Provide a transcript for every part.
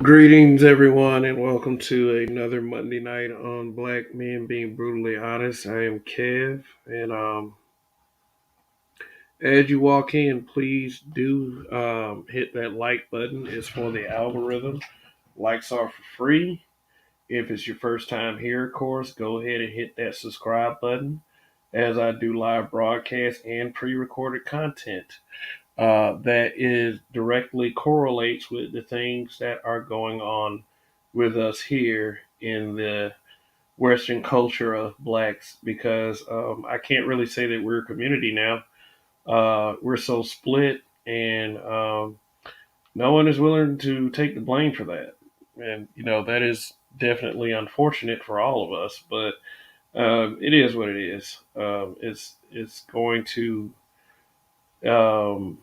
Greetings, everyone, and welcome to another Monday night on Black Men Being Brutally Honest. I am Kev, and as you walk in, please do hit that like button. It's for the algorithm. Likes are for free. If it's your first time here, of course, go ahead and hit that subscribe button as I do live broadcasts and pre recorded content. That is directly correlates with the things that are going on with us here in the Western culture of blacks because I can't really say that we're a community now. We're so split, and no one is willing to take the blame for that. And, that is definitely unfortunate for all of us, but it is what it is. It's going to um,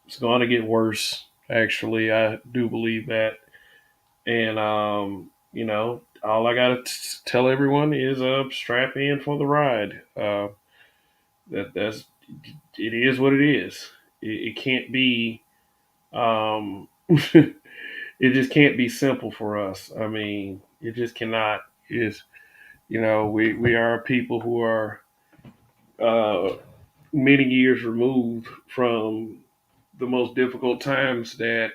it's going to get worse. Actually, I do believe that, and all I gotta tell everyone is strap in for the ride. That's it is what it is. It can't be. It just can't be simple for us. I mean, it just cannot. Is we are people who are uh, many years removed from the most difficult times that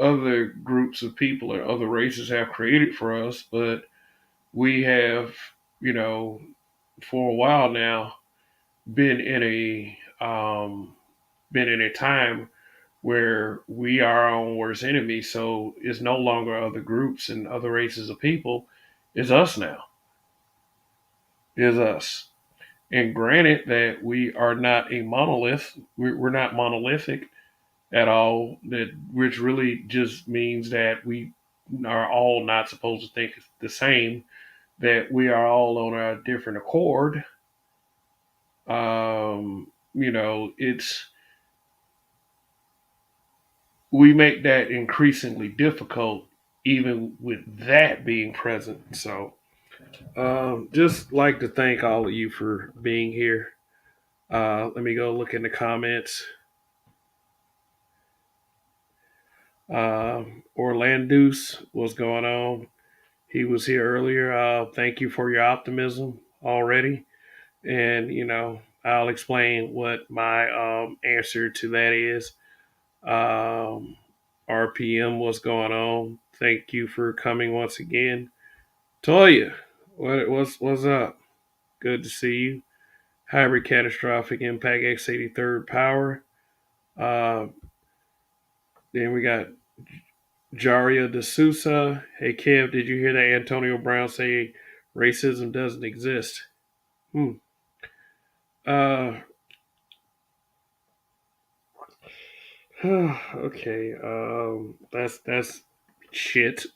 other groups of people or other races have created for us, but we have, you know, for a while now been in a time where we are our own worst enemy. So it's no longer other groups and other races of people. It's us now. It's us. And granted that we are not a monolith, we're not monolithic at all. That which really just means that we are all not supposed to think the same. That we are all on a different accord. It's we make that increasingly difficult, even with that being present. So, just like to thank all of you for being here. Let me go look in the comments. Orlandus, what's going on? He was here earlier. Thank you for your optimism already. And, I'll explain what my answer to that is. Um, RPM, what's going on? Thank you for coming once again. Toya, what's up? Good to see you. Hybrid Catastrophic Impact X83rd Power. Uh, then we got Jaria De Sousa. Hey Kev, did you hear that Antonio Brown say racism doesn't exist? Hmm. Uh, okay. That's shit.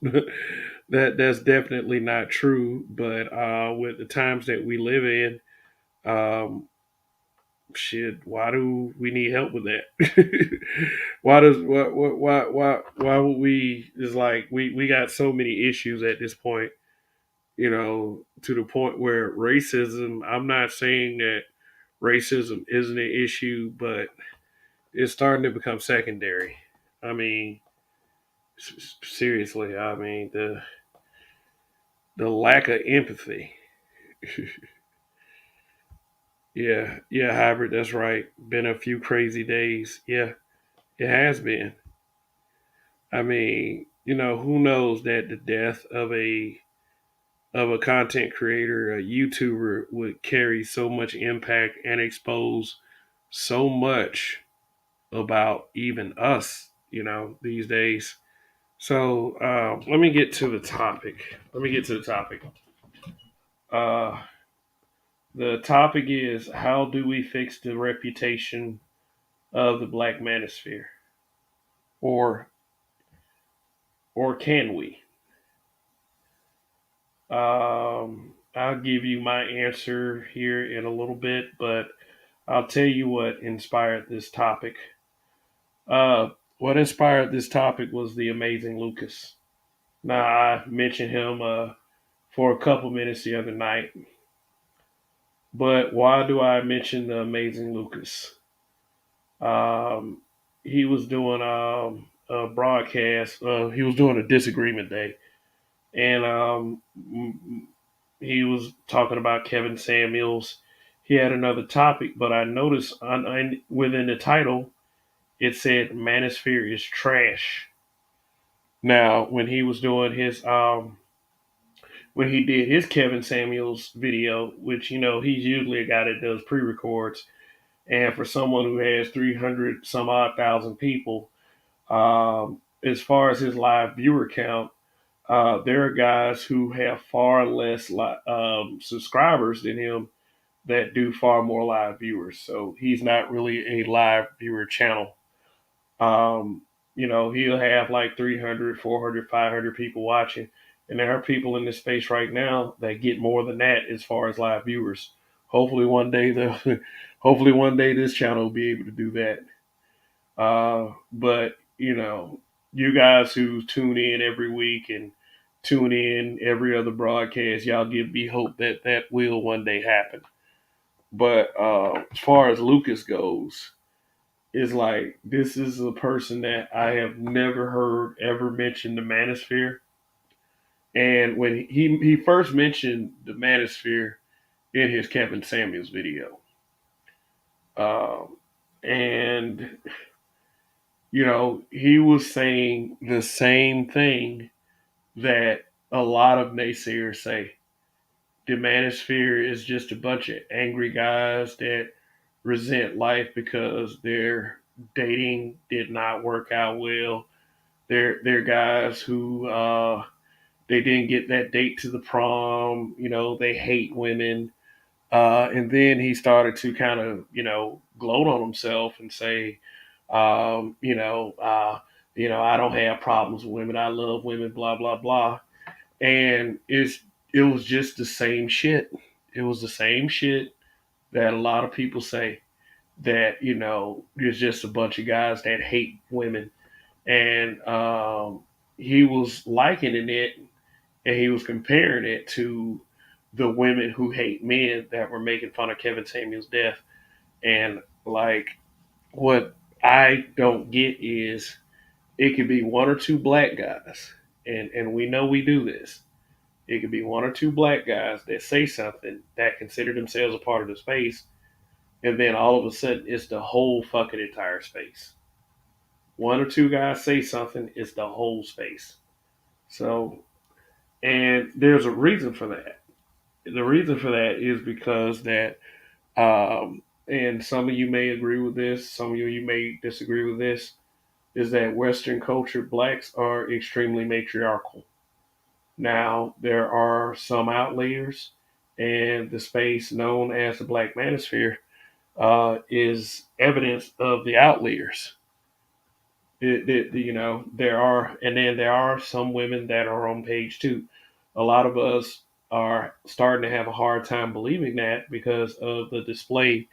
That's definitely not true. But with the times that we live in, um, shit. Why do we need help with that? Why does why would we? Is like we got so many issues at this point. To the point where racism. I'm not saying that racism isn't an issue, but it's starting to become secondary. I mean, seriously, I mean the lack of empathy. Yeah, hybrid. That's right. Been a few crazy days. Yeah, it has been. I mean, who knows that the death of a content creator, a YouTuber, would carry so much impact and expose so much about even us, these days. So let me get to the topic. Uh, the topic is, how do we fix the reputation of the Black Manosphere, or can we? I'll give you my answer here in a little bit, but I'll tell you what inspired this topic. Uh, what inspired this topic was the amazing Lucas. Now, I mentioned him for a couple minutes the other night, but why do I mention the amazing Lucas? Um, he was doing broadcast. He was doing a disagreement day, and he was talking about Kevin Samuels. He had another topic, but I noticed within the title it said Manosphere is trash. Now, when he did his Kevin Samuels video, which he's usually a guy that does pre-records, and for someone who has 300 some odd thousand people, as far as his live viewer count, there are guys who have far less subscribers than him that do far more live viewers. So he's not really a live viewer channel. Um, he'll have like 300, 400, 500 people watching. And there are people in this space right now that get more than that as far as live viewers. Hopefully one day hopefully one day this channel will be able to do that. But you guys who tune in every week and tune in every other broadcast, y'all give me hope that that will one day happen. But as far as Lucas goes, is like this is a person that I have never heard ever mention the manosphere. And when he first mentioned the manosphere in his Kevin Samuels video, and he was saying the same thing that a lot of naysayers say. The manosphere is just a bunch of angry guys that resent life because their dating did not work out well. They're guys who they didn't get that date to the prom. They hate women. And then he started to kind of gloat on himself and say, um, you know, uh, I don't have problems with women. I love women. Blah blah blah. And it was just the same shit. It was the same shit that a lot of people say, that there's just a bunch of guys that hate women. And he was likening it, and he was comparing it to the women who hate men that were making fun of Kevin Samuels' death. And like, what I don't get is it could be one or two black guys, and we know we do this. It could be one or two black guys that say something that consider themselves a part of the space, and then all of a sudden it's the whole fucking entire space. One or two guys say something, it's the whole space. So, and there's a reason for that. The reason for that is because that, and some of you may agree with this, some of you may disagree with this, is that Western culture blacks are extremely matriarchal. Now, there are some outliers, and the space known as the Black Manosphere is evidence of the outliers. There are, and then there are some women that are on page two. A lot of us are starting to have a hard time believing that because of the display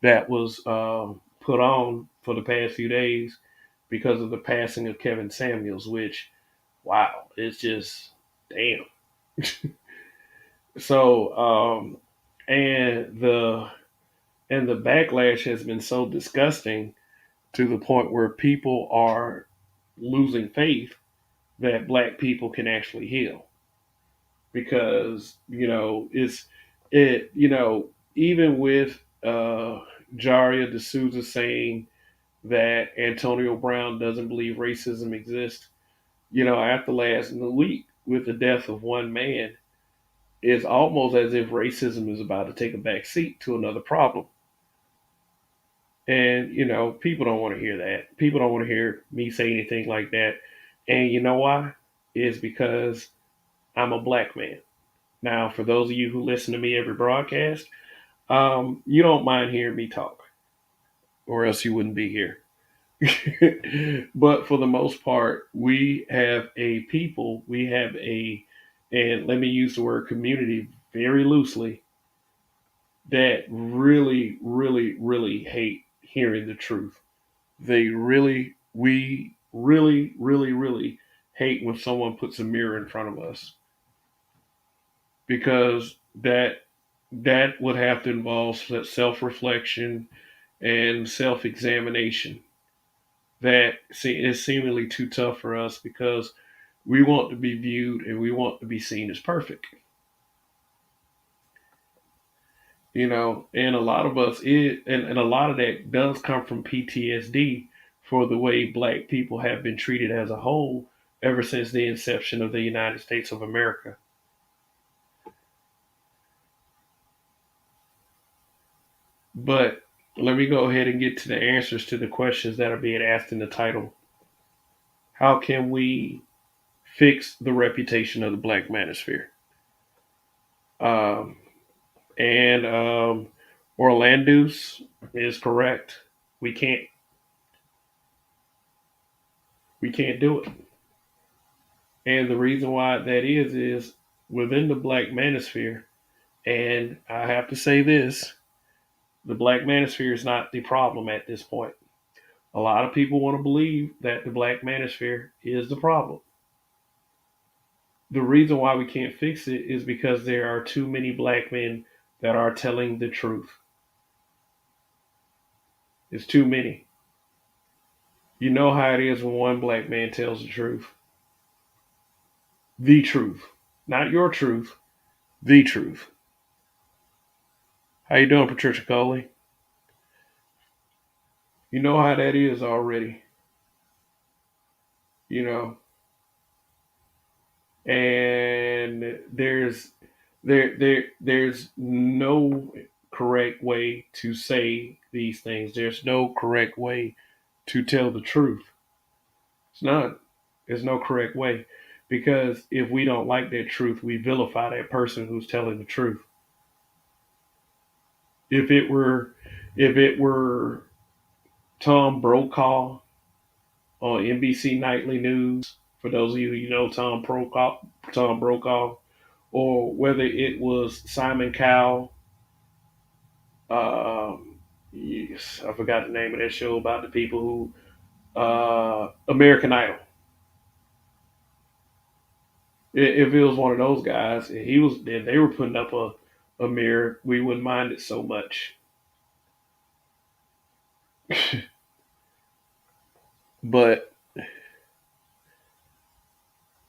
that was put on for the past few days because of the passing of Kevin Samuels, which, wow, it's just damn. So, and the backlash has been so disgusting to the point where people are losing faith that black people can actually heal, because even with Jaria D'Souza saying that Antonio Brown doesn't believe racism exists, after last week with the death of one man, it's almost as if racism is about to take a back seat to another problem. And, people don't want to hear that. People don't want to hear me say anything like that. And you know why? It's because I'm a black man. Now, for those of you who listen to me every broadcast, you don't mind hearing me talk, or else you wouldn't be here. But for the most part, we have a people, and let me use the word community very loosely, that really, really, really hate hearing the truth. We really, really, really hate when someone puts a mirror in front of us, because that would have to involve self reflection and self examination. that is seemingly too tough for us because we want to be viewed and we want to be seen as perfect. And a lot of us and a lot of that does come from PTSD for the way black people have been treated as a whole ever since the inception of the United States of America. But let me go ahead and get to the answers to the questions that are being asked in the title. How can we fix the reputation of the Black Manosphere? Um, and Orlando's is correct. We can't we can't do it. And the reason why that is within the Black Manosphere, and I have to say this, the Black Manosphere is not the problem at this point. A lot of people want to believe that the Black Manosphere is the problem. The reason why we can't fix it is because there are too many black men that are telling the truth. It's too many. You know how it is when one black man tells the truth. The truth. Not your truth, the truth. How you doing, Patricia Coley? You know how that is already. You know. And there's no correct way to say these things. There's no correct way to tell the truth. It's not. There's no correct way. Because if we don't like that truth, we vilify that person who's telling the truth. If it were if it were Tom Brokaw on NBC Nightly News, for those of you who know Tom Brokaw, or whether it was Simon Cowell, yes, I forgot the name of that show about the people who American Idol. If it was one of those guys, and they were putting up a mirror, we wouldn't mind it so much. But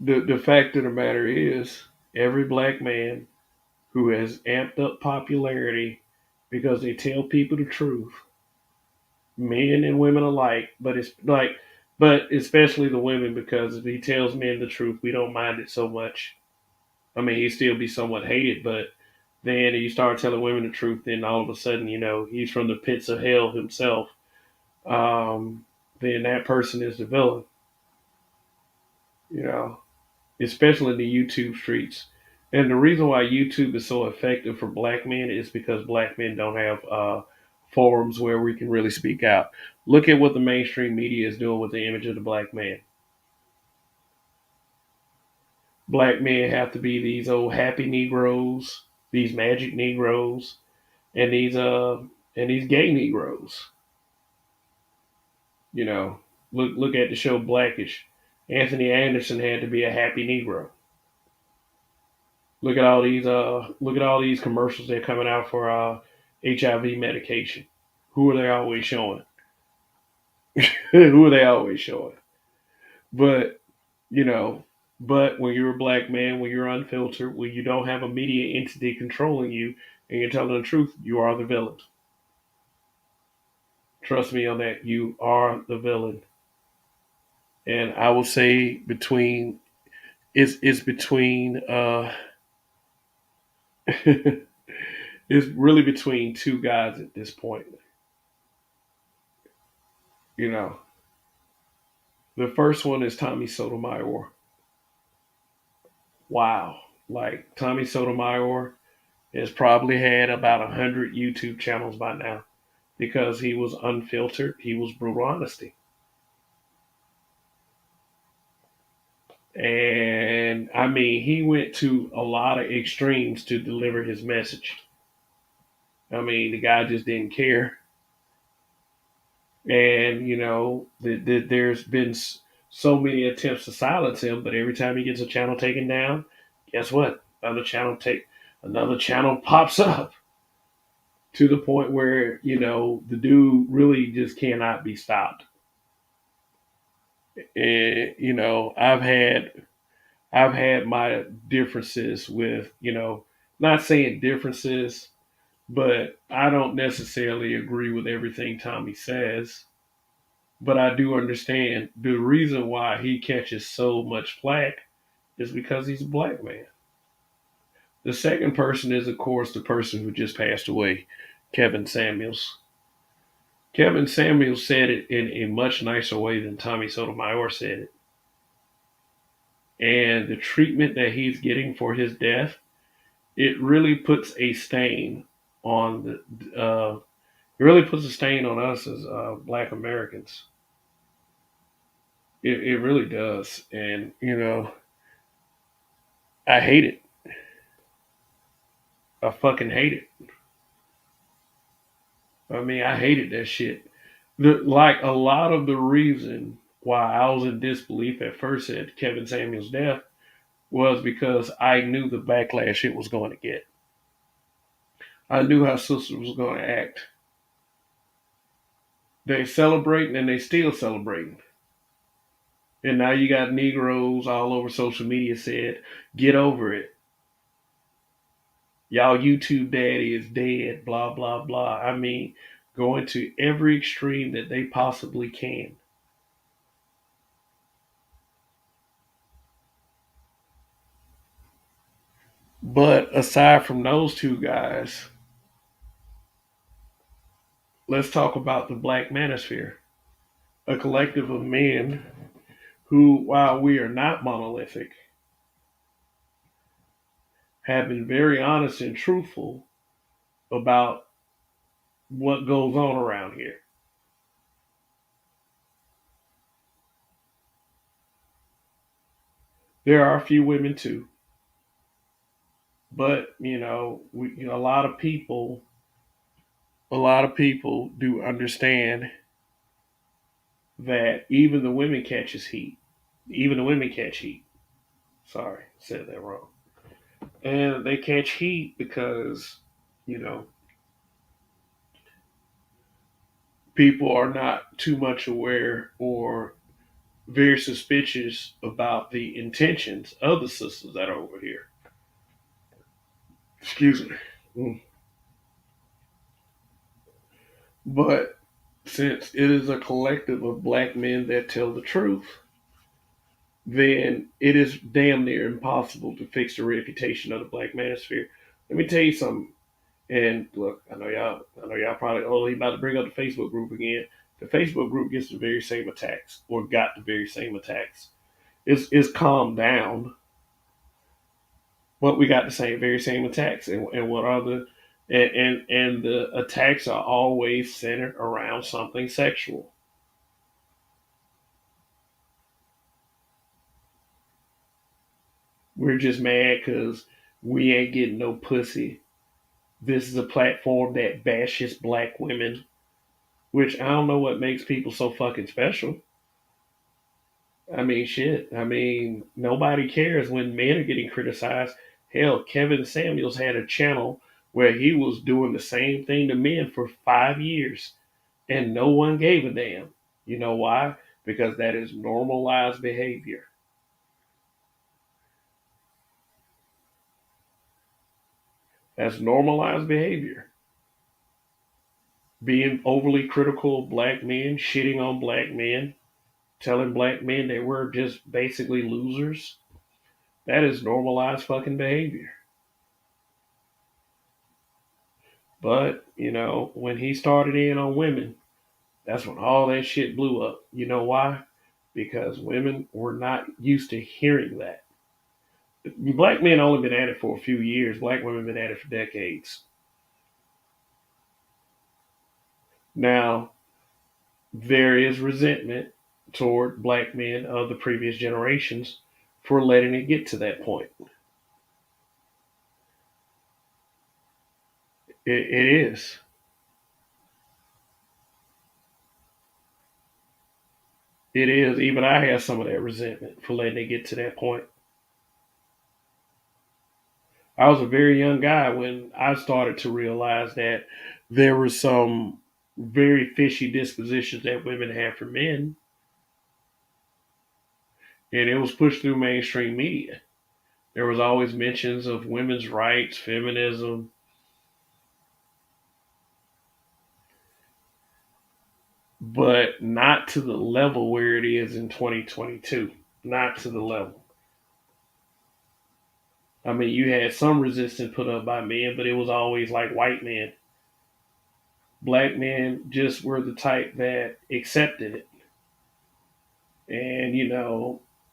the fact of the matter is, every black man who has amped up popularity because they tell people the truth, men and women alike, but especially the women, because if he tells men the truth, we don't mind it so much. I mean, he'd still be somewhat hated, but then you start telling women the truth, then all of a sudden, he's from the pits of hell himself. Um, then that person is the villain, you know, especially in the YouTube streets. And the reason why YouTube is so effective for black men is because black men don't have forums where we can really speak out. Look at what the mainstream media is doing with the image of the black man. Black men have to be these old happy Negroes, these magic Negroes, and these gay Negroes. You know, look at the show Blackish. Anthony Anderson had to be a happy Negro. Look at all these commercials that are coming out for HIV medication. Who are they always showing? Who are they always showing? But you know, but when you're a black man, when you're unfiltered, when you don't have a media entity controlling you, and you're telling the truth, you are the villain. Trust me on that. You are the villain. And I will say it's between it's really between two guys at this point. You know, the first one is Tommy Sotomayor. Wow, like Tommy Sotomayor has probably had about 100 YouTube channels by now because he was unfiltered. He was brutal honesty, and I mean he went to a lot of extremes to deliver his message. I mean the guy just didn't care. And there's been so many attempts to silence him, but every time he gets a channel taken down, guess what? Another channel pops up to the point where the dude really just cannot be stopped. And I've had my differences with, not saying differences, but I don't necessarily agree with everything Tommy says. But I do understand the reason why he catches so much flack is because he's a black man. The second person is, of course, the person who just passed away, Kevin Samuels. Kevin Samuels said it in a much nicer way than Tommy Sotomayor said it. And the treatment that he's getting for his death, it really puts a stain on it really puts a stain on us as Black Americans. It really does, and I hate it. I fucking hate it. I mean, I hated that shit. Like a lot of the reason why I was in disbelief at first at Kevin Samuels' death was because I knew the backlash it was going to get. I knew how sisters was going to act. They celebrating and they still celebrating. And now you got Negroes all over social media said, get over it. Y'all YouTube daddy is dead, blah, blah, blah. I mean, going to every extreme that they possibly can. But aside from those two guys, let's talk about the Black Manosphere, a collective of men who, while we are not monolithic, have been very honest and truthful about what goes on around here. There are a few women too, but a lot of people do understand that even the women catches heat. Even the women catch heat. Sorry, said that wrong. And they catch heat because you know people are not too much aware or very suspicious about the intentions of the sisters that are over here. Excuse me. But since it is a collective of black men that tell the truth, then it is damn near impossible to fix the reputation of the Black Manosphere. Let me tell you something. And look, I know y'all probably, oh, he about to bring up the Facebook group again. The Facebook group gets the very same attacks, or got the very same attacks. It's calmed down, but we got the very same attacks. And what are the and the attacks are always centered around something sexual. We're just mad because we ain't getting no pussy. This is a platform that bashes black women, which I don't know what makes people so fucking special. I mean, shit. I mean, nobody cares when men are getting criticized. Hell, Kevin Samuels had a channel where he was doing the same thing to men for 5 years, and no one gave a damn. You know why? Because that is normalized behavior. That's normalized behavior. Being overly critical of black men, shitting on black men, telling black men that we're just basically losers. That is normalized fucking behavior. But, when he started in on women, that's when all that shit blew up. You know why? Because women were not used to hearing that. Black men only been at it for a few years. Black women been at it for decades. Now, there is resentment toward black men of the previous generations for letting it get to that point. It is. It is. Even I have some of that resentment for letting it get to that point. I was a very young guy when I started to realize that there were some very fishy dispositions that women have for men. and it was pushed through mainstream media. There was always mentions of women's rights, feminism, but not to the level where it is in 2022. Not to the level. I mean, you had some resistance put up by men, but it was always like white men. Black men just were the type that accepted it, and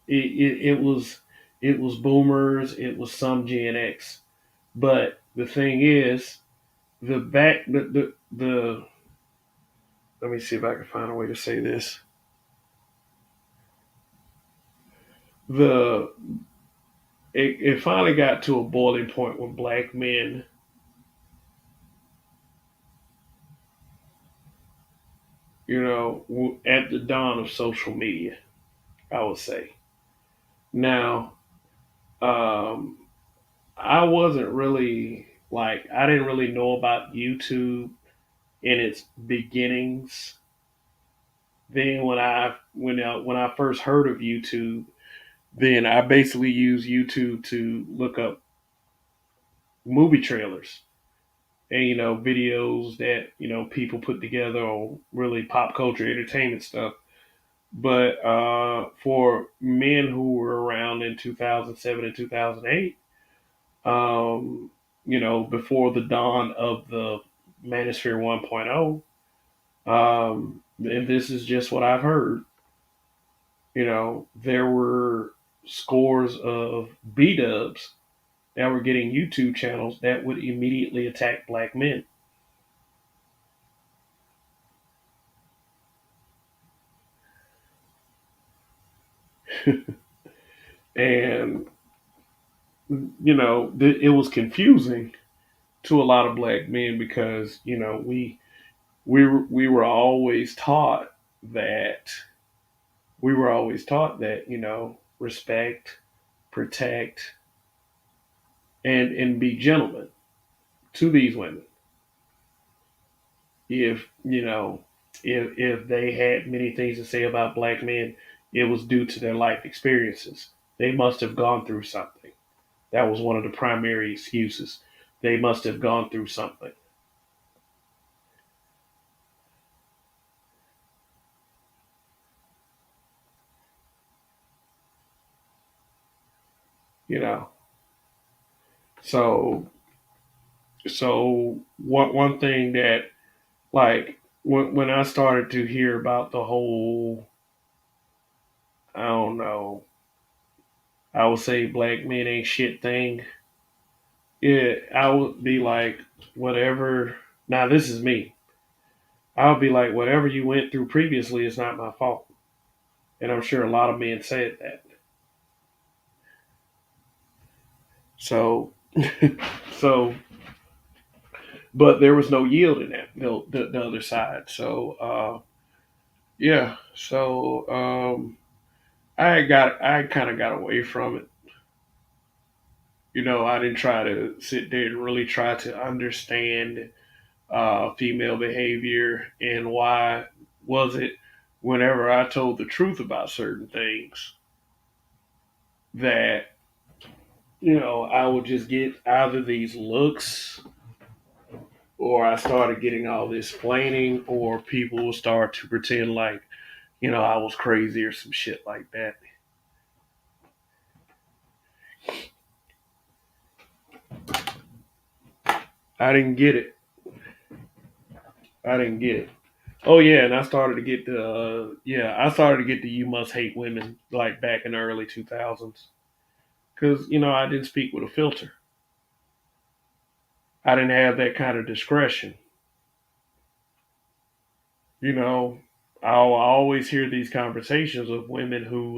it was boomers, it was some Gen X, but the thing is, the back the let me see if I can find a way to say this. The it finally got to a boiling point when black men, at the dawn of social media, I would say. Now, um, I wasn't really like I didn't really know about YouTube in its beginnings. Then when I first heard of YouTube, then I basically used YouTube to look up movie trailers and videos that people put together on really pop culture entertainment stuff. But for men who were around in 2007 and 2008, before the dawn of the Manosphere 1.0, and this is just what I've heard, there were scores of B dubs that were getting YouTube channels that would immediately attack black men. And, it was confusing to a lot of black men because, we were always taught that respect, protect, and be gentlemen to these women. If they had many things to say about black men, it was due to their life experiences. They must have gone through something. That was one of the primary excuses. They must have gone through something. You know. So one thing that, like, when I started to hear about the whole, I don't know, I would say black men ain't shit thing. I would be like, whatever. Now this is me. I would be like, whatever you went through previously is not my fault. And I'm sure a lot of men said that. So, so, but there was no yield in that, the other side. So, yeah. So, I kind of got away from it. I didn't try to sit there and really try to understand female behavior and why was it whenever I told the truth about certain things that I would just get either these looks, or I started getting all this explaining, or people would start to pretend like I was crazy or some shit like that. I didn't get it. I didn't get it. Oh yeah, and I started to get the "you must hate women" like back in the early 2000s because I didn't speak with a filter. I didn't have that kind of discretion. You know, I'll always hear these conversations of women who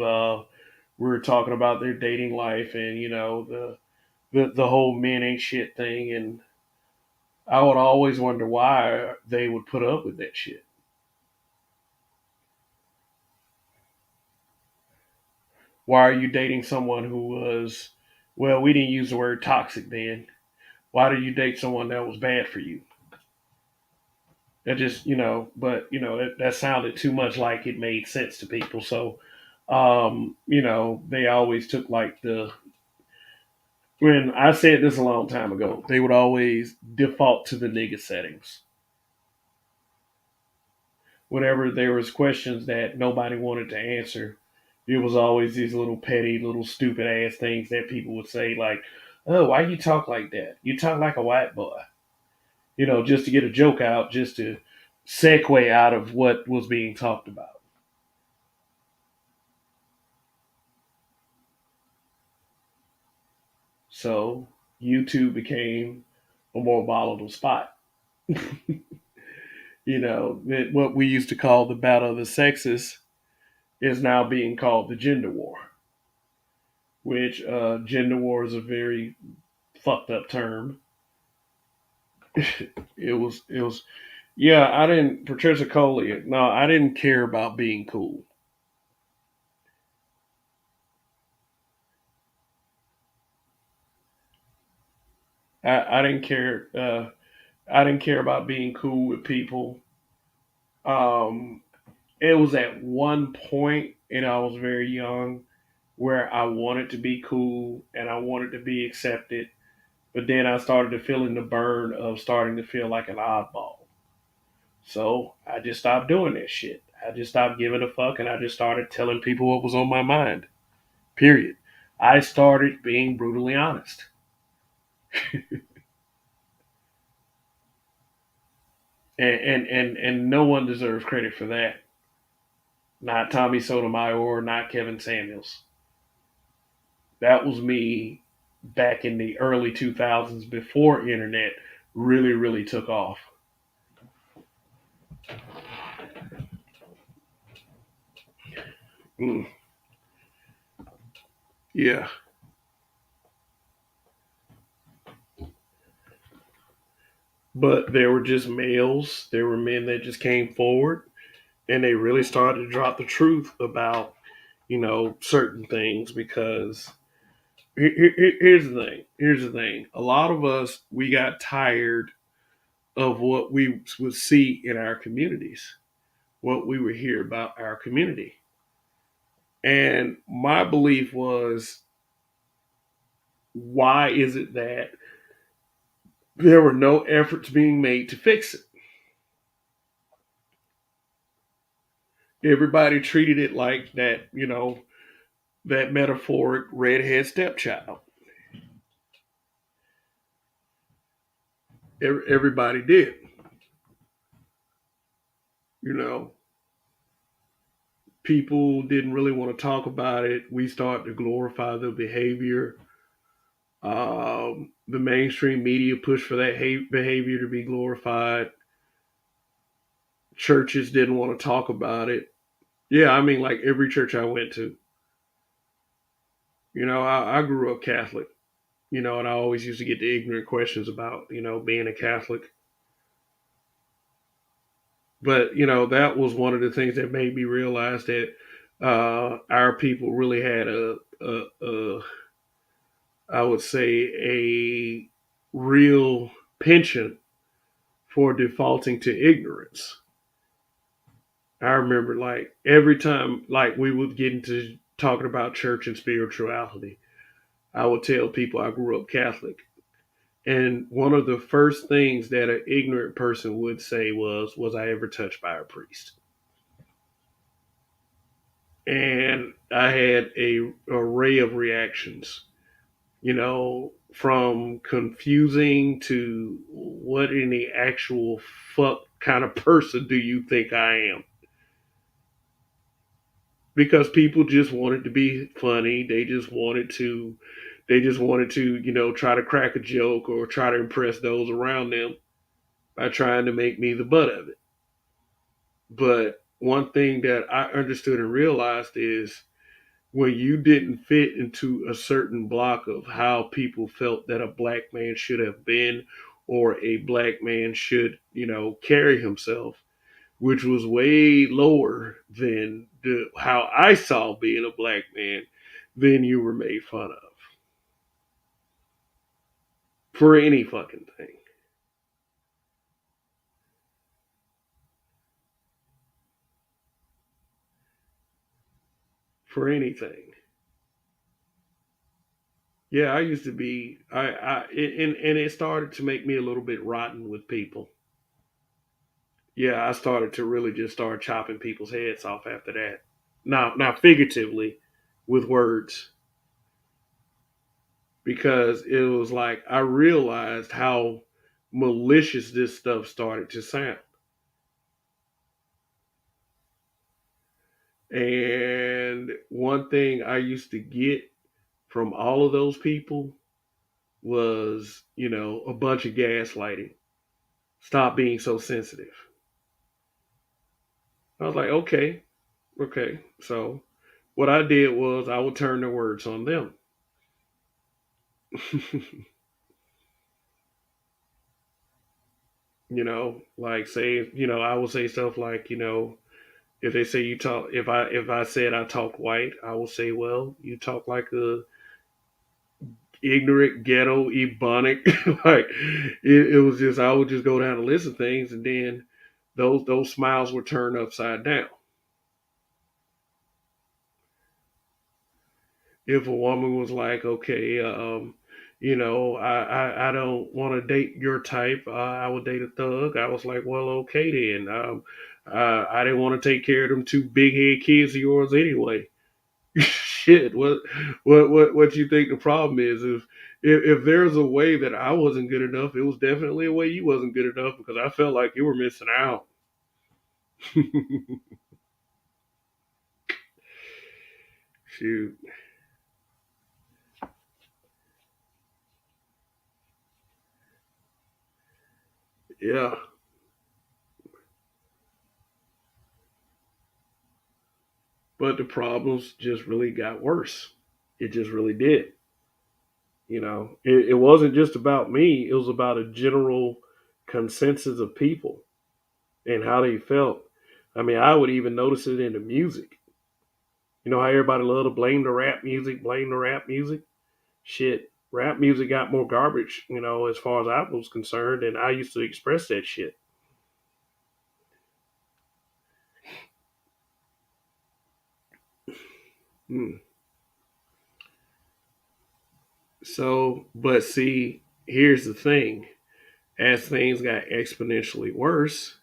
were talking about their dating life and the whole men ain't shit thing, and I would always wonder why they would put up with that shit. Why are you dating someone who was, well, we didn't use the word toxic then. Why did you date someone that was bad for you? That just, but that sounded too much like it made sense to people. So They always took like when I said this a long time ago, they would always default to the nigga settings. Whenever there was questions that nobody wanted to answer, it was always these little petty, little stupid ass things that people would say like, "Oh, why you talk like that? You talk like a white boy." Just to get a joke out, just to segue out of what was being talked about. So YouTube became a more volatile spot. What we used to call the battle of the sexes is now being called the gender war, which gender war is a very fucked up term. It was, yeah, I didn't, Patricia Coley, no, I didn't care about being cool. I didn't care. I didn't care about being cool with people. Um, it was at one point, and I was very young, where I wanted to be cool and I wanted to be accepted. But then I started to feel in the burn of starting to feel like an oddball. So I just stopped doing that shit. I just stopped giving a fuck and I just started telling people what was on my mind. Period. I started being brutally honest. And no one deserves credit for that. Not Tommy Sotomayor, not Kevin Samuels. That was me back in the early 2000s before internet really, really took off. Mm, yeah. But there were just males, there were men that just came forward and they really started to drop the truth about, certain things because here's the thing. Here's the thing. A lot of us, we got tired of what we would see in our communities, what we would hear about our community. And my belief was, why is it that there were no efforts being made to fix it? Everybody treated it like that, that metaphoric redhead stepchild. Everybody did, you know. People didn't really want to talk about it. We started to glorify the behavior. The mainstream media pushed for that hate behavior to be glorified. Churches didn't want to talk about it. Yeah, I mean, like every church I went to, I grew up Catholic, and I always used to get the ignorant questions about, being a Catholic. But, that was one of the things that made me realize that our people really had a I would say, a real penchant for defaulting to ignorance. I remember like every time like we would get into talking about church and spirituality, I would tell people I grew up Catholic. And one of the first things that an ignorant person would say was I ever touched by a priest? And I had a array of reactions, from confusing to what in the actual fuck kind of person do you think I am? Because people just wanted to be funny. They just wanted to, try to crack a joke or try to impress those around them by trying to make me the butt of it. But one thing that I understood and realized is when you didn't fit into a certain block of how people felt that a black man should have been or a black man should, carry himself, which was way lower than how I saw being a black man, then you were made fun of for any fucking thing. for anything. Yeah, I used to be. And it started to make me a little bit rotten with people. Yeah, I started to really just start chopping people's heads off after that. Now figuratively, with words, because it was like I realized how malicious this stuff started to sound. And one thing I used to get from all of those people was, a bunch of gaslighting. Stop being so sensitive. I was like, okay, okay. So what I did was I would turn the words on them. Like say, I will say stuff like, if they say you talk, if I said I talk white, I will say, well, you talk like a ignorant ghetto ebonic. Like it was just I would just go down the list of things, and then those smiles were turned upside down. If a woman was like, okay, I don't want to date your type. I would date a thug. I was like, well, okay then. I didn't want to take care of them two big head kids of yours anyway. Shit, what you think the problem is? If there's a way that I wasn't good enough, it was definitely a way you wasn't good enough because I felt like you were missing out. Shoot, yeah. But the problems just really got worse. It just really did. It wasn't just about me. It was about a general consensus of people and how they felt. I mean, I would even notice it in the music. You know how everybody love to blame the rap music, blame the rap music? Shit, rap music got more garbage, as far as I was concerned, and I used to express that shit. Hmm. So, but see, here's the thing. As things got exponentially worse,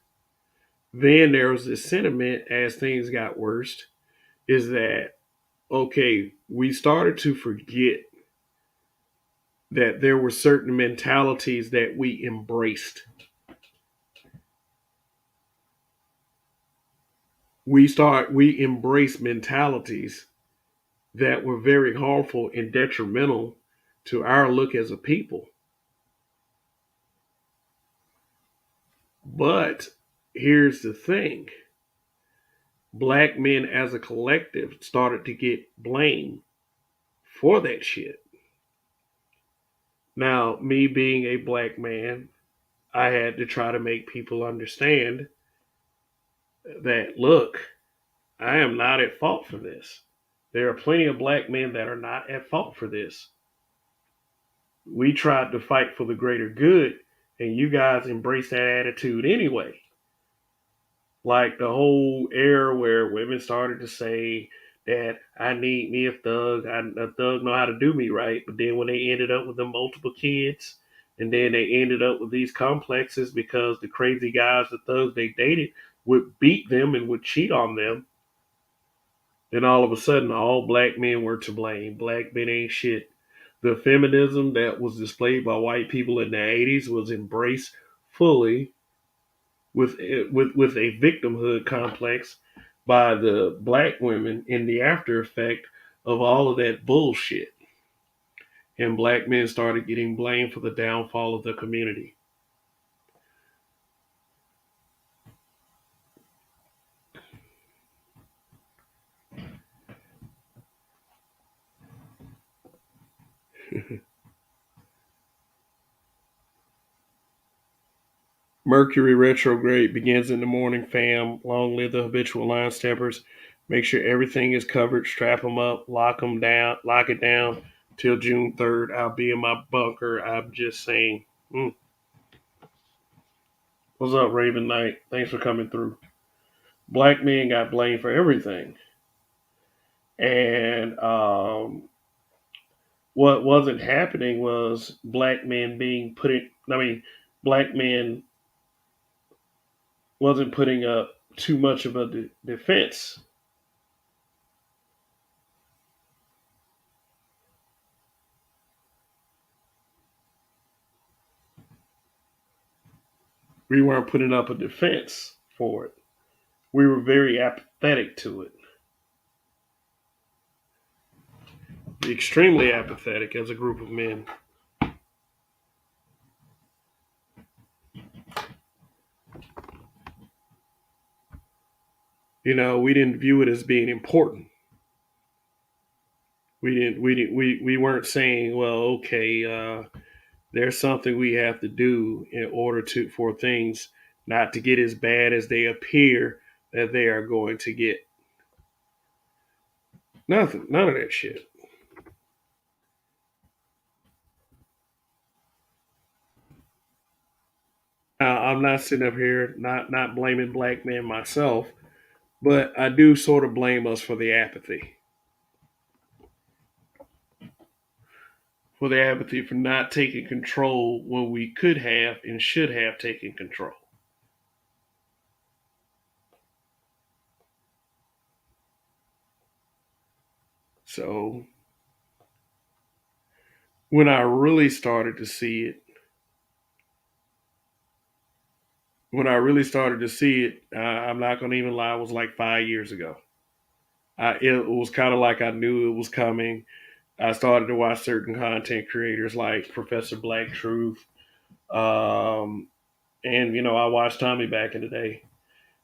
then there was this sentiment as things got worse is that, okay, we started to forget that there were certain mentalities that we embraced. We embraced mentalities that were very harmful and detrimental to our look as a people. But here's the thing: black men as a collective started to get blamed for that shit. Now, me being a black man, I had to try to make people understand that, look, I am not at fault for this. There are plenty of black men that are not at fault for this. We tried to fight for the greater good, and you guys embrace that attitude anyway. Like the whole era where women started to say that I need me a thug, a thug know how to do me right, but then when they ended up with the multiple kids, and then they ended up with these complexes because the crazy guys, the thugs they dated, would beat them and would cheat on them. Then all of a sudden, all black men were to blame. Black men ain't shit. The feminism that was displayed by white people in the 80s was embraced fully with a victimhood complex by the black women in the after effect of all of that bullshit. And black men started getting blamed for the downfall of the community. Mercury retrograde begins in the morning, fam. Long live the habitual line steppers. Make sure everything is covered. Strap them up. Lock them down. Lock it down till June 3rd. I'll be in my bunker. I'm just saying. What's up, Raven Knight? Thanks for coming through. Black men got blamed for everything. And what wasn't happening was black men being put in. I mean, black men wasn't putting up too much of a defense. We weren't putting up a defense for it. We were very apathetic to it, extremely apathetic as a group of men. We didn't view it as being important. We weren't saying, well, okay, there's something we have to do in order to for things not to get as bad as they appear that they are going to get. Nothing, none of that shit. I'm not sitting up here not blaming black men myself, but I do sort of blame us for the apathy for not taking control when we could have and should have taken control. So when I really started to see it, I'm not going to even lie, it was like 5 years ago. It was kind of like I knew it was coming. I started to watch certain content creators like Professor Black Truth, um, and I watched Tommy back in the day.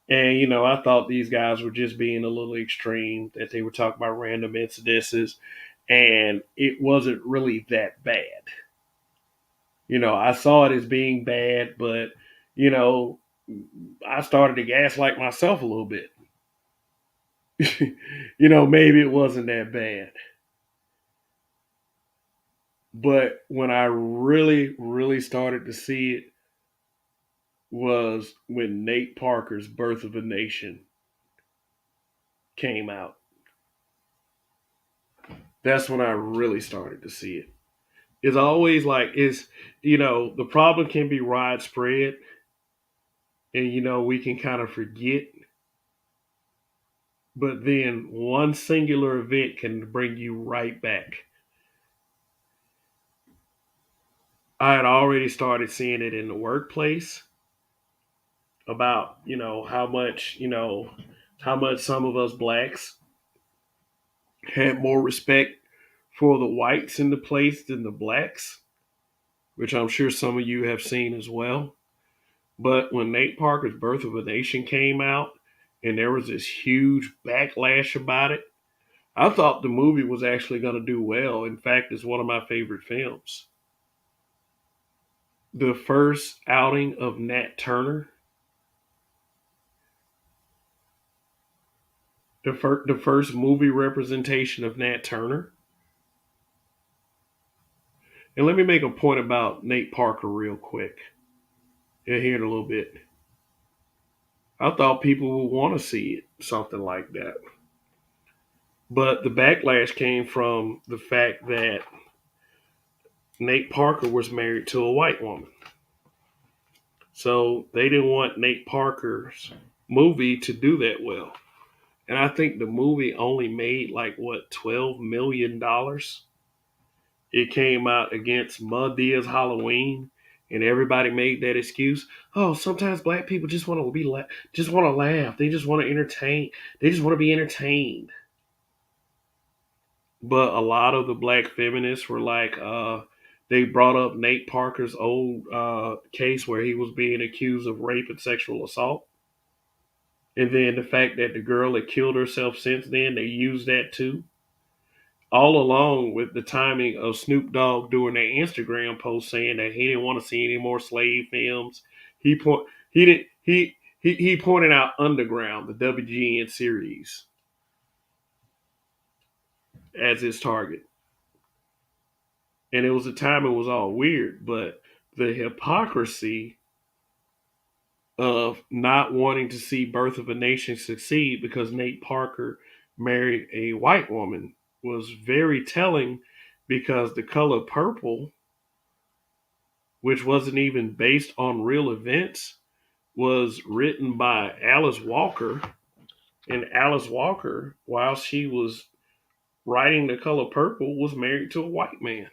And I thought these guys were just being a little extreme, that they were talking about random incidences, and it wasn't really that bad. I saw it as being bad, but you know, I started to gaslight myself a little bit. Maybe it wasn't that bad. But when I really, really started to see it was when Nate Parker's Birth of a Nation came out. That's when I really started to see it. It's always like the problem can be widespread, and we can kind of forget, but then one singular event can bring you right back. I had already started seeing it in the workplace about how much some of us blacks had more respect for the whites in the place than the blacks, which I'm sure some of you have seen as well. But when Nate Parker's Birth of a Nation came out and there was this huge backlash about it, I thought the movie was actually going to do well. In fact, it's one of my favorite films. The first outing of Nat Turner, the first movie representation of Nat Turner. And let me make a point about Nate Parker real quick. Here in a little bit. I thought people would want to see it, something like that. But the backlash came from the fact that Nate Parker was married to a white woman. So they didn't want Nate Parker's movie to do that well. And I think the movie only made like what, $12 million. It came out against Madea Halloween, and everybody made that excuse. Oh, sometimes black people just want to just want to laugh. They just want to entertain. They just want to be entertained. But a lot of the black feminists were like, they brought up Nate Parker's old case where he was being accused of rape and sexual assault. And then the fact that the girl had killed herself since then, they used that too. All along with the timing of Snoop Dogg doing that Instagram post saying that he didn't want to see any more slave films. He did he pointed out Underground, the WGN series, as his target. And it was a time it was all weird, but the hypocrisy of not wanting to see Birth of a Nation succeed because Nate Parker married a white woman was very telling because the color purple, which wasn't even based on real events, was written by Alice Walker. And Alice Walker, while she was writing The Color Purple, was married to a white man.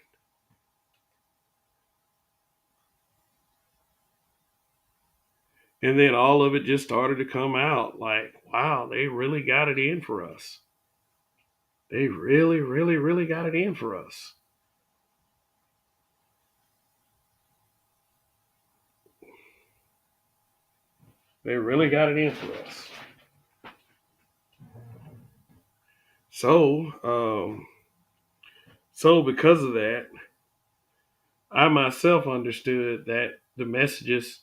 And then all of it just started to come out like, wow, they really got it in for us. They really, really, really got it in for us. They really got it in for us. So, so because of that, I myself understood that the messages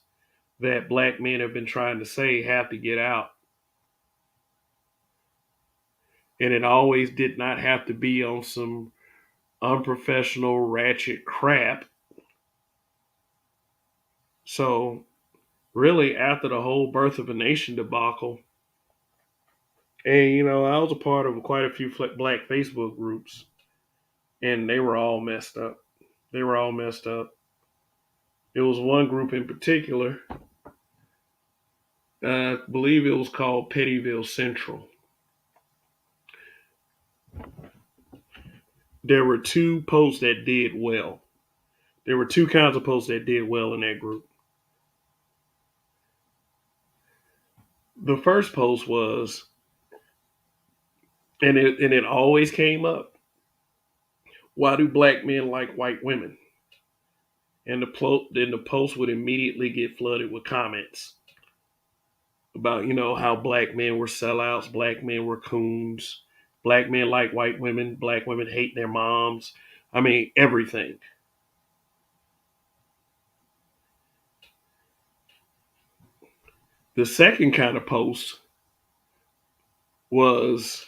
that black men have been trying to say have to get out. And it always did not have to be on some unprofessional, ratchet crap. So, really, after the whole Birth of a Nation debacle, and I was a part of quite a few black Facebook groups, and they were all messed up. They were all messed up. It was one group in particular, I believe it was called Pettyville Central. There were two posts that did well. There were two kinds of posts that did well in that group. The first post was, and it always came up. Why do black men like white women? And then the post would immediately get flooded with comments about how black men were sellouts, black men were coons, black men like white women, black women hate their moms. I mean everything. The second kind of post was,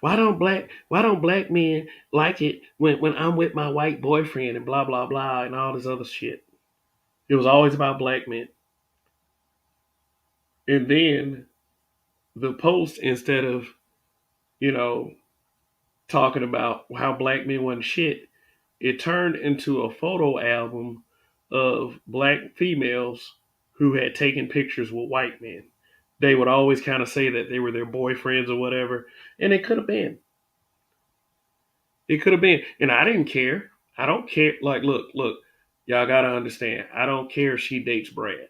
why don't black men like it when I'm with my white boyfriend and blah blah blah and all this other shit. It was always about black men. And then the post, instead of, you know, talking about how black men wasn't shit, it turned into a photo album of black females who had taken pictures with white men. They would always kind of say that they were their boyfriends or whatever, and it could have been. It could have been, and I didn't care. I don't care. Like, look, y'all gotta understand. I don't care if she dates Brad.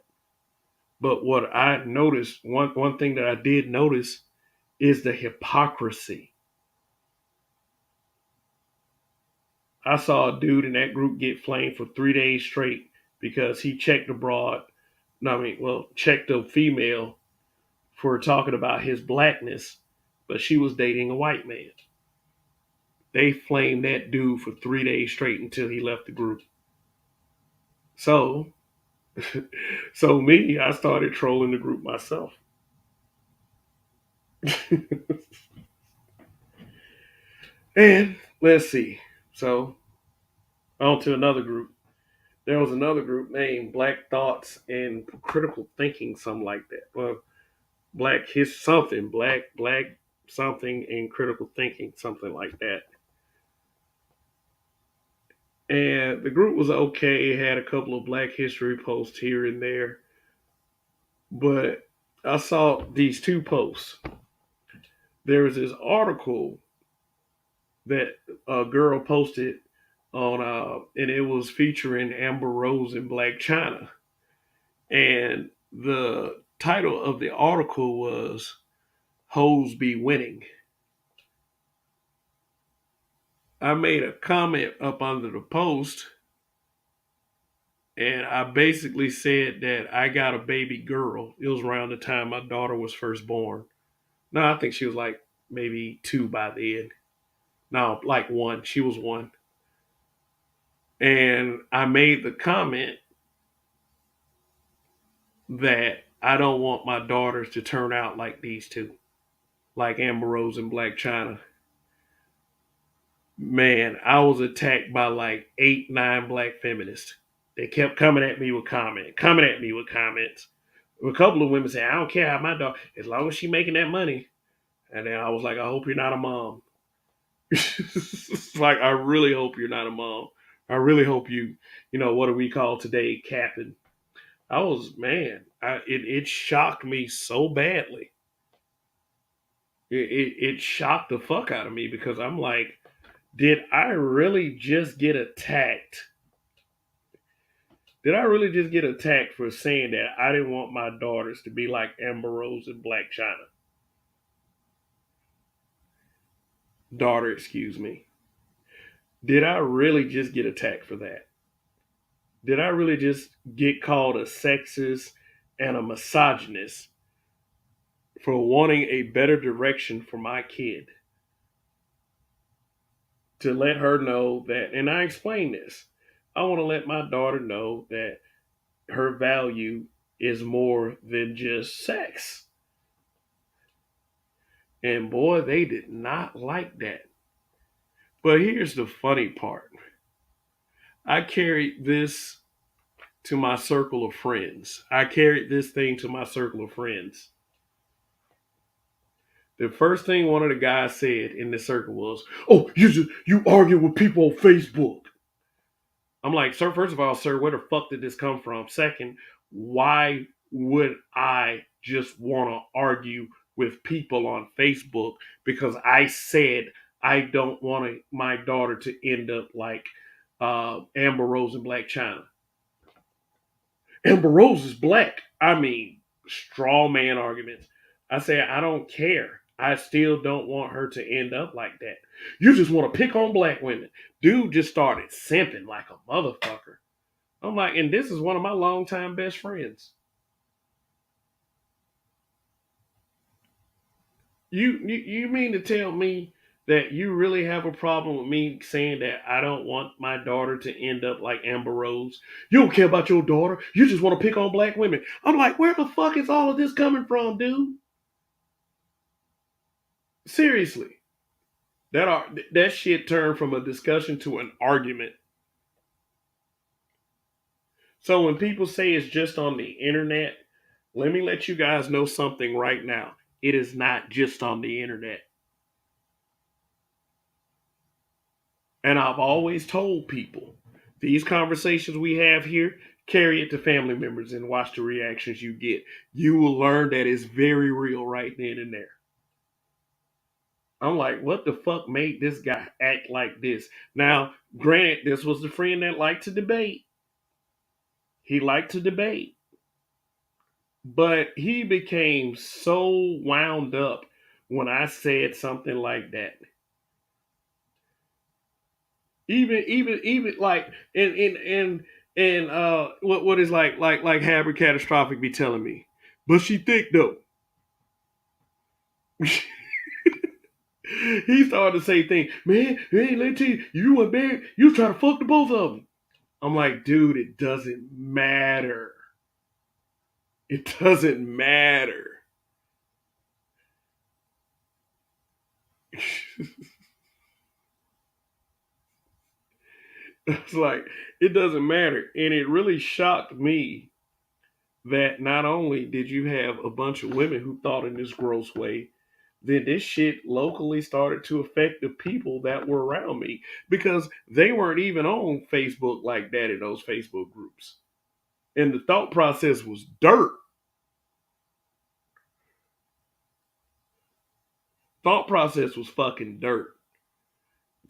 But what I noticed, one thing that I did notice is the hypocrisy. I saw a dude in that group get flamed for 3 days straight because he checked a broad. No, I mean, well, checked a female for talking about his blackness, but she was dating a white man. They flamed that dude for 3 days straight until he left the group. So, so me, I started trolling the group myself. And let's see. So, on to another group. There was another group named Black Thoughts and Critical Thinking, something like that. Well, Black His something, Black something and Critical Thinking, something like that. And the group was okay. It had a couple of Black History posts here and there, but I saw these two posts. There was this article that a girl posted on, and it was featuring Amber Rose and Black China. And the title of the article was "Hoes Be Winning." I made a comment up under the post, and I basically said that I got a baby girl. It was around the time my daughter was first born. No, I think she was like maybe two by then. No, like one. She was one. And I made the comment that I don't want my daughters to turn out like these two, like Amber Rose and Black China. Man, I was attacked by like 8, 9 black feminists. They kept coming at me with comments. A couple of women say, "I don't care how my daughter, as long as she making that money." And then I was like, I hope you're not a mom. Like, I really hope you're not a mom. I really hope what do we call today, capping. I was, man, it shocked me so badly. It shocked the fuck out of me because I'm like, did I really just get attacked? Did I really just get attacked for saying that I didn't want my daughters to be like Amber Rose and Black China? Daughter, excuse me. Did I really just get attacked for that? Did I really just get called a sexist and a misogynist for wanting a better direction for my kid? To let her know that, and I explained this, I want to let my daughter know that her value is more than just sex. And boy, they did not like that. But here's the funny part, I carried this to my circle of friends. I carried this thing to my circle of friends. The first thing one of the guys said in the circle was, "Oh, you argue with people on Facebook." I'm like, "Sir, first of all, sir, where the fuck did this come from? Second, why would I just want to argue with people on Facebook because I said I don't want my daughter to end up like Amber Rose and Black China? Amber Rose is black. I mean, straw man arguments. I say, I don't care. I still don't want her to end up like that. You just want to pick on black women. Dude just started simping like a motherfucker. I'm like, and this is one of my longtime best friends. You mean to tell me that you really have a problem with me saying that I don't want my daughter to end up like Amber Rose? You don't care about your daughter. You just want to pick on black women. I'm like, where the fuck is all of this coming from, dude? Seriously. That shit turned from a discussion to an argument. So when people say it's just on the internet, let me let you guys know something right now. It is not just on the internet. And I've always told people, these conversations we have here, carry it to family members and watch the reactions you get. You will learn that it's very real right then and there. I'm like, what the fuck made this guy act like this? Now, granted, this was the friend that liked to debate. He liked to debate. But he became so wound up when I said something like that. Even like what is like Habit Catastrophic be telling me. But she thick though. He started to say things, man, hey, let me tell you, you were married, you was trying to fuck the both of them. I'm like, dude, it doesn't matter. It doesn't matter. It's like, it doesn't matter. And it really shocked me that not only did you have a bunch of women who thought in this gross way, then this shit locally started to affect the people that were around me because they weren't even on Facebook like that in those Facebook groups. And the thought process was dirt. Thought process was fucking dirt.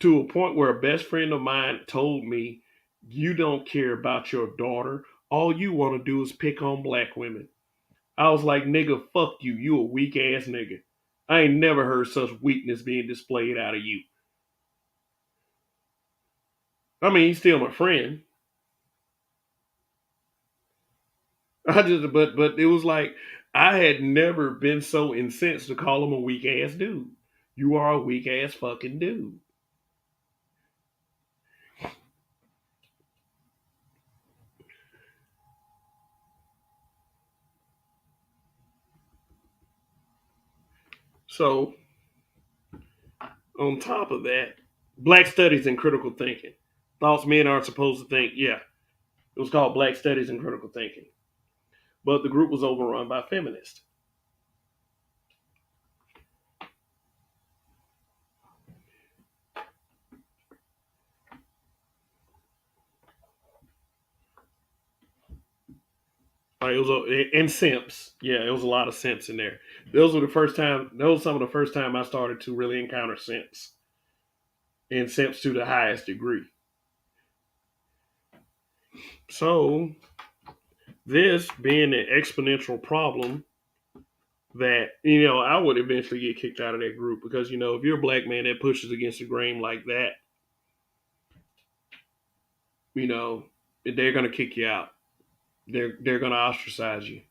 To a point where a best friend of mine told me, you don't care about your daughter. All you want to do is pick on black women. I was like, nigga, fuck you. You a weak ass nigga. I ain't never heard such weakness being displayed out of you. I mean, he's still my friend. But it was like I had never been so incensed to call him a weak ass dude. You are a weak ass fucking dude. So on top of that, Black Studies and Critical Thinking. Thoughts men aren't supposed to think. Yeah, it was called Black Studies and Critical Thinking. But the group was overrun by feminists. Like it was and simps. Yeah, it was a lot of simps in there. Those were the first time. Those were some of the first time I started to really encounter simps, and simps to the highest degree. So this being an exponential problem that I would eventually get kicked out of that group because if you're a black man that pushes against the grain like that, you know they're gonna kick you out. They're gonna ostracize you.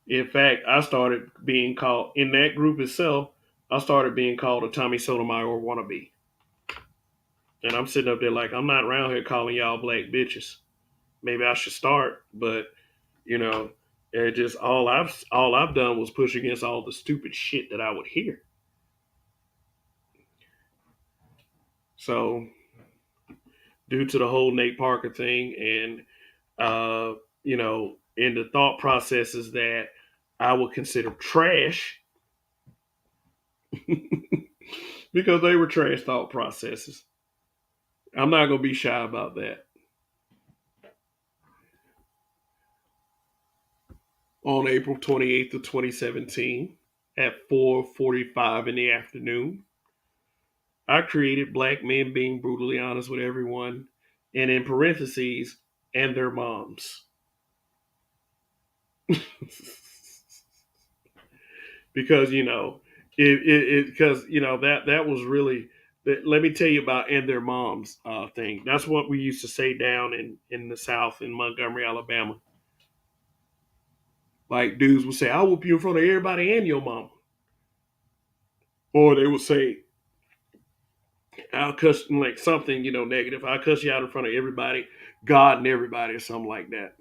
In fact, I started being called in that group itself. I started being called a Tommy Sotomayor wannabe, and I'm sitting up there like I'm not around here calling y'all black bitches. Maybe I should start, but you know, it just all I've done was push against all the stupid shit that I would hear. So due to the whole Nate Parker thing and in the thought processes that I would consider trash because they were trash thought processes. I'm not gonna be shy about that. On April 28th of 2017 at 4:45 in the afternoon, I created Black Men Being Brutally Honest with Everyone, and in parentheses, and their moms. Because because that was really let me tell you about and their moms thing. That's what we used to say down in the South in Montgomery, Alabama. Like dudes would say, "I'll whoop you in front of everybody and your mama," or they would say, "I'll cuss like something negative. I'll cuss you out in front of everybody, God and everybody," or something like that.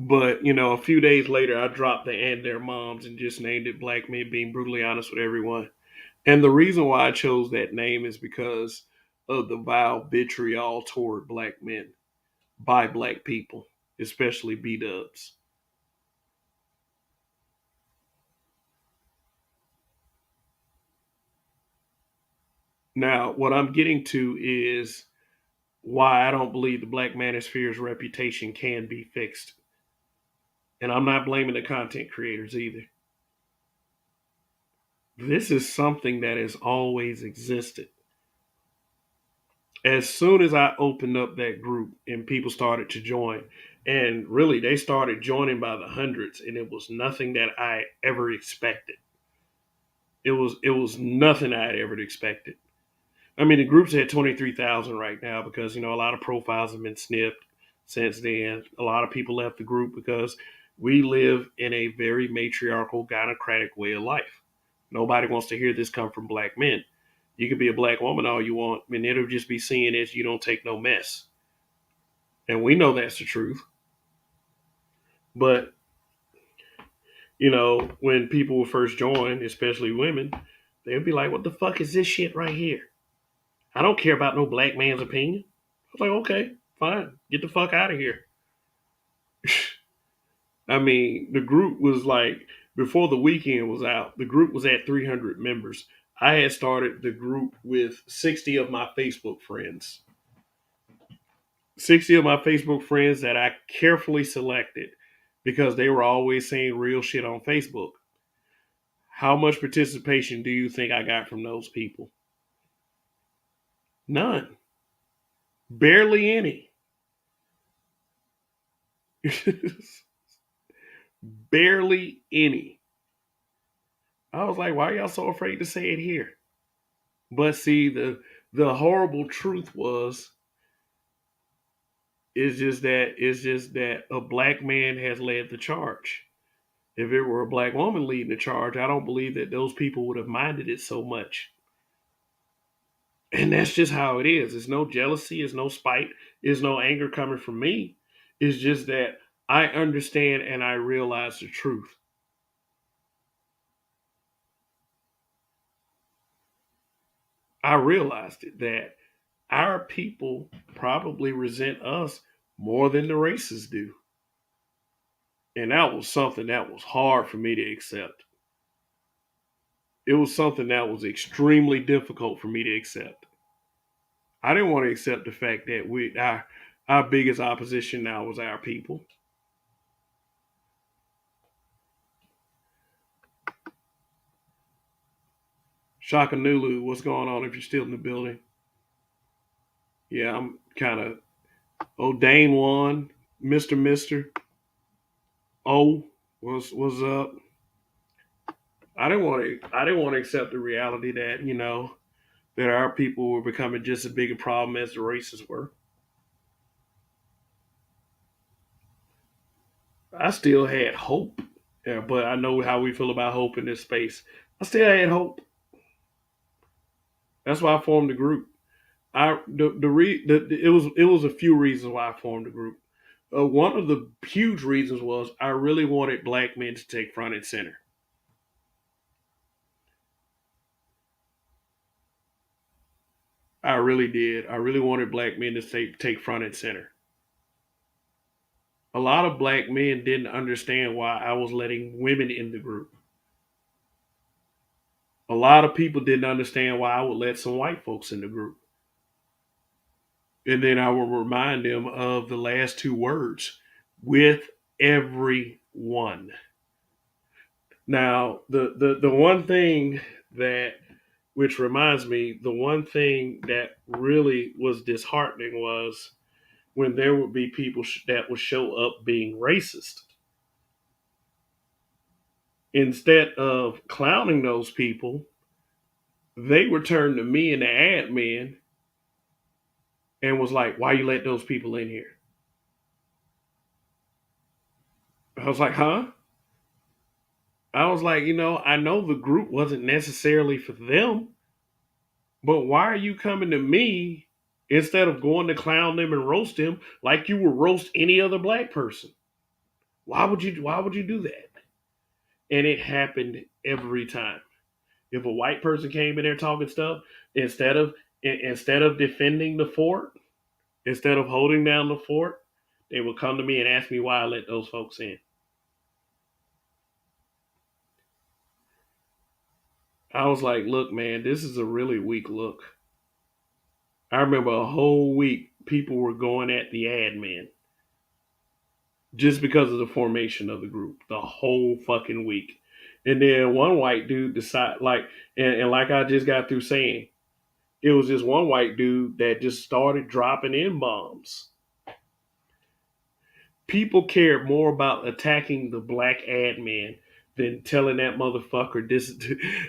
But a few days later, I dropped the and their moms and just named it Black Men Being Brutally Honest with Everyone. And the reason why I chose that name is because of the vile vitriol toward black men by black people, especially B dubs. Now, what I'm getting to is why I don't believe the Black Manosphere's reputation can be fixed. And I'm not blaming the content creators either. This is something that has always existed. As soon as I opened up that group and people started to join, and really they started joining by the hundreds, and it was nothing that I ever expected. It was nothing I had ever expected. I mean, the group's at 23,000 right now because a lot of profiles have been snipped since then. A lot of people left the group because we live in a very matriarchal, gynocratic way of life. Nobody wants to hear this come from black men. You could be a black woman all you want, and it'll just be seen as you don't take no mess. And we know that's the truth. But, when people would first join, especially women, they'd be like, what the fuck is this shit right here? I don't care about no black man's opinion. I was like, okay, fine. Get the fuck out of here. I mean, the group was like, before the weekend was out, the group was at 300 members. I had started the group with 60 of my Facebook friends. 60 of my Facebook friends that I carefully selected because they were always saying real shit on Facebook. How much participation do you think I got from those people? None. Barely any. Barely any. I was like, why are y'all so afraid to say it here? But see, the horrible truth was it's just that a black man has led the charge. If it were a black woman leading the charge, I don't believe that those people would have minded it so much. And that's just how it is. It's no jealousy, it's no spite, it's no anger coming from me. It's just that I understand and I realize the truth. I realized it that our people probably resent us more than the races do. And that was something that was hard for me to accept. It was something that was extremely difficult for me to accept. I didn't want to accept the fact that our biggest opposition now was our people. Shaka Nulu, what's going on if you're still in the building? Yeah, I'm kind of. Oh, Dane won. Mister. Oh, was up. I didn't want to accept the reality that that our people were becoming just as big a problem as the racists were. I still had hope, yeah, but I know how we feel about hope in this space. I still had hope. That's why I formed the group. It was a few reasons why I formed the group. One of the huge reasons was I really wanted black men to take front and center. I really did. I really wanted black men to take front and center. A lot of black men didn't understand why I was letting women in the group. A lot of people didn't understand why I would let some white folks in the group. And then I will remind them of the last two words, with everyone. Now, the one thing that, which reminds me, the one thing that really was disheartening was when there would be people that would show up being racist. Instead of clowning those people, they would turn to me and the admin and was like, "Why you let those people in here?" I was like, "Huh?" I was like, I know the group wasn't necessarily for them, but why are you coming to me instead of going to clown them and roast them like you would roast any other black person? Why would you do that? And it happened every time. If a white person came in there talking stuff, instead of instead of defending the fort, instead of holding down the fort, they would come to me and ask me why I let those folks in. I was like, look, man, this is a really weak look. I remember a whole week people were going at the admin just because of the formation of the group, the whole fucking week. And then one white dude decided, like, and like I just got through saying, it was this one white dude that just started dropping in bombs. People cared more about attacking the black admin than telling that motherfucker this,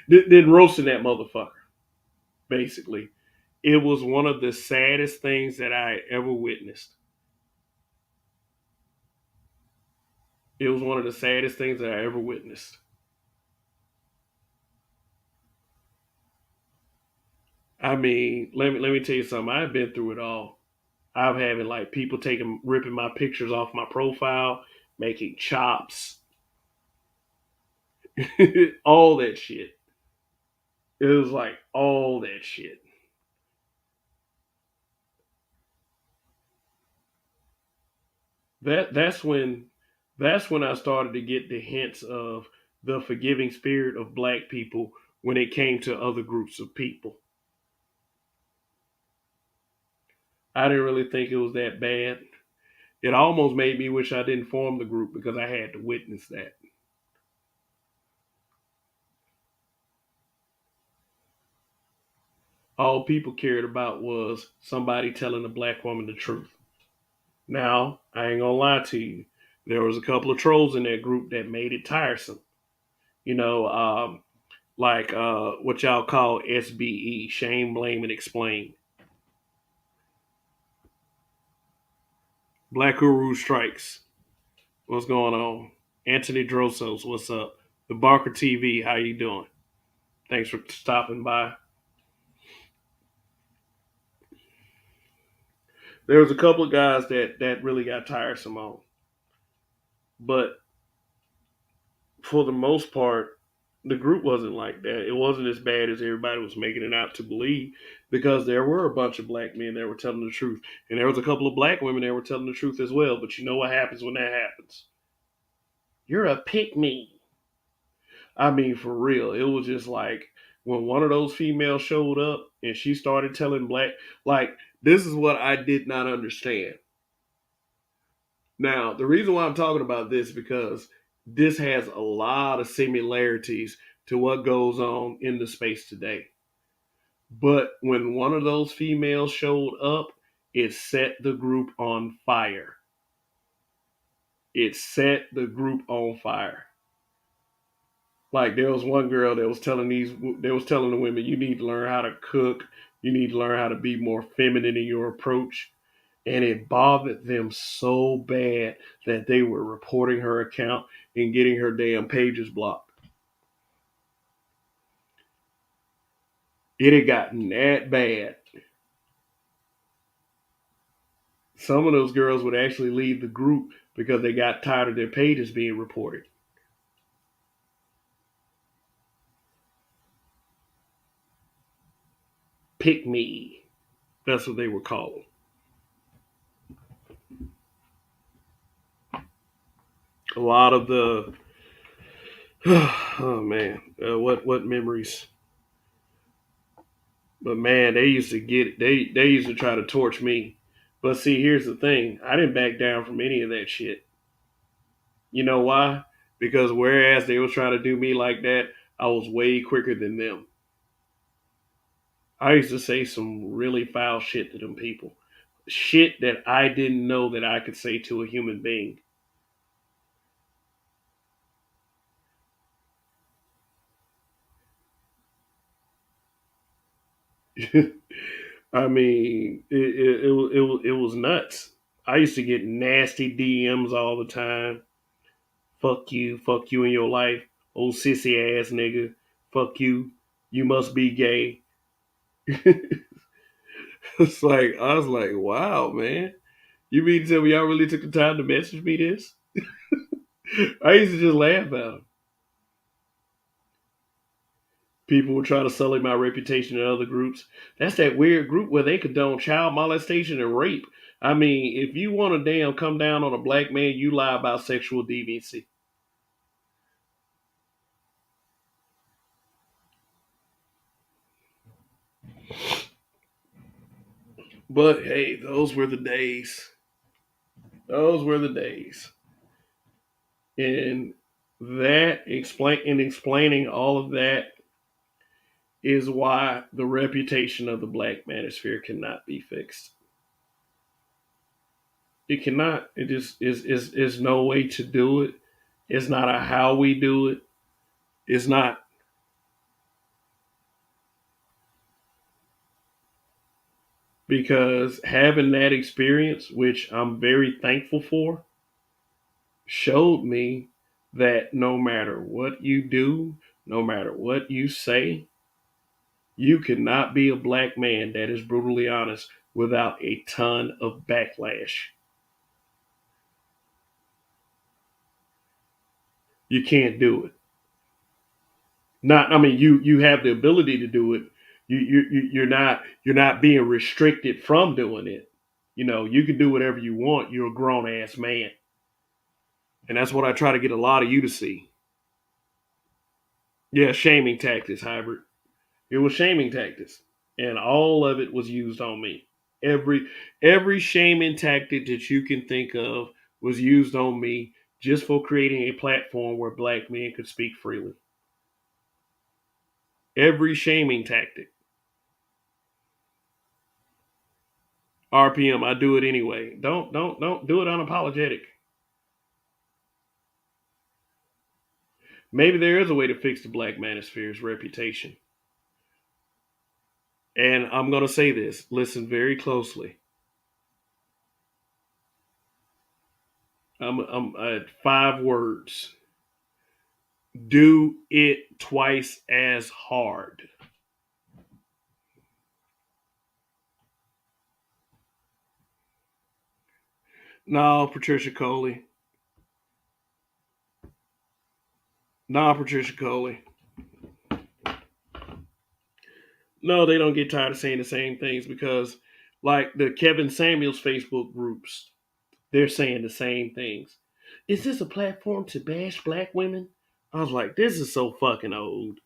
than roasting that motherfucker. Basically, it was one of the saddest things that I ever witnessed. It was one of the saddest things that I ever witnessed. I mean, let me tell you something. I've been through it all. I've having like people taking ripping my pictures off my profile, making chops, all that shit. It was like all that shit. That's when I started to get the hints of the forgiving spirit of black people when it came to other groups of people. I didn't really think it was that bad. It almost made me wish I didn't form the group because I had to witness that. All people cared about was somebody telling a black woman the truth. Now, I ain't gonna lie to you. There was a couple of trolls in that group that made it tiresome. You know, like what y'all call SBE, shame, blame, and explain. Black Guru Strikes. What's going on? Anthony Drosos, what's up? The Barker TV, how you doing? Thanks for stopping by. There was a couple of guys that really got tiresome on, but for the most part, the group wasn't like that. It wasn't as bad as everybody was making it out to believe because there were a bunch of black men that were telling the truth. And there was a couple of black women that were telling the truth as well. But you know what happens when that happens? You're a pick me. I mean, for real. It was just like When one of those females showed up and she started telling black, like, this is what I did not understand. Now, the reason why I'm talking about this is because this has a lot of similarities to what goes on in the space today. But when one of those females showed up, it set the group on fire. It set the group on fire. Like there was one girl that was telling the women, you need to learn how to cook, you need to learn how to be more feminine in your approach. And it bothered them so bad that they were reporting her account and getting her damn pages blocked. It had gotten that bad. Some of those girls would actually leave the group because they got tired of their pages being reported. Pick me. That's what they were called. A lot of the oh man, what memories? But man, they used to get they used to try to torch me. But see, here's the thing: I didn't back down from any of that shit. You know why? Because whereas they was trying to do me like that, I was way quicker than them. I used to say some really foul shit to them people. Shit that I didn't know that I could say to a human being. I mean, it was nuts. I used to get nasty DMs all the time. Fuck you in your life, old sissy ass nigga. Fuck you. You must be gay. It's like I was like, wow, man. You mean to tell me y'all really took the time to message me this? I used to just laugh at them. People were trying to sully my reputation in other groups. That's that weird group where they condone child molestation and rape. I mean, if you want to damn come down on a black man, you lie about sexual deviancy. But hey, those were the days. Those were the days. And explaining all of that is why the reputation of the Black Manosphere cannot be fixed. It cannot. It just is no way to do it. It's not a how we do it. It's not because having that experience, which I'm very thankful for, showed me that no matter what you do, no matter what you say, you cannot be a black man that is brutally honest without a ton of backlash. You can't do it. Not, I mean, you have the ability to do it. You're not being restricted from doing it. You know, you can do whatever you want. You're a grown ass man, and that's what I try to get a lot of you to see. Yeah, shaming tactics, hybrid. It was shaming tactics, and all of it was used on me. Every every shaming tactic that you can think of was used on me just for creating a platform where black men could speak freely. Every shaming tactic. RPM, I do it anyway. Don't do it unapologetic. Maybe there is a way to fix the Black Manosphere's reputation. And I'm going to say this. Listen very closely. I'm at 5 words. Do it twice as hard. No, Patricia Coley. No, Patricia Coley. No, they don't get tired of saying the same things because, like the Kevin Samuels Facebook groups, they're saying the same things. Is this a platform to bash black women? I was like, this is so fucking old.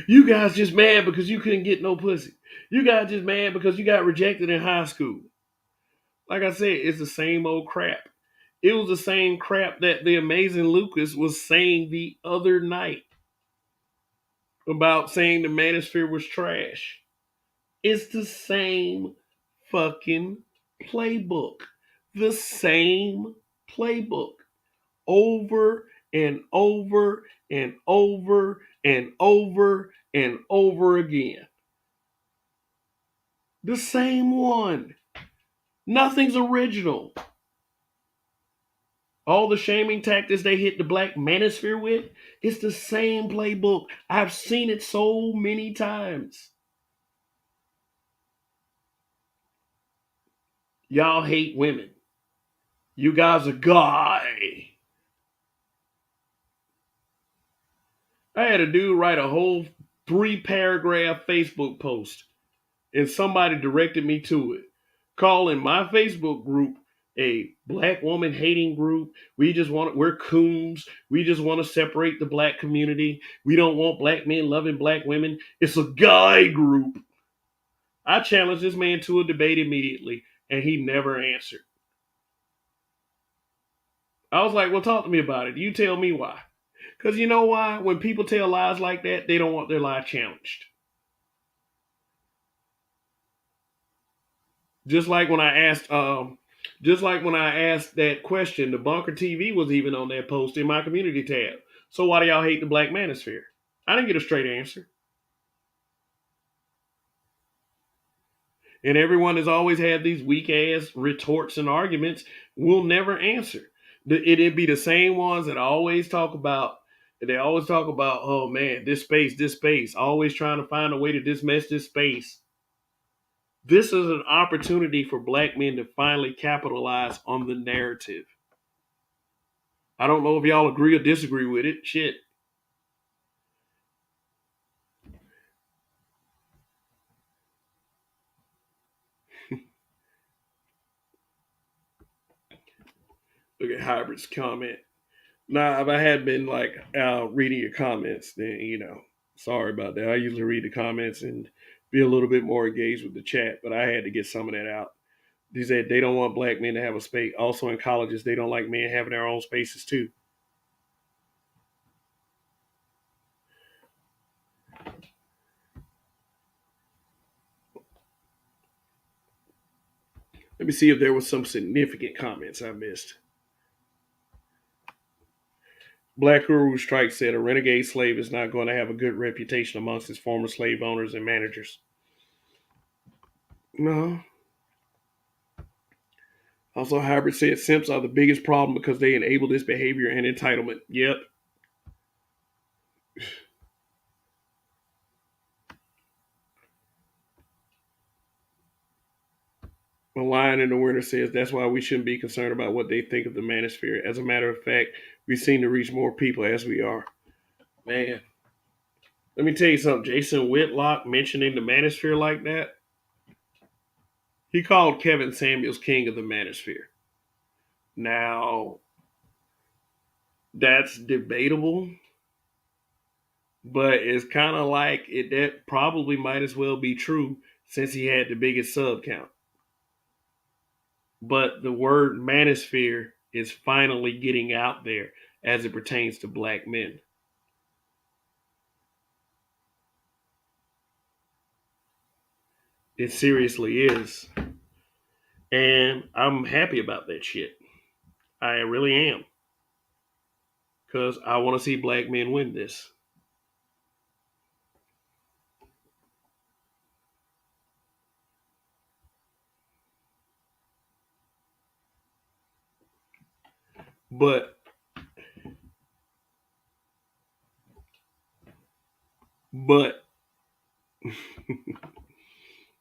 You guys just mad because you couldn't get no pussy. You guys just mad because you got rejected in high school. Like I said, it's the same old crap. It was the same crap that the amazing Lucas was saying the other night about saying the manosphere was trash. It's the same fucking playbook. The same playbook. Over and over and over and over and over again. The same one. Nothing's original. All the shaming tactics they hit the Black Manosphere with, it's the same playbook. I've seen it so many times. Y'all hate women. You guys are guy. I had a dude write a whole 3-paragraph Facebook post, and somebody directed me to it, calling my Facebook group a black woman hating group. We're coons. We just want to separate the black community. We don't want black men loving black women. It's a guy group. I challenged this man to a debate immediately, and he never answered. I was like, well, talk to me about it. You tell me why. Because you know why? When people tell lies like that, they don't want their lie challenged. Just like when I asked, that question, the Bunker TV was even on that post in my community tab. So why do y'all hate the Black Manosphere? I didn't get a straight answer. And everyone has always had these weak ass retorts and arguments. Will never answer. It'd be the same ones that always talk about. They always talk about, oh man, this space. Always trying to find a way to dismiss this space. This is an opportunity for black men to finally capitalize on the narrative. I don't know if y'all agree or disagree with it. Shit. Look at Hybrid's comment. Now, if I had been like reading your comments, then sorry about that. I usually read the comments and be a little bit more engaged with the chat, but I had to get some of that out. They said they don't want black men to have a space. Also in colleges, they don't like men having their own spaces too. Let me see if there was some significant comments I missed. Black Guru Strike said a renegade slave is not going to have a good reputation amongst his former slave owners and managers. No. Also, Hybrid said simps are the biggest problem because they enable this behavior and entitlement. Yep. A lion in the winter says that's why we shouldn't be concerned about what they think of the manosphere. As a matter of fact, we seem to reach more people as we are. Man, let me tell you something. Jason Whitlock mentioning the manosphere like that, he called Kevin Samuels king of the manosphere. Now, that's debatable, but it's kind of like that probably might as well be true since he had the biggest sub count. But the word manosphere is finally getting out there as it pertains to black men. It seriously is. And I'm happy about that shit. I really am. Because I want to see black men win this. But, but,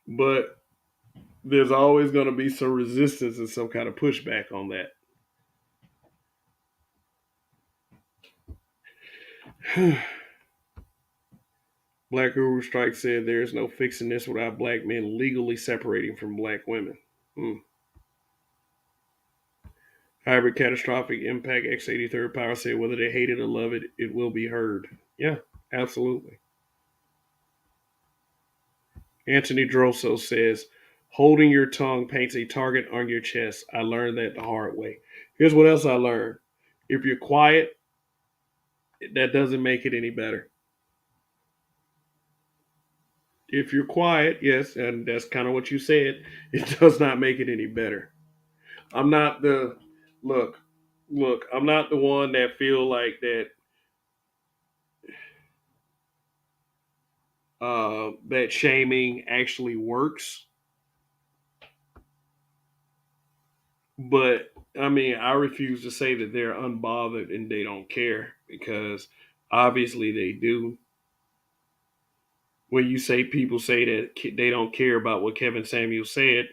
but there's always going to be some resistance and some kind of pushback on that. Black Guru Strike said there is no fixing this without black men legally separating from black women. Hybrid catastrophic impact X83rd power said whether they hate it or love it, it will be heard. Yeah, absolutely. Anthony Drosso says, holding your tongue paints a target on your chest. I learned that the hard way. Here's what else I learned. If you're quiet, that doesn't make it any better. If you're quiet, yes, and that's kind of what you said, it does not make it any better. I'm not the look, I'm not the one that feel like that shaming actually works. But I mean, I refuse to say that they're unbothered and they don't care because obviously they do. When you say people say that they don't care about what Kevin Samuel said,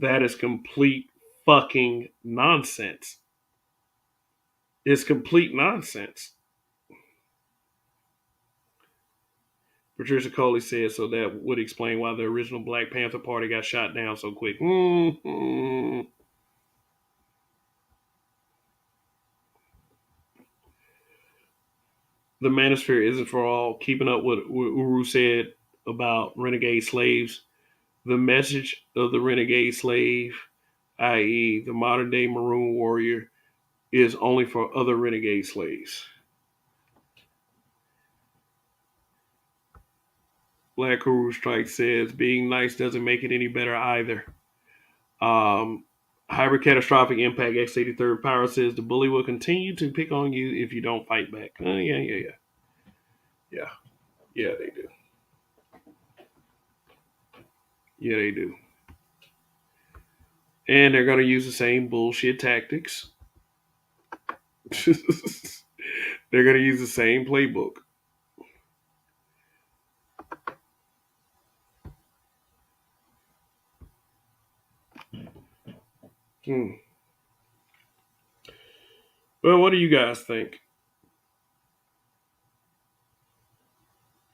that is complete fucking nonsense. It's complete nonsense. Patricia Coley said, so that would explain why the original Black Panther Party got shot down so quick. Mm-hmm. The Manosphere isn't for all. Keeping up with what Uru said about renegade slaves. The message of the renegade slave, i.e., the modern day Maroon warrior, is only for other renegade slaves. Black Guru Strike says, being nice doesn't make it any better either. Hybrid Catastrophic Impact X83rd Power says, the bully will continue to pick on you if you don't fight back. Yeah. Yeah, they do. Yeah, they do. And they're going to use the same bullshit tactics. They're going to use the same playbook. Well, what do you guys think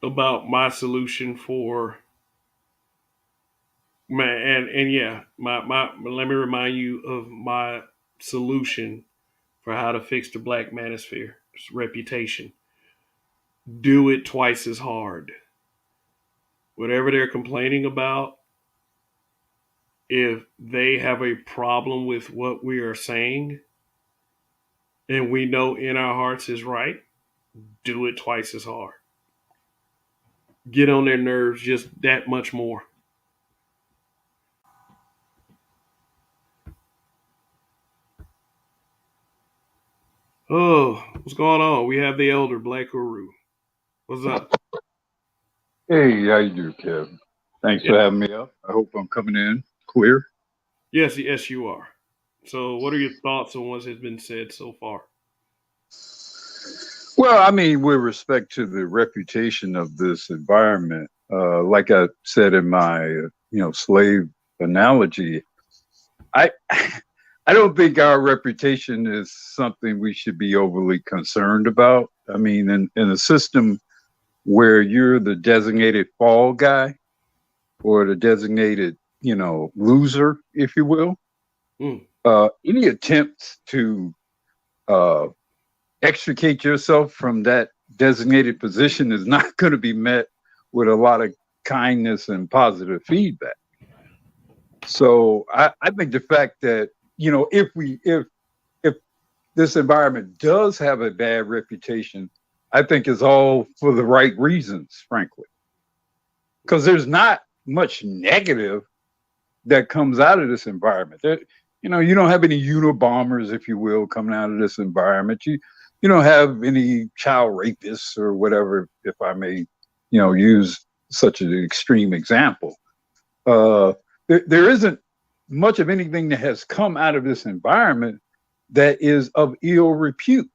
about my solution for and yeah, my let me remind you of my solution for how to fix the Black Manosphere reputation. Do it twice as hard. Whatever they're complaining about, if they have a problem with what we are saying and we know in our hearts is right, do it twice as hard. Get on their nerves just that much more. Oh, what's going on? We have the elder Black Guru. What's up? Hey, how you doing, Kev? Thanks for having me up. I hope I'm coming in clear. Yes, you are. So, what are your thoughts on what has been said so far? Well, I mean, with respect to the reputation of this environment, like I said in my slave analogy, I I don't think our reputation is something we should be overly concerned about. I mean, in a system where you're the designated fall guy or the designated, loser, if you will, any attempts to extricate yourself from that designated position is not going to be met with a lot of kindness and positive feedback. So I think the fact that, if this environment does have a bad reputation, I think it's all for the right reasons, frankly, because there's not much negative that comes out of this environment. You don't have any Unabombers, if you will, coming out of this environment. You don't have any child rapists or whatever, if I may, use such an extreme example. There isn't much of anything that has come out of this environment that is of ill repute.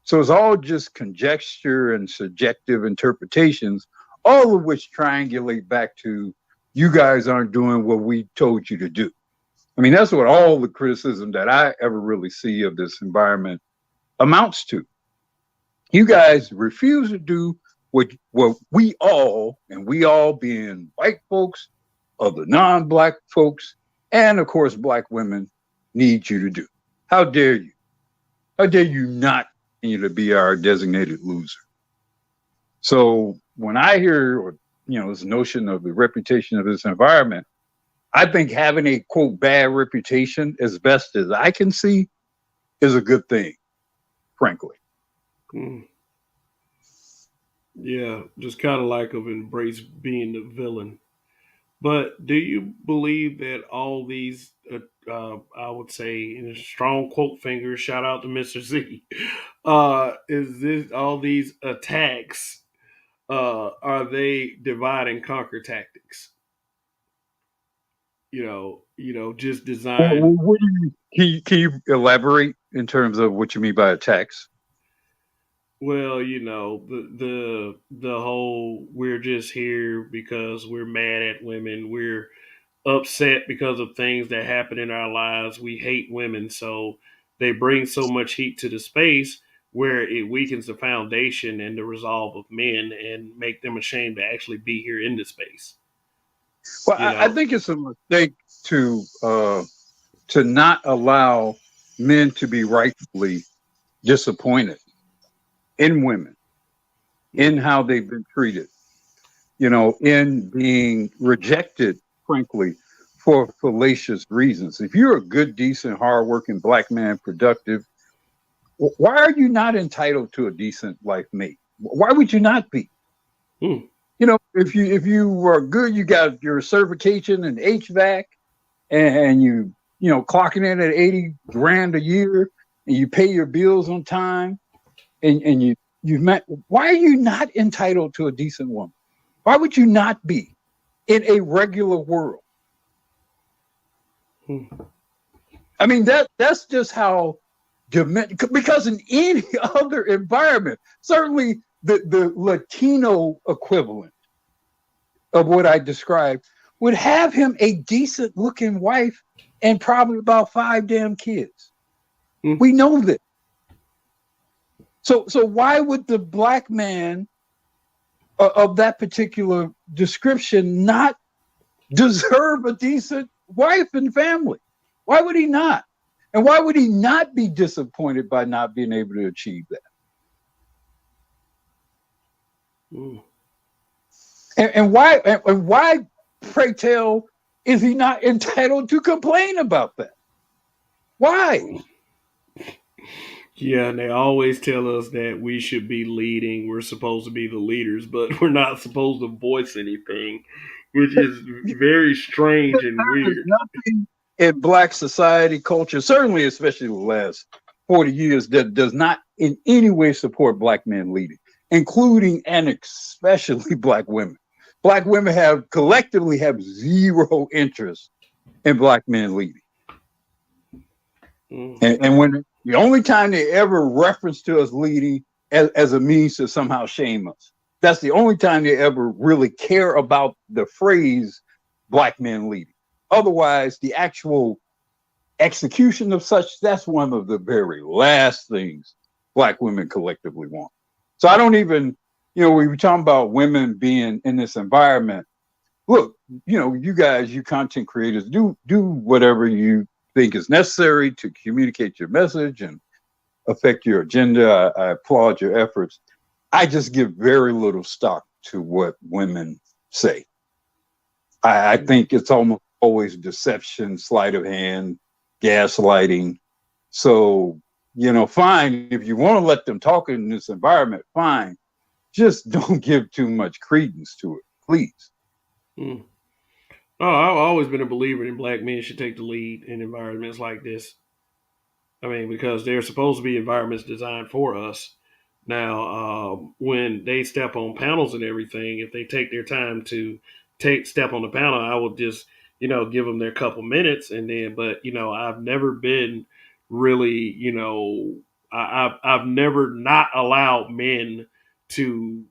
So it's all just conjecture and subjective interpretations, all of which triangulate back to you guys aren't doing what we told you to do. I mean, that's what all the criticism that I ever really see of this environment amounts to. You guys refuse to do what we all, and we all being white folks, other non-black folks, and of course, black women need you to do. How dare you? How dare you not continue to be our designated loser? So when I hear, or this notion of the reputation of this environment, I think having a quote bad reputation, as best as I can see, is a good thing, frankly. Mm, yeah, just kind of like of embrace being the villain. But do you believe that all these, I would say, in a strong quote finger, shout out to Mr. Z, is this all these attacks? Are they divide and conquer tactics? Just designed. What do can you elaborate in terms of what you mean by attacks? Well, the whole we're just here because we're mad at women. We're upset because of things that happen in our lives. We hate women, so they bring so much heat to the space where it weakens the foundation and the resolve of men and make them ashamed to actually be here in the space. Well, You I know, think it's a mistake to not allow men to be rightfully disappointed in women, in how they've been treated, in being rejected, frankly, for fallacious reasons. If you're a good, decent, hardworking black man, productive, why are you not entitled to a decent life mate? Why would you not be? hmm, If you were good, you got your certification in HVAC, and clocking in at 80 grand a year, and you pay your bills on time, and you've met. Why are you not entitled to a decent woman? Why would you not be in a regular world? hmm, I mean, that's just how because in any other environment, certainly the Latino equivalent of what I described would have him a decent looking wife and probably about 5 damn kids. hmm, We know that. So why would the black man of that particular description not deserve a decent wife and family? Why would he not? And why would he not be disappointed by not being able to achieve that? hmm. And why, pray tell, is he not entitled to complain about that? Why? Yeah, and they always tell us that we should be leading. We're supposed to be the leaders, but we're not supposed to voice anything, which is very strange and There's weird. nothing in black society culture, certainly especially the last 40 years, that does not in any way support black men leading, including and especially black women. Black women have collectively have zero interest in black men leading. Mm, And when the only time they ever reference to us leading as a means to somehow shame us, that's the only time they ever really care about the phrase black men leading. Otherwise, the actual execution of such, that's one of the very last things black women collectively want. So I don't even, we were talking about women being in this environment. Look, you guys, you content creators, do whatever you think is necessary to communicate your message and affect your agenda. I applaud your efforts. I just give very little stock to what women say. I think it's almost always deception, sleight of hand, gaslighting. So, fine, if you want to let them talk in this environment, fine. Just don't give too much credence to it, please. mm. Oh, I've always been a believer in black men should take the lead in environments like this. I mean, because they're supposed to be environments designed for us. Now, when they step on panels and everything, if they take their time to take step on the panel, I will just give them their couple minutes and then. But I've never been really I've never not allowed men to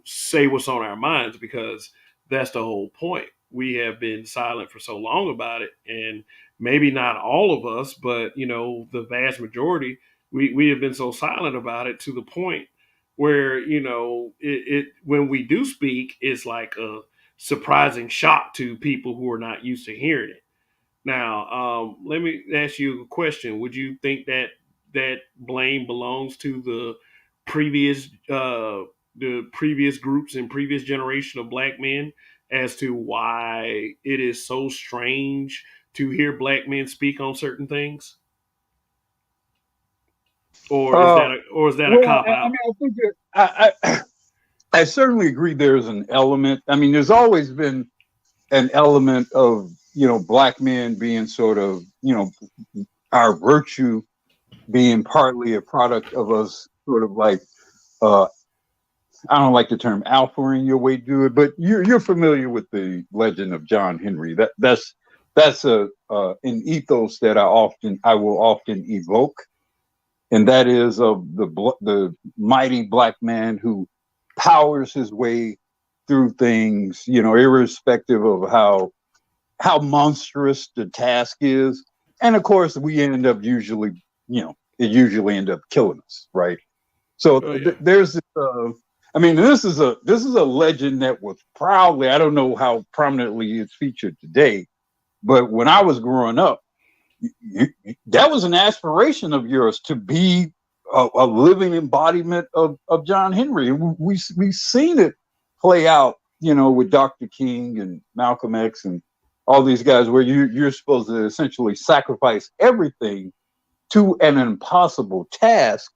say what's on our minds because that's the whole point. We have been silent for so long about it, and maybe not all of us, but the vast majority, we have been so silent about it to the point where it when we do speak, it's like a surprising shock to people who are not used to hearing it. Now, let me ask you a question. Would you think that that blame belongs to previous the previous groups and previous generation of black men as to why it is so strange to hear black men speak on certain things? Or is Uh, that a well, cop I out? mean, I think that I certainly agree. There's an element. I mean, there's always been an element of black men being sort of our virtue being partly a product of us sort of like uh, I don't like the term alphaing your way to it, but you're familiar with the legend of John Henry. That's a an ethos that I will often evoke, and that is of the mighty black man who powers his way through things, irrespective of how monstrous the task is. And of course, we end up it usually end up killing us, right? So Oh yeah. there's this. I mean, this is a legend that was proudly. I don't know how prominently it's featured today, but when I was growing up, that was an aspiration of yours to be a living embodiment of John Henry. And we've seen it play out, with Dr. King and Malcolm X and all these guys, where you're supposed to essentially sacrifice everything to an impossible task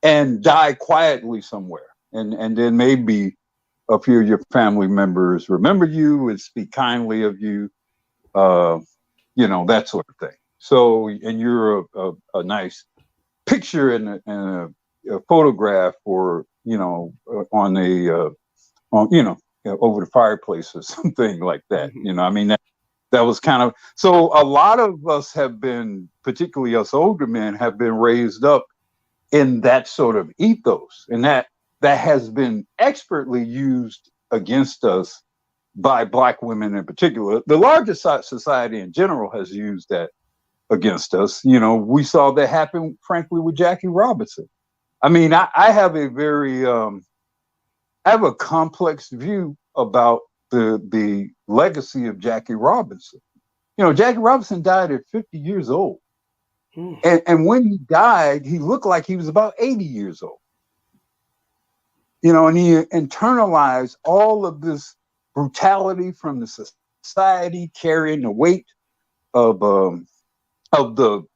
and die quietly somewhere. And then maybe a few of your family members remember you and speak kindly of you, uh, that sort of thing. So, and you're a nice picture and a photograph, or on over the fireplace or something like that. Mm-hmm. I mean, that was kind of, so a lot of us have been, particularly us older men, have been raised up in that sort of ethos, and that has been expertly used against us by black women in particular. The larger society in general has used that against us. We saw that happen, frankly, with Jackie Robinson. I mean, I have a very, I have a complex view about the legacy of Jackie Robinson. Jackie Robinson died at 50 years old. Mm. And when he died, he looked like he was about 80 years old. And he internalized all of this brutality from the society, carrying the weight of the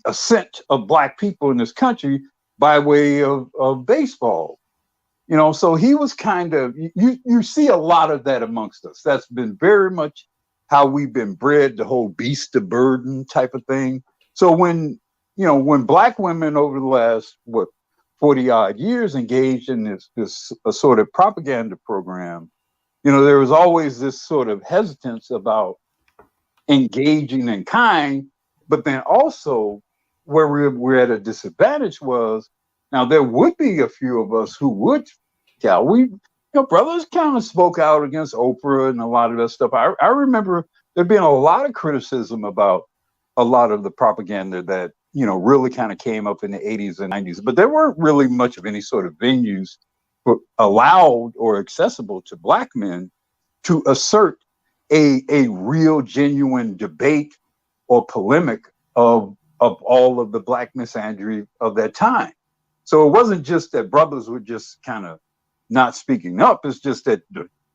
ascent of black people in this country by way of baseball. So he was kind of, you see a lot of that amongst us. That's been very much how we've been bred, the whole beast of burden type of thing. So when black women over the last 40 odd years engaged in this a sort of propaganda program, there was always this sort of hesitance about engaging in kind, but then also where we're at a disadvantage was, now there would be a few of us who would, brothers kind of spoke out against Oprah and a lot of that stuff. I remember there being a lot of criticism about a lot of the propaganda that really kind of came up in the 80s and 90s, but there weren't really much of any sort of venues allowed or accessible to black men to assert a real genuine debate or polemic of all of the black misandry of that time. So it wasn't just that brothers were just kind of not speaking up. It's just that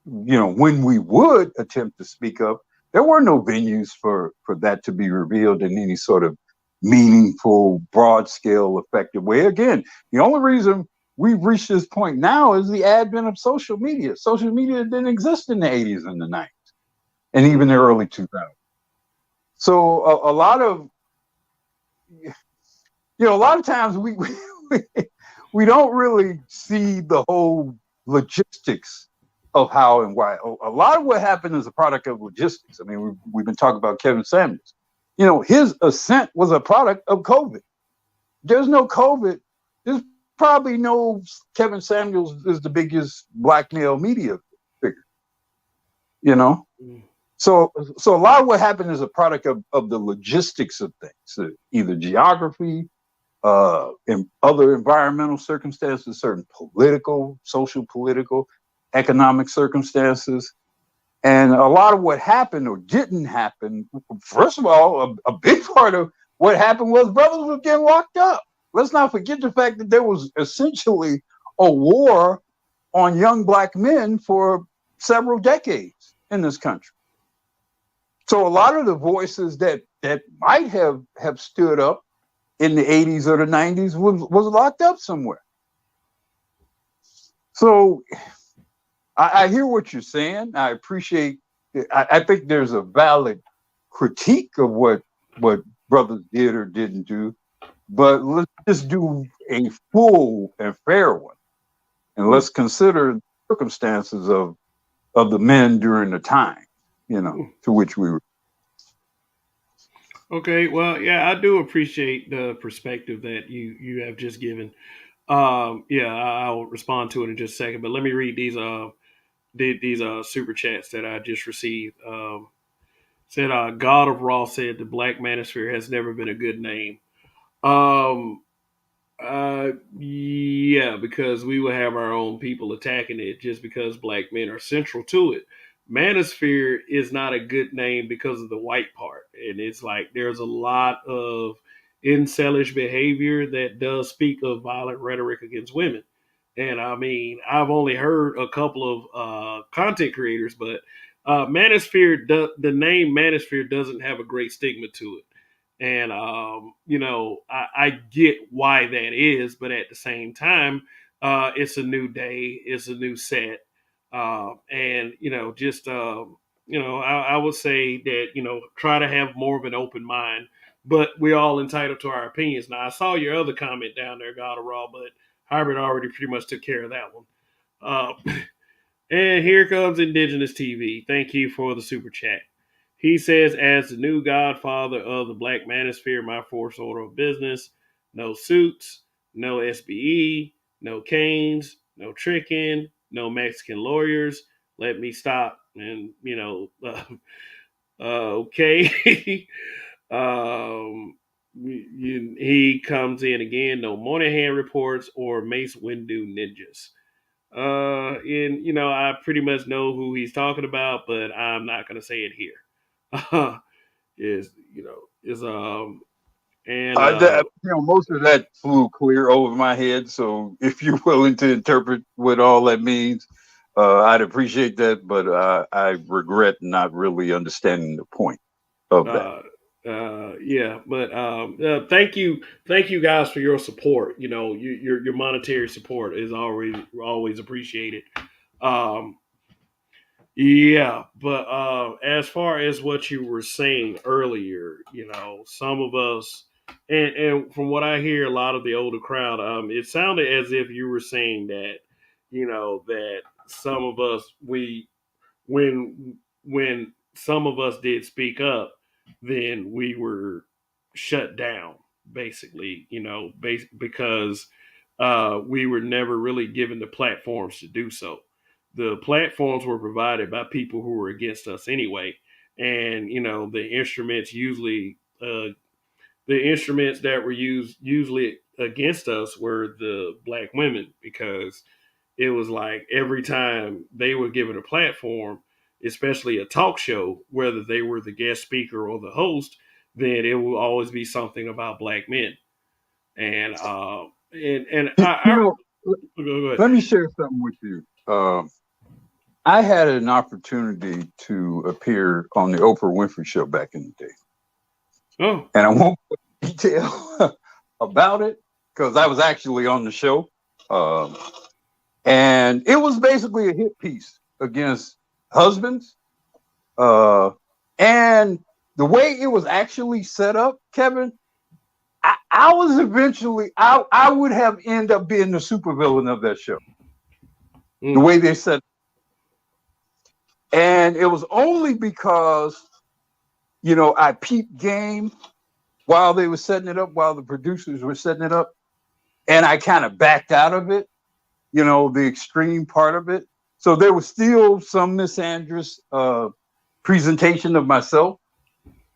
when we would attempt to speak up, there were no venues for that to be revealed in any sort of meaningful, broad scale, effective way. Again, the only reason we've reached this point now is the advent of social media. Social media didn't exist in the 80s and the 90s, and even the early 2000s. So a lot of times we don't really see the whole logistics of how and why. A lot of what happened is a product of logistics. I mean, we've been talking about Kevin Samuels. His ascent was a product of COVID. There's no COVID. There's probably no Kevin Samuels is the biggest black male media figure. So a lot of what happened is a product of the logistics of things, either geography, in other environmental circumstances, certain social, political, economic circumstances. And a lot of what happened or didn't happen, first of all, a big part of what happened was brothers were getting locked up. Let's not forget the fact that there was essentially a war on young black men for several decades in this country. So a lot of the voices that might have stood up in the 80s or the 90s was locked up somewhere. So I hear what you're saying. I appreciate it. I think there's a valid critique of what brothers did or didn't do, but let's just do a full and fair one. And let's consider the circumstances of the men during the time, to which we were. Okay, well, yeah, I do appreciate the perspective that you have just given. Yeah, I'll respond to it in just a second, but let me read these super chats that I just received. Said God of Raw said the Black Manosphere has never been a good name. Um, yeah, because we will have our own people attacking it just because black men are central to it. Manosphere is not a good name because of the white part, and it's like there's a lot of incelish behavior that does speak of violent rhetoric against women. And I mean, I've only heard a couple of content creators, but Manosphere, the name Manosphere doesn't have a great stigma to it. And I get why that is, but at the same time, it's a new day, it's a new set, and I would say that try to have more of an open mind. But we're all entitled to our opinions. Now, I saw your other comment down there, God of Raw, but Hybrid already pretty much took care of that one. Uh, and here comes Indigenous TV. Thank you for the super chat. He says, as the new godfather of the Black Manosphere, my first order of business, no suits, no SBE, no canes, no tricking, no Mexican lawyers. Let me stop. And, okay. He comes in again, no Moynihan reports or Mace Windu ninjas. And I pretty much know who he's talking about, but I'm not gonna say it here. is is and Most of that flew clear over my head. So if you're willing to interpret what all that means, I'd appreciate that. But I regret not really understanding the point of that. Yeah, but thank you guys for your support. Your monetary support is always appreciated. Um, Yeah, but as far as what you were saying earlier, some of us, and from what I hear, a lot of the older crowd, it sounded as if you were saying that, that some of us, when some of us did speak up, then we were shut down, basically, because we were never really given the platforms to do so. The platforms were provided by people who were against us anyway, and the instruments the instruments that were used usually against us were the black women, because it was like every time they were given a platform, especially a talk show, whether they were the guest speaker or the host, then it will always be something about black men. And You know, go ahead. let me share something with you. I had an opportunity to appear on the Oprah Winfrey Show back in the day. Oh, And I won't put detail about it because I was actually on the show. And it was basically a hit piece against husbands. And the way it was actually set up, Kevin, I was eventually, I would have ended up being the supervillain of that show. The way they set it. And it was only because, I peeped game while they were setting it up, while the producers were setting it up. And I kind of backed out of it, the extreme part of it. So there was still some misandrous presentation of myself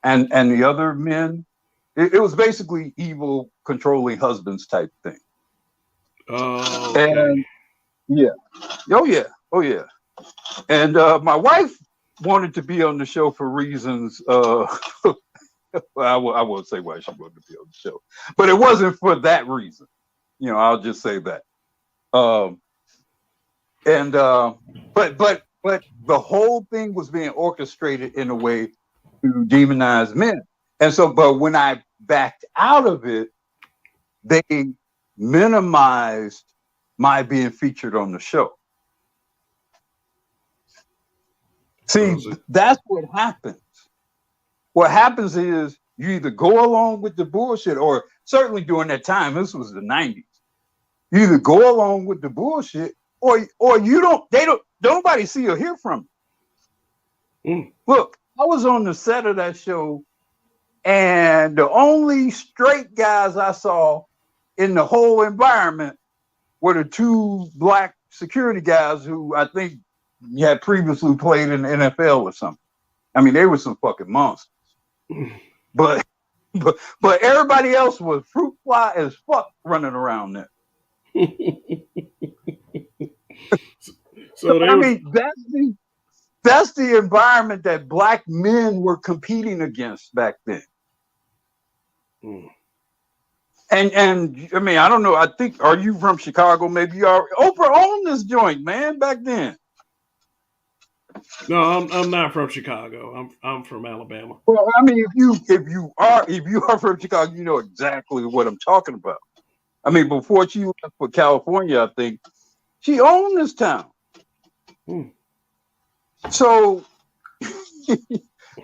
and the other men. It was basically evil controlling husbands type thing. Oh, okay. And yeah. Oh, yeah. Oh, yeah. And my wife wanted to be on the show for reasons. I won't say why she wanted to be on the show, but it wasn't for that reason. I'll just say that. But the whole thing was being orchestrated in a way to demonize men. And so, but when I backed out of it, they minimized my being featured on the show. See, that's what happens. What happens is you either go along with the bullshit, or certainly during that time, this was the 90s, you either go along with the bullshit or you don't nobody see or hear from you. Look, I was on the set of that show, and the only straight guys I saw in the whole environment were the two black security guys who I think had previously played in the NFL or something. I mean, they were some fucking monsters. But everybody else was fruit fly as fuck running around there. So I mean, that's the environment that black men were competing against back then. And I mean, I don't know. I think, are you from Chicago? Maybe you are. Oprah owned this joint, man, back then. No, I'm not from Chicago. I'm from Alabama. Well, I mean, if you are from Chicago, you know exactly what I'm talking about. I mean, before she left for California, I think she owned this town. So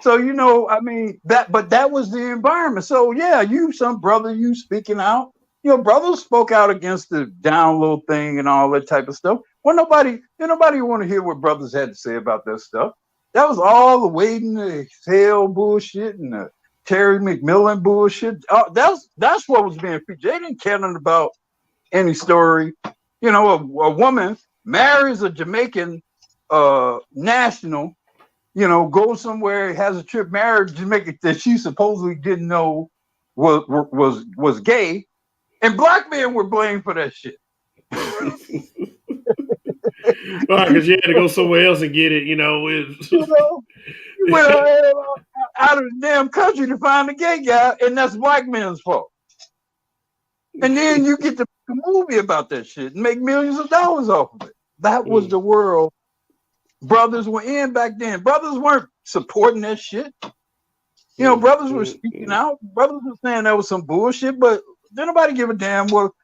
I mean, that was the environment. So yeah, some brother, you speaking out. Brothers spoke out against the down low thing and all that type of stuff. Well, nobody want to hear what brothers had to say about that stuff. That was all the waiting to exhale bullshit and the Terry McMillan bullshit. That's what was being featured. They didn't care nothing about any story. A woman marries a Jamaican national, goes somewhere, has a trip, married Jamaica that she supposedly didn't know was gay, and black men were blamed for that shit. Because you had to go somewhere else and get it, you went out of the damn country to find a gay guy, and that's black men's fault. And then you get to make a movie about that shit and make millions of dollars off of it. That was the world brothers were in back then. Brothers weren't supporting that shit. Brothers were speaking out. Brothers were saying that was some bullshit, but didn't nobody give a damn. Well,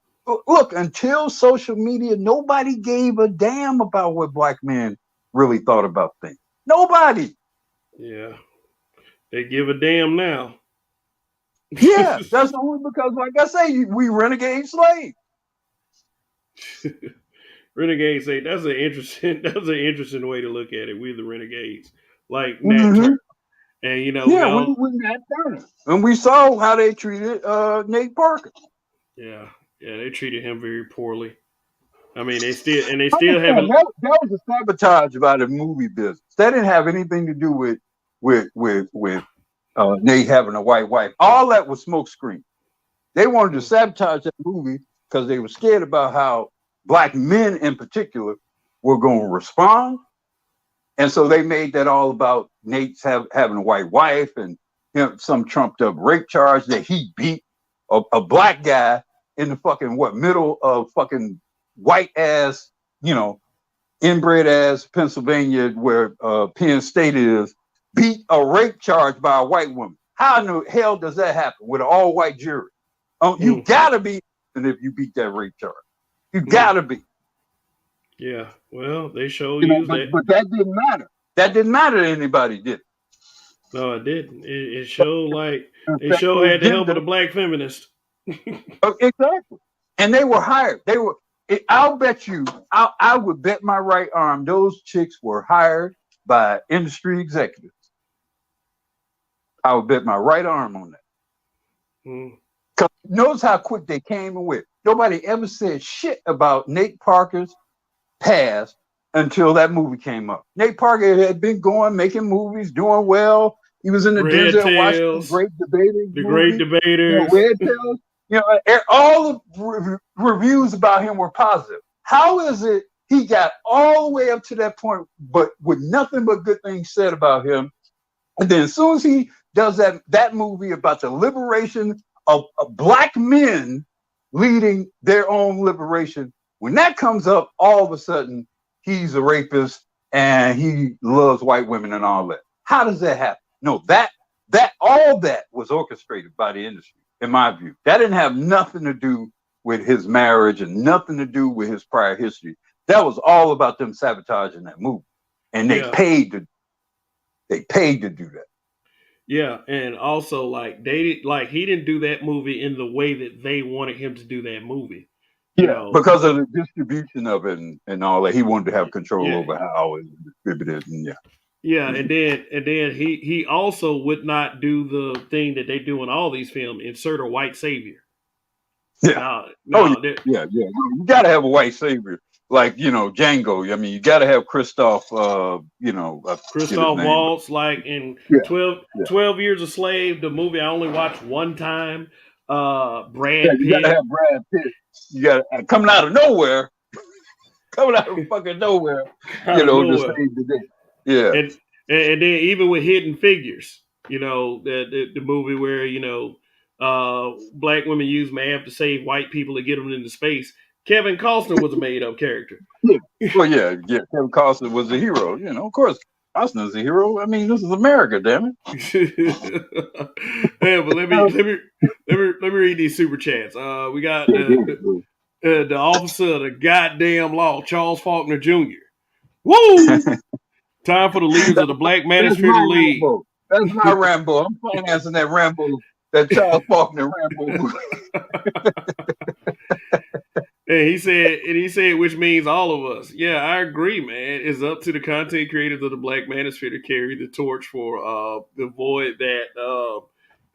look, until social media, nobody gave a damn about what black men really thought about things. Nobody. Yeah. They give a damn now. Yeah, that's only because, like I say, we renegade slaves. Renegades say that's an interesting way to look at it. We're the renegades, like Nat Turner, and we Nat Turner, and we saw how they treated Nate Parker. Yeah, they treated him very poorly. I mean, they still haven't. That was a sabotage about the movie business. That didn't have anything to do with Nate having a white wife. All that was smokescreen. They wanted to sabotage that movie because they were scared about how black men in particular were going to respond. And so they made that all about Nate's having a white wife and some trumped up rape charge that he beat a black guy in the fucking middle of fucking white ass, inbred ass Pennsylvania, where Penn State is, beat a rape charge by a white woman. How in the hell does that happen with an all white jury? You gotta be, and if you beat that rape charge. You gotta be. Yeah. Well, they showed you that. But that didn't matter. That didn't matter to anybody, did it? No, it didn't. It showed like it showed had the help of a black feminist. Exactly. And they were hired. I'll bet you, I would bet my right arm, those chicks were hired by industry executives. I would bet my right arm on that. Because notice how quick they came and went. Nobody ever said shit about Nate Parker's past until that movie came up. Nate Parker had been making movies, doing well. He was in the Denzel Washington Great Debaters. Red Tails. All the reviews about him were positive. How is it he got all the way up to that point, but with nothing but good things said about him. And then as soon as he does that movie about the liberation of black men leading their own liberation, when that comes up, all of a sudden he's a rapist and he loves white women and all that. How does that happen? No, that all that was orchestrated by the industry, in my view. That didn't have nothing to do with his marriage and nothing to do with his prior history. That was all about them sabotaging that movie, and they paid to do that. Yeah, and also like he didn't do that movie in the way that they wanted him to do that movie. You know, because of the distribution of it and all that, he wanted to have control yeah. over how it was distributed, and and then he also would not do the thing that they do in all these films: insert a white savior. Yeah. Yeah. You got to have a white savior, like Django. I mean, you got to have Christoph. Christoph Waltz, like in 12 Years a Slave, the movie I only watched one time. Brad Pitt. You got to have Brad Pitt. You got coming out of nowhere, fucking nowhere. To save the day. Yeah. And then even with Hidden Figures, the movie where black women use math to save white people to get them into space. Kevin Costner was a made up character. Yeah. Well, yeah. Kevin Costner was a hero. Of course, Costner's a hero. I mean, this is America, damn it. Yeah, but let me read these super chats. We got the officer of the goddamn law, Charles Faulkner Jr. Woo! Time for the leaders of the Black Manosphere to lead. That's my Rambo. I'm financing that Rambo, that Charles Faulkner Rambo. And he said, which means all of us. Yeah, I agree, man. It's up to the content creators of the Black Manosphere to carry the torch for the void that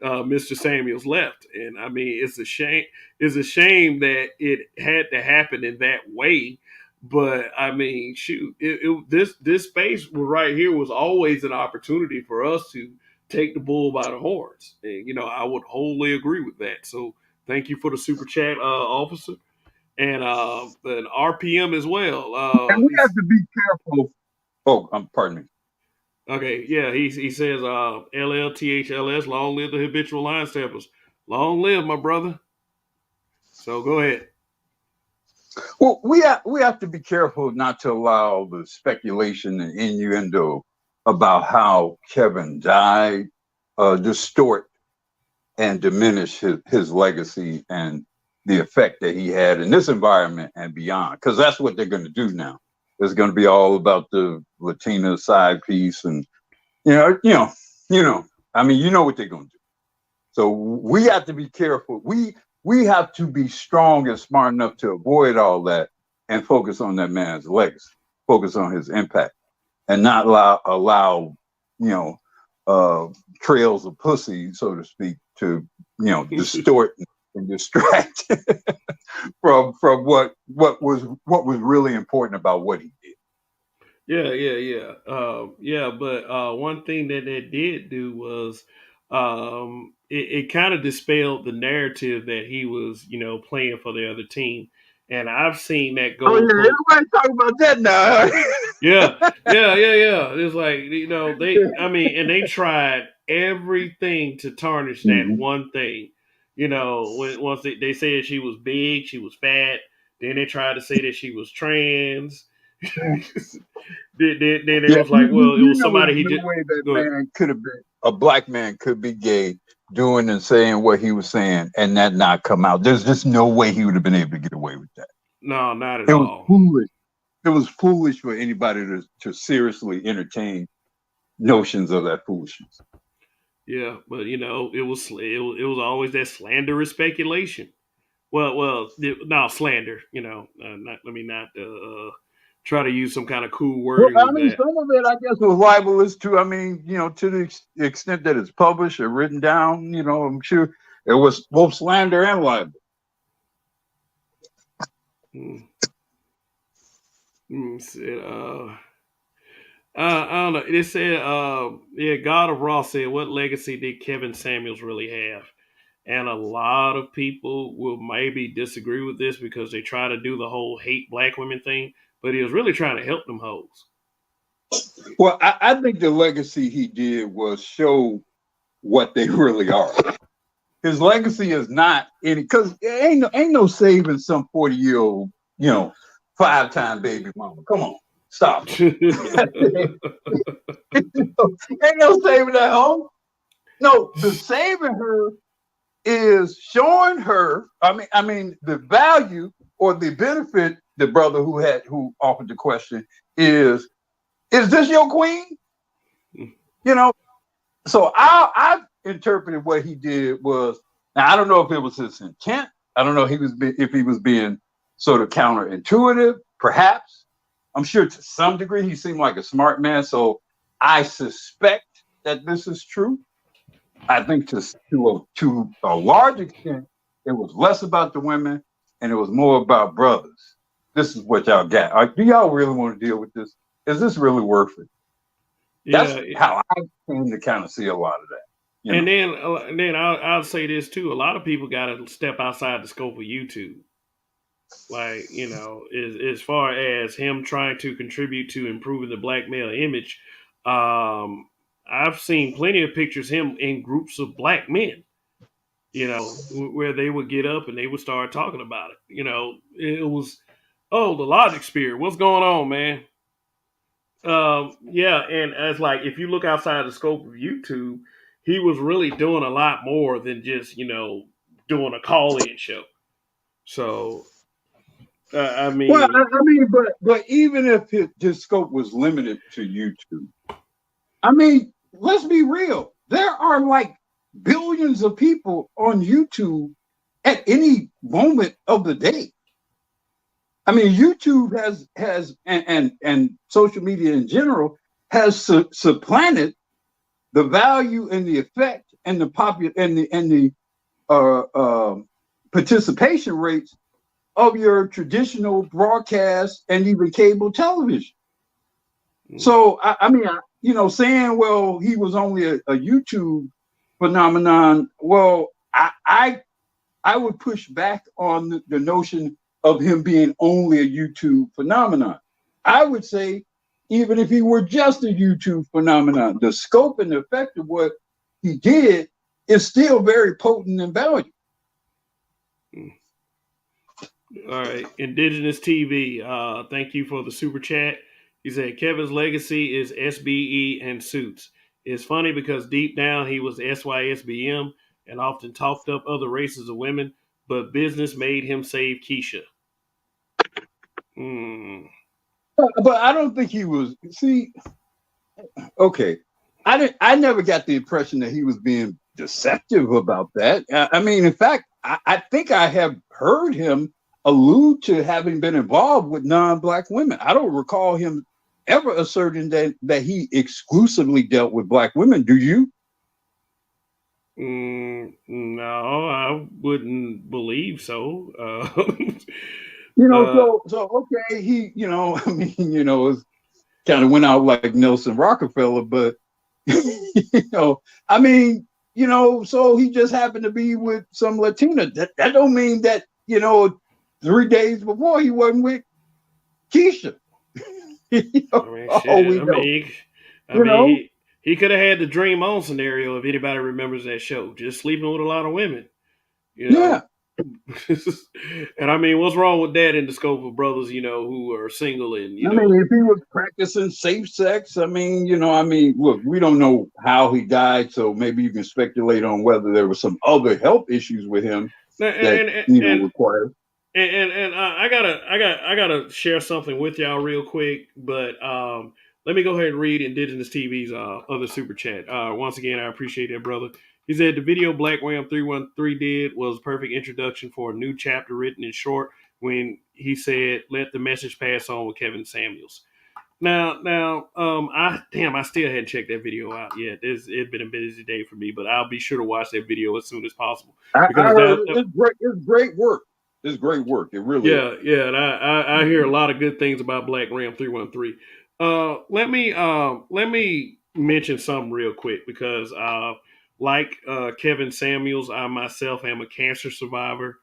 Mr. Samuels left. And I mean, it's a shame. It's a shame that it had to happen in that way. But I mean, shoot, this space right here was always an opportunity for us to take the bull by the horns. And I would wholly agree with that. So thank you for the super chat, officer. And an RPM as well. And we have to be careful. Oh, pardon me. Okay, yeah, he says LLTHLS, long live the habitual line steppers. Long live, my brother. So go ahead. Well, we have to be careful not to allow the speculation and innuendo about how Kevin died distort and diminish his legacy and the effect that he had in this environment and beyond, because that's what they're going to do now. It's going to be all about the Latina side piece, and I mean, you know what they're going to do. So we have to be careful. We have to be strong and smart enough to avoid all that and focus on that man's legacy, focus on his impact, and not allow trails of pussy, so to speak, to distort and distract from what was really important about what he did. Yeah. But one thing that they did do was it kind of dispelled the narrative that he was playing for the other team, and I've seen that go. Oh yeah, everybody's talking about that now. Yeah. It's like and they tried everything to tarnish that one thing. Once they said she was big, she was fat. Then they tried to say that she was trans. then it was like, well, it was somebody he just. Way that man could have been a black man could be gay, doing and saying what he was saying, and that not come out. There's just no way he would have been able to get away with that. No, not at all. It was foolish. It was foolish for anybody to seriously entertain notions of that foolishness. Yeah, but it was always that slanderous speculation. Well, no slander. Let me not try to use some kind of cool wording. Well, I mean, some of it, I guess, was libelous too. I mean, to the extent that it's published or written down, I'm sure it was both slander and libel. I don't know. It said, God of Raw said, what legacy did Kevin Samuels really have? And a lot of people will maybe disagree with this because they try to do the whole hate black women thing. but he was really trying to help them hoes. Well, I think the legacy he did was show what they really are. His legacy is not any because ain't no saving some 40-year-old, 5-time baby mama. Come on, stop. Ain't no saving that home. No, the saving her is showing her. I mean, the value or the benefit. The brother who offered the question is this your queen? You know. So I interpreted what he did was. Now I don't know if it was his intent. I don't know if he was being sort of counterintuitive. Perhaps. I'm sure to some degree he seemed like a smart man. So I suspect that this is true. I think to a large extent, it was less about the women and it was more about brothers. This is what y'all got. Do y'all really want to deal with this? Is this really worth it? That's how I came to kind of see a lot of that. And then I'll say this too. A lot of people got to step outside the scope of YouTube. Like, as far as him trying to contribute to improving the black male image, I've seen plenty of pictures of him in groups of black men, where they would get up and they would start talking about it. It was, oh, the Logic Spear, what's going on, man? Yeah, and as like if you look outside the scope of YouTube, he was really doing a lot more than just doing a call-in show. So, I mean, well, but even if his scope was limited to YouTube, I mean, let's be real. There are like billions of people on YouTube at any moment of the day. I mean, YouTube has and social media in general has supplanted the value and the effect and the participation rates of your traditional broadcast and even cable television. So I mean, saying, well, he was only a YouTube phenomenon. Well, I would push back on the notion of him being only a YouTube phenomenon. I would say, even if he were just a YouTube phenomenon, the scope and the effect of what he did is still very potent and valuable. All right, Indigenous TV. Thank you for the super chat. He said Kevin's legacy is SBE and Suits. It's funny because deep down he was SYSBM and often talked up other races of women, but business made him save Keisha. But I don't think he was. See, okay, I never got the impression that he was being deceptive about that. I mean, in fact, I think I have heard him allude to having been involved with non-black women. I don't recall him ever asserting that he exclusively dealt with black women. Do you? No, I wouldn't believe so. So okay, he, I mean, it's kind of went out like Nelson Rockefeller, but I mean, so he just happened to be with some Latina. That don't mean that 3 days before he wasn't with Keisha. He could have had the Dream On scenario if anybody remembers that show, just sleeping with a lot of women. Yeah. And I mean, what's wrong with that in the scope of brothers, who are single and I mean, if he was practicing safe sex, look, we don't know how he died, so maybe you can speculate on whether there were some other health issues with him required. And I gotta share something with y'all real quick, but let me go ahead and read Indigenous TV's other super chat. Once again, I appreciate that, brother. He said the video Black Ram 313 did was a perfect introduction for a new chapter written in short when he said, "Let the message pass on" with Kevin Samuels. Now, I still hadn't checked that video out yet. It's been a busy day for me, but I'll be sure to watch that video as soon as possible. It's great work. It's great work. It really is. Yeah, and I hear a lot of good things about Black Ram 313. Let me mention something real quick because like Kevin Samuels, I myself am a cancer survivor,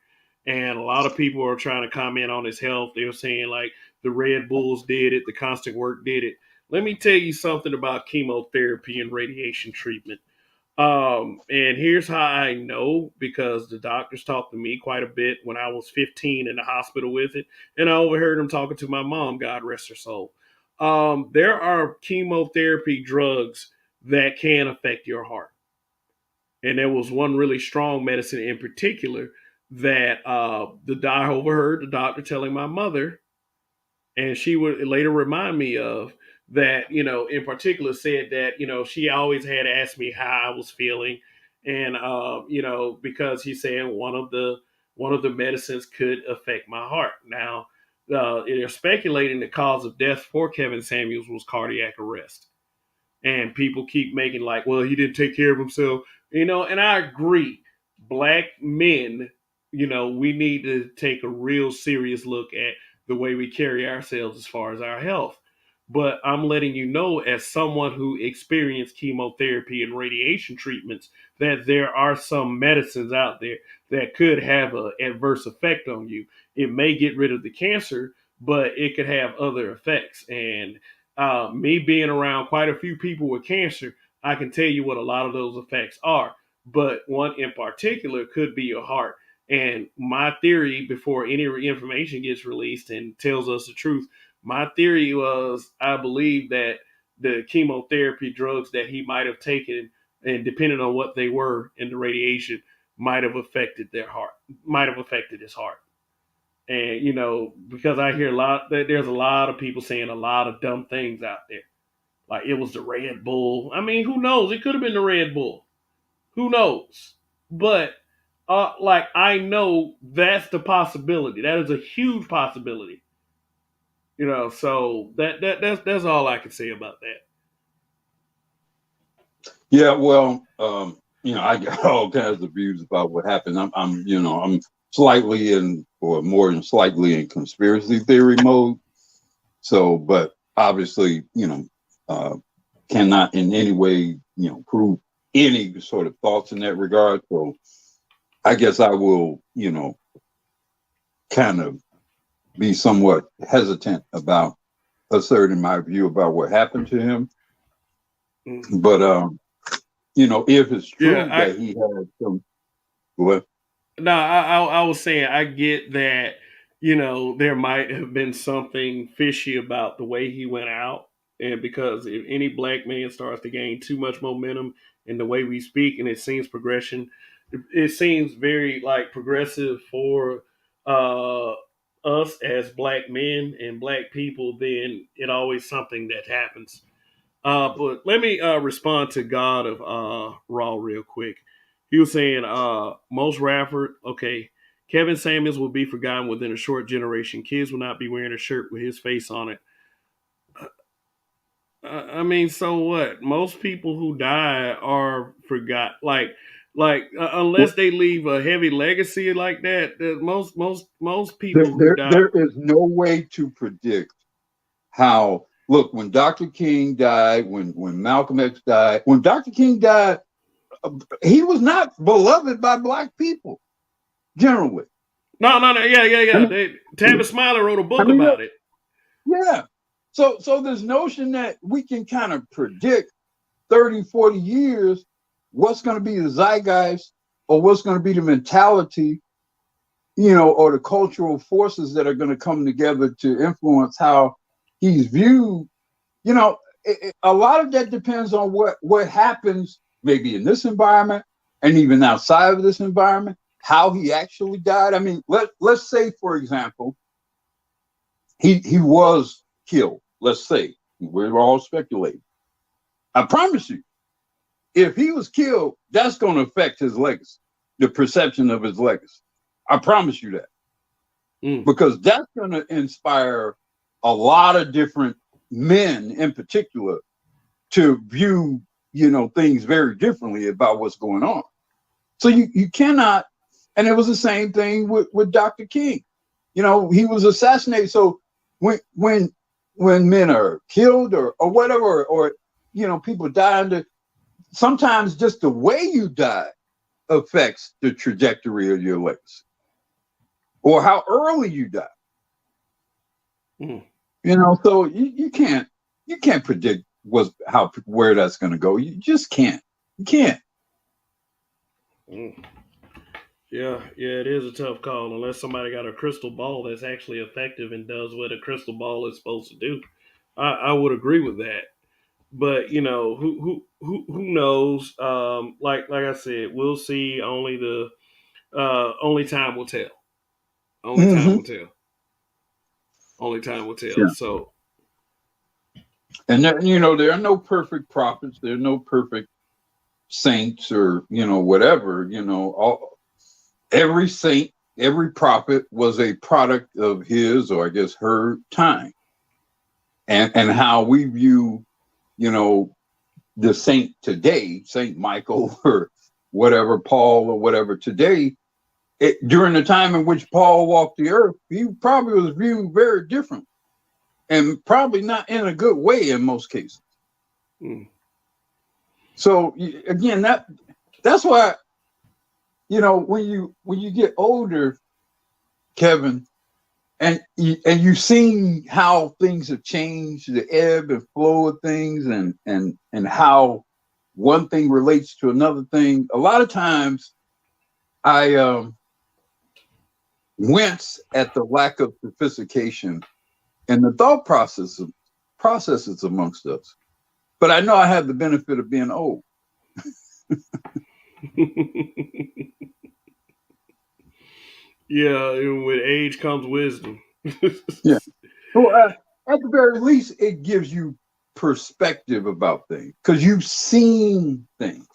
and a lot of people are trying to comment on his health. They're saying like the Red Bulls did it, the constant work did it. Let me tell you something about chemotherapy and radiation treatment. And here's how I know, because the doctors talked to me quite a bit when I was 15 in the hospital with it, and I overheard them talking to my mom, God rest her soul. There are chemotherapy drugs that can affect your heart. And there was one really strong medicine in particular that I overheard the doctor telling my mother, and she would later remind me of that, in particular said that, she always had asked me how I was feeling. And, because he's saying one of the medicines could affect my heart. Now, they're speculating the cause of death for Kevin Samuels was cardiac arrest. And people keep making like, well, he didn't take care of himself, and I agree. Black men, we need to take a real serious look at the way we carry ourselves as far as our health. But I'm letting you know, as someone who experienced chemotherapy and radiation treatments, that there are some medicines out there that could have an adverse effect on you. It may get rid of the cancer, but it could have other effects. And me being around quite a few people with cancer, I can tell you what a lot of those effects are. But one in particular could be your heart. And my theory, before any information gets released and tells us the truth, my theory was, I believe that the chemotherapy drugs that he might have taken, and depending on what they were in the radiation, might have affected their heart, might have affected his heart. And because I hear there's a lot of people saying a lot of dumb things out there, like it was the Red Bull. I mean, who knows? It could have been the Red Bull. Who knows? But like, I know that's the possibility. That is a huge possibility. So that's all I can say about that. Yeah, well, I got all kinds of views about what happened. I'm slightly in, or more than slightly in, conspiracy theory mode. So, but obviously, cannot in any way, prove any sort of thoughts in that regard. So, I guess I will, kind of be somewhat hesitant about asserting my view about what happened to him. Mm. But if it's true Yeah, that he had some, what? no, I was saying, I get that, there might have been something fishy about the way he went out. And because if any black man starts to gain too much momentum in the way we speak, and it seems it seems very like progressive for uh, us as black men and black people, then it always something that happens. But let me respond to God of Raw real quick. He was saying, most rapper, okay, Kevin Samuels will be forgotten within a short generation. Kids will not be wearing a shirt with his face on it. I mean, so what? Most people who die are forgot. Unless they leave a heavy legacy like that, most There, people who there, die. there is no way to predict how. Look, when Dr. King died, when Malcolm X died, when Dr. King died, he was not beloved by black people generally. No. I Yeah. mean, Tavis Smiley wrote a I book mean, about it. yeah. So this notion that we can kind of predict 30, 40 years what's going to be the zeitgeist, or what's going to be the mentality, or the cultural forces that are going to come together to influence how he's viewed, a lot of that depends on what happens maybe in this environment, and even outside of this environment, how he actually died. I mean, let's say, for example, he was killed. Let's say, we're all speculating. I promise you, if he was killed, that's going to affect his legacy, the perception of his legacy. I promise you that. Mm. Because that's going to inspire a lot of different men in particular to view, things very differently about what's going on. So you cannot, and it was the same thing with Dr. King. He was assassinated. So when men are killed or whatever, or people die, sometimes just the way you die affects the trajectory of your legacy, or how early you die. Mm. You know, so you can't predict where that's going to go. You just can't. You can't. Mm. Yeah, it is a tough call unless somebody got a crystal ball that's actually effective and does what a crystal ball is supposed to do. I would agree with that, but you know, who knows? Like I said, we'll see. Only time will tell. Only time Hmm. will tell. Only time will tell. Yeah. So And there are no perfect prophets. There are no perfect saints or whatever. Every saint, every prophet was a product of his, or I guess her, time, and how we view you know the saint today, Saint Michael or whatever, Paul or whatever today. During the time in which Paul walked the earth, he probably was viewed very different, and probably not in a good way in most cases. mm, So again, that's why when you get older, Kevin, and you've seen how things have changed, the ebb and flow of things, and how one thing relates to another thing. A lot of times, I wince at the lack of sophistication and the thought processes amongst us. But I know I have the benefit of being old. yeah, and with age comes wisdom. Yeah. Well, at the very least, it gives you perspective about things because you've seen things.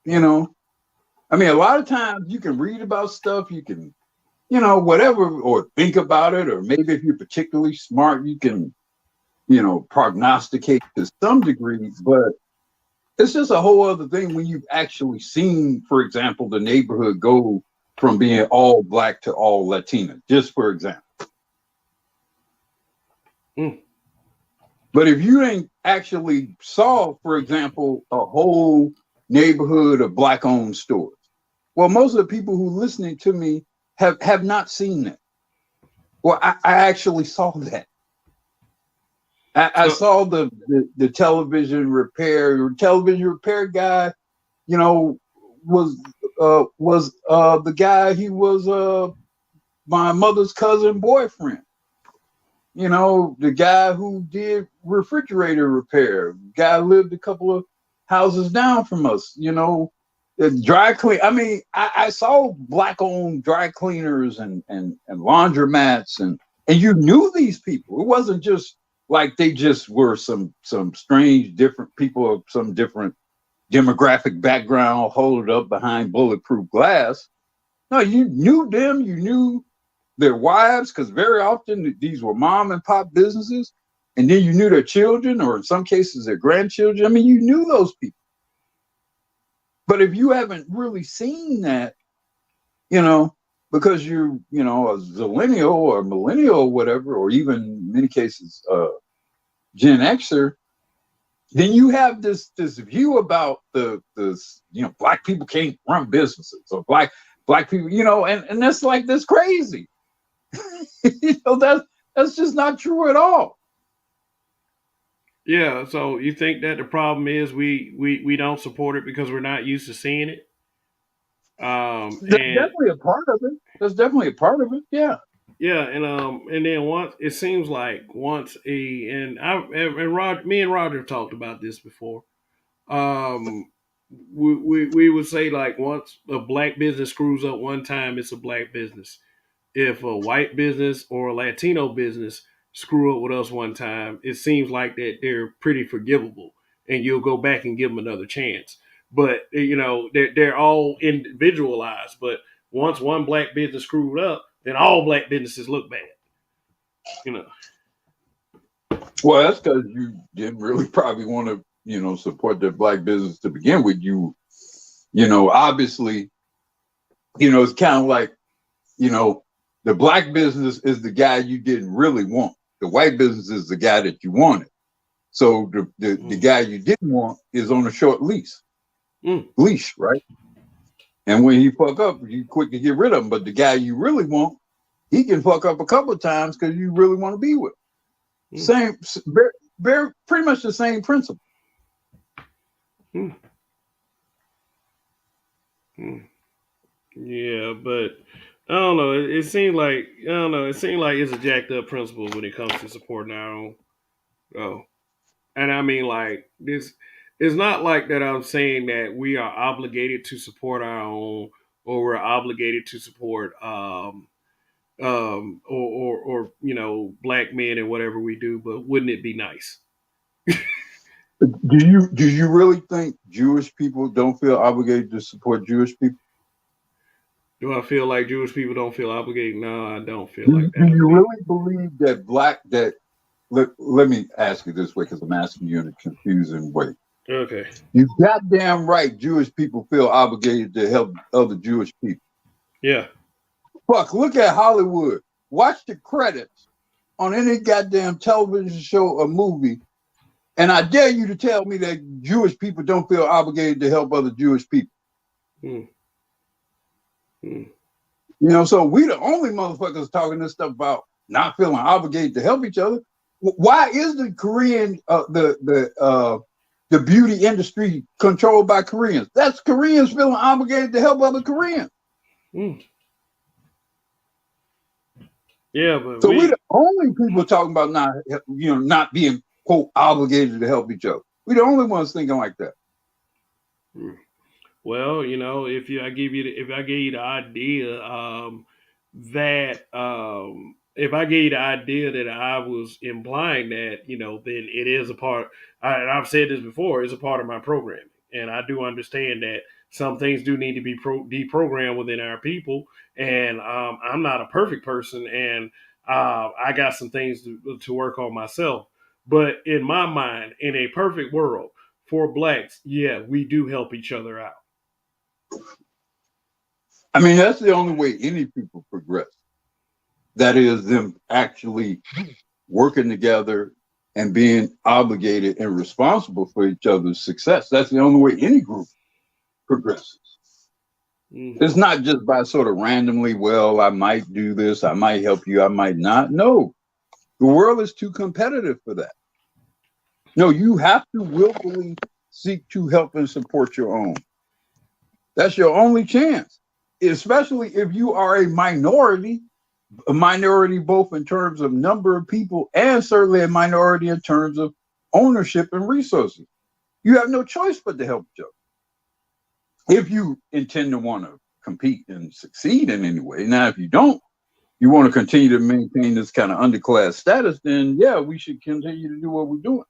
You know, I mean, a lot of times you can read about stuff, you can, whatever, or think about it, or maybe if you're particularly smart, you can, prognosticate to some degree. But it's just a whole other thing when you've actually seen, for example, the neighborhood go from being all black to all Latina, just for example. Mm. But if you ain't actually saw, for example, a whole neighborhood of black-owned stores, well, most of the people who are listening to me have not seen that. Well, I actually saw that. I So saw the television repair guy. Was the guy. He was my mother's cousin boyfriend. The guy who did refrigerator repair. Guy lived a couple of houses down from us. The dry clean. I mean, I saw black-owned dry cleaners and laundromats, and you knew these people. It wasn't just like they just were some strange, different people of some different demographic background, holed up behind bulletproof glass. No, you knew them. You knew their wives, because very often these were mom and pop businesses, and then you knew their children, or in some cases their grandchildren. I mean, you knew those people. But if you haven't really seen that, because you're, a zillennial or millennial or whatever, or even in many cases Gen Xer, then you have this view about the black people can't run businesses, or black people, and that's crazy. That's just not true at all. yeah, so you think that the problem is we don't support it because we're not used to seeing it. That's And definitely a part of it. That's definitely a part of it. Yeah. yeah, and then once it seems like once me and Roger talked about this before. Um, we would say like once a black business screws up one time, it's a black business. If a white business or a Latino business screw up with us one time, it seems like that they're pretty forgivable, and you'll go back and give them another chance. But they're all individualized. But once one black business screwed up, then all black businesses look bad. You know. Well, that's because you didn't really probably want to, support their black business to begin with. Obviously, it's kind of like, the black business is the guy you didn't really want. The white business is the guy that you wanted. So the guy you didn't want is on a short leash, right? And when he fuck up, you quick to get rid of him. But the guy you really want, he can fuck up a couple of times because you really want to be with him. Same, very, very, pretty much the same principle. Hmm. Yeah, but I don't know. It seems like I don't know. It seems like it's a jacked up principle when it comes to supporting our own. Oh, and I mean like this. It's not like that. I'm saying that we are obligated to support our own, or we're obligated to support or you know black men and whatever we do. But wouldn't it be nice? Do you really think Jewish people don't feel obligated to support Jewish people? Do I feel like Jewish people don't feel obligated? No, I don't feel Do, like do that. I you feel really believe that let me ask you this way because I'm asking you in a confusing way. okay. You goddamn right Jewish people feel obligated to help other Jewish people. Yeah. Fuck, look at Hollywood. Watch the credits on any goddamn television show or movie, and I dare you to tell me that Jewish people don't feel obligated to help other Jewish people. Hmm. You know, so we the only motherfuckers talking this stuff about not feeling obligated to help each other. Why is the Korean the beauty industry controlled by Koreans? That's Koreans feeling obligated to help other Koreans. Hmm. Yeah, but So we the only people talking about not being quote obligated to help each other. We the only ones thinking like that. Well, you know, if I give you the idea that if I gave you the idea that I was implying that, you know, then it is a part. And I've said this before, it's a part of my programming, and I do understand that some things do need to be deprogrammed within our people. And I'm not a perfect person, and I got some things to work on myself. But in my mind, in a perfect world for blacks, yeah, we do help each other out. I mean, that's the only way any people progress. That is them actually working together and being obligated and responsible for each other's success. That's the only way any group progresses. Mm-hmm. It's not just by sort of randomly, well, I might do this, I might help you, I might not. No, the world is too competitive for that. No, you have to willfully seek to help and support your own. That's your only chance, especially if you are a minority both in terms of number of people and certainly a minority in terms of ownership and resources. You have no choice but to help each other if you intend to want to compete and succeed in any way. Now, if you don't, you want to continue to maintain this kind of underclass status, then yeah, we should continue to do what we're doing.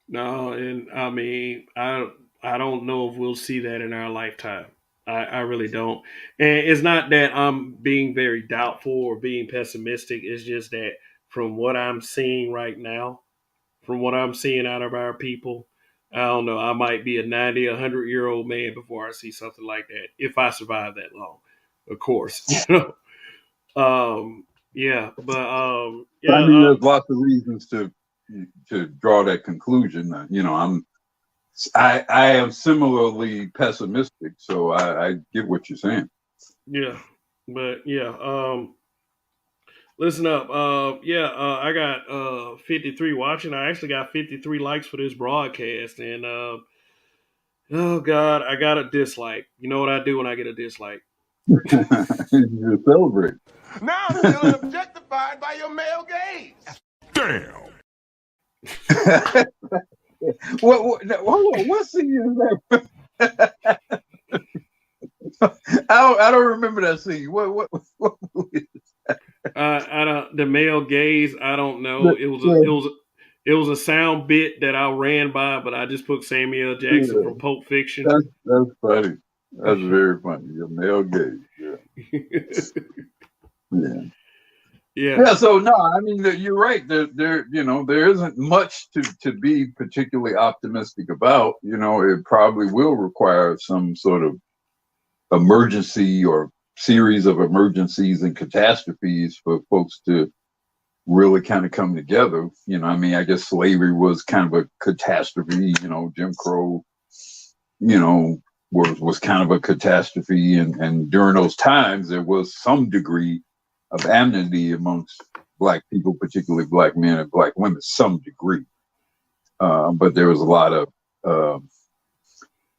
No, and I mean, I don't know if we'll see that in our lifetime. I really don't. And it's not that I'm being very doubtful or being pessimistic. It's just that from what I'm seeing right now, from what I'm seeing out of our people, I don't know. I might be a 90, 100-year-old man before I see something like that, if I survive that long, of course. Yeah, but I mean, there's lots of reasons to draw that conclusion. I am similarly pessimistic, so I get what you're saying. Yeah, but yeah, listen up. I got 53 watching. I actually got 53 likes for this broadcast, and oh god, I got a dislike. You know what I do when I get a dislike? You celebrate. Now I'm feeling objectified by your male gaze. Damn. What scene is that? I don't remember that scene. What movie is that? I don't. The male gaze. I don't know. It was a sound bit that I ran by, but I just put Samuel Jackson from Pulp Fiction. That's funny. That's very funny. Your male gaze. Yeah. Yeah. So no, I mean you're right. There isn't much to be particularly optimistic about. You know, it probably will require some sort of emergency or series of emergencies and catastrophes for folks to really kind of come together. You know, I mean, I guess slavery was kind of a catastrophe. You know, Jim Crow, was kind of a catastrophe, and during those times there was some degree of amnesty amongst Black people, particularly Black men and Black women, some degree. But there was a lot of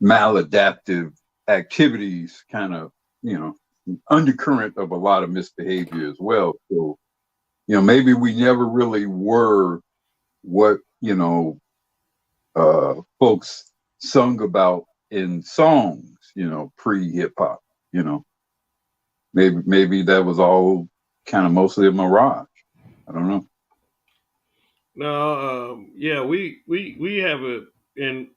maladaptive activities, kind of, undercurrent of a lot of misbehavior as well. So, maybe we never really were what, folks sung about in songs, pre-hip hop, maybe that was all kind of mostly a mirage. I don't know. No, yeah, we have a, and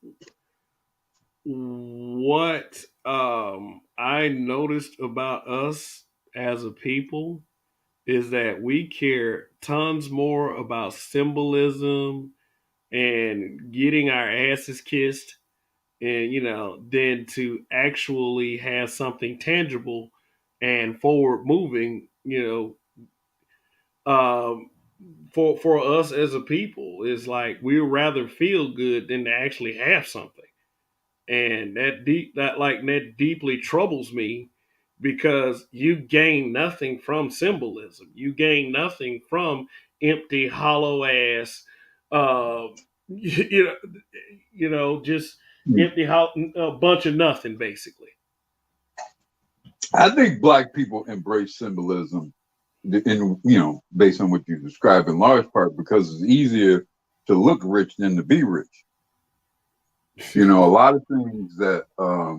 what I noticed about us as a people is that we care tons more about symbolism and getting our asses kissed, and than to actually have something tangible and forward moving, um for us as a people. Is like we would rather feel good than to actually have something. And that deeply troubles me, because you gain nothing from symbolism. You gain nothing from empty, hollow ass, uh, you know, just empty, a bunch of nothing, basically. I think Black people embrace symbolism, based on what you describe, in large part because it's easier to look rich than to be rich. A lot of things that a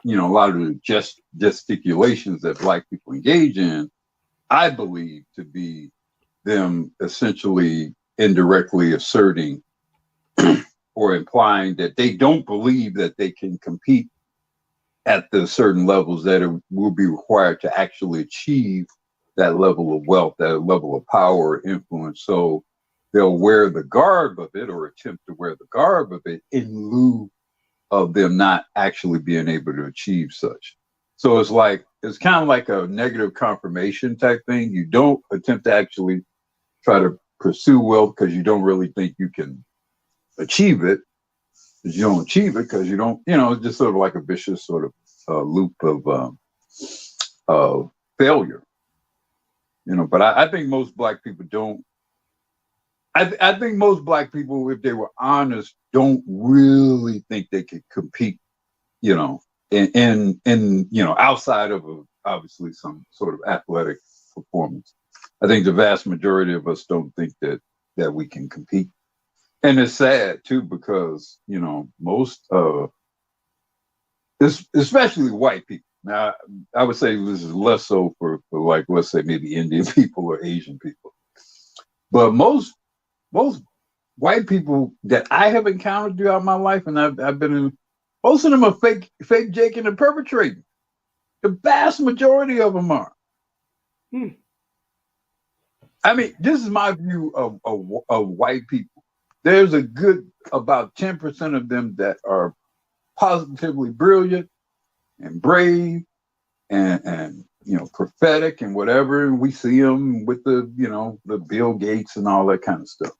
lot of the gesticulations that Black people engage in, I believe to be them essentially indirectly asserting or implying that they don't believe that they can compete at the certain levels that it will be required to actually achieve that level of wealth, that level of power or influence. So they'll wear the garb of it, or attempt to wear the garb of it, in lieu of them not actually being able to achieve such. So it's kind of like a negative confirmation type thing. You don't attempt to actually try to pursue wealth because you don't really think you can achieve it. You don't achieve it because you don't, it's just sort of like a vicious sort of loop of failure. But I think most Black people don't. I think most Black people, if they were honest, don't really think they could compete, in outside of obviously some sort of athletic performance. I think the vast majority of us don't think that we can compete. And it's sad too, because, most, especially white people. Now, I would say this is less so for like, let's say maybe Indian people or Asian people. But most white people that I have encountered throughout my life, and I've been in, most of them are fake Jaking and perpetrating. The vast majority of them are. I mean, this is my view of white people. There's a good about 10% of them that are positively brilliant and brave and prophetic and whatever. And we see them with the Bill Gates and all that kind of stuff.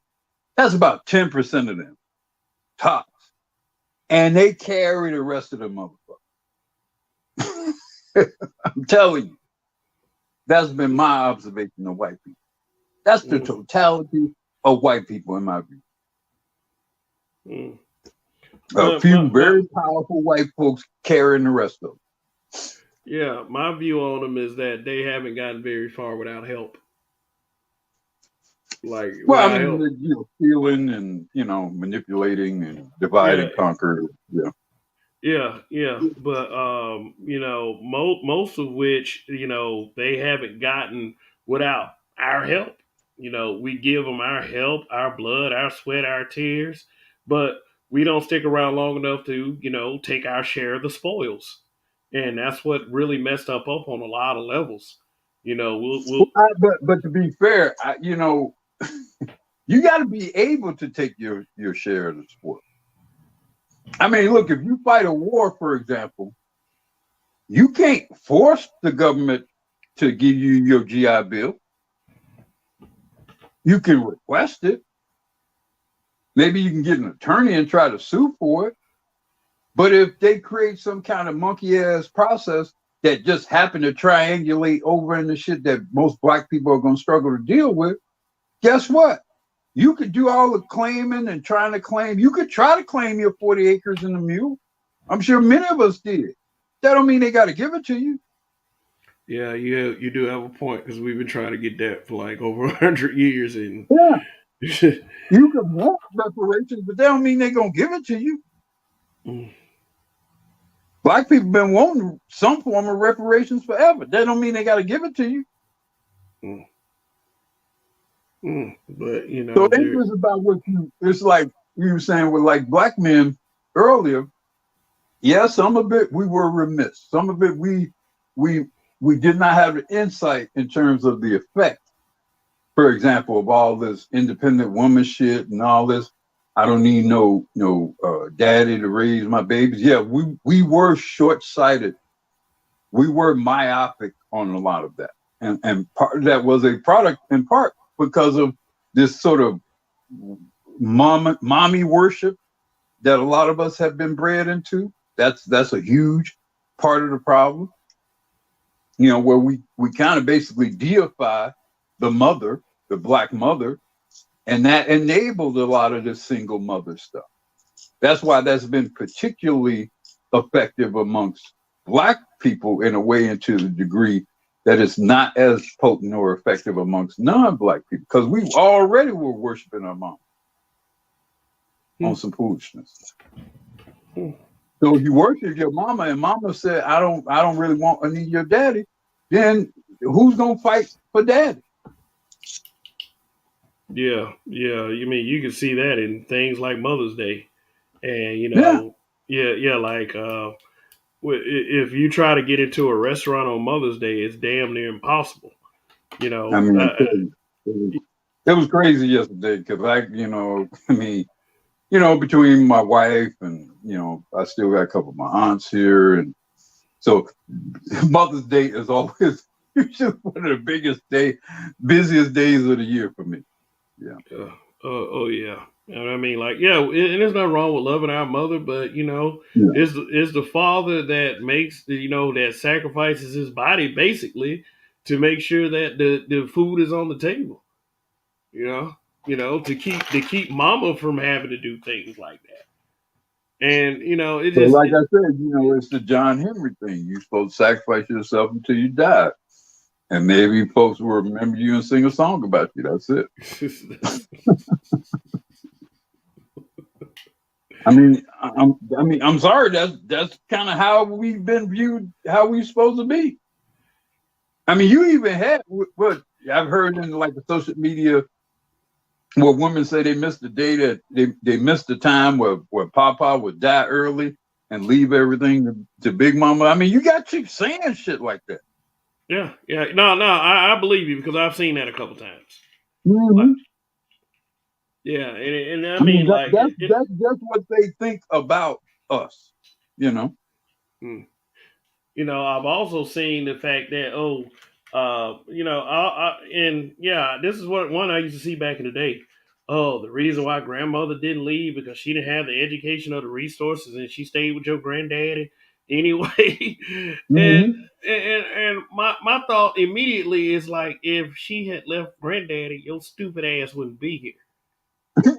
That's about 10% of them, tops. And they carry the rest of the motherfuckers. I'm telling you, that's been my observation of white people. That's the totality of white people, in my view. A few very powerful white folks carrying the rest of them. Yeah, my view on them is that they haven't gotten very far without help. Stealing and manipulating and divide and conquer. Yeah. But most of which they haven't gotten without our help. We give them our help, our blood, our sweat, our tears, but we don't stick around long enough to take our share of the spoils, and that's what really messed up on a lot of levels. But to be fair, you got to be able to take your share of the spoil. I mean, look, if you fight a war, for example, you can't force the government to give you your GI Bill. You can request it. Maybe you can get an attorney and try to sue for it. But if they create some kind of monkey ass process that just happen to triangulate over in the shit that most black people are going to struggle to deal with, guess what? You could do all the claiming and trying to claim. You could try to claim your 40 acres and a mule. I'm sure many of us did. That don't mean they got to give it to you. Yeah, you do have a point, because we've been trying to get that for like over 100 years, and Yeah. You could want reparations, but that don't mean they're going to give it to you. Black people been wanting some form of reparations forever. That don't mean they got to give it to you. But you know, so it ain't just about what you. It's like you were saying with like black men earlier. Yeah, some of it we were remiss. Some of it we did not have the insight in terms of the effect. For example, of all this independent woman shit and all this. I don't need no daddy to raise my babies. Yeah, we were short-sighted. We were myopic on a lot of that. And part of that was a product in part because of this sort of mommy worship that a lot of us have been bred into. That's a huge part of the problem. You know, where we kind of basically deify the mother, the black mother, and that enabled a lot of this single mother stuff. That's why that's been particularly effective amongst black people in a way, and to the degree that it's not as potent or effective amongst non-black people, because we already were worshiping our mom on some foolishness. So if you worship your mama and mama said, I don't really want, I need your daddy, then who's gonna fight for daddy? Yeah. You mean you can see that in things like Mother's Day, and you know, like if you try to get into a restaurant on Mother's Day, it's damn near impossible. You know, I mean, it was crazy yesterday because between my wife and I still got a couple of my aunts here, and so Mother's Day is always usually one of the busiest days of the year for me. Yeah. Oh yeah. And I mean, like, yeah, and there's nothing wrong with loving our mother, but is the father that makes that sacrifices his body basically to make sure that the food is on the table. To keep mama from having to do things like that. And it So just like I said, it's the John Henry thing. You're supposed to sacrifice yourself until you die. And maybe folks will remember you and sing a song about you. That's it. I'm sorry. That's kind of how we've been viewed, how we're supposed to be. I mean, you even had what I've heard in like the social media where women say they missed the day that they missed the time where Papa would die early and leave everything to Big Mama. I mean, you got chicks saying shit like that. Yeah. No, I believe you because I've seen that a couple times. Mm-hmm. Yeah, and I mean, like that's just what they think about us, I've also seen the fact that this is what one I used to see back in the day. Oh, the reason why grandmother didn't leave because she didn't have the education or the resources, and she stayed with your granddaddy anyway. And my thought immediately is like, if she had left granddaddy, your stupid ass wouldn't be here.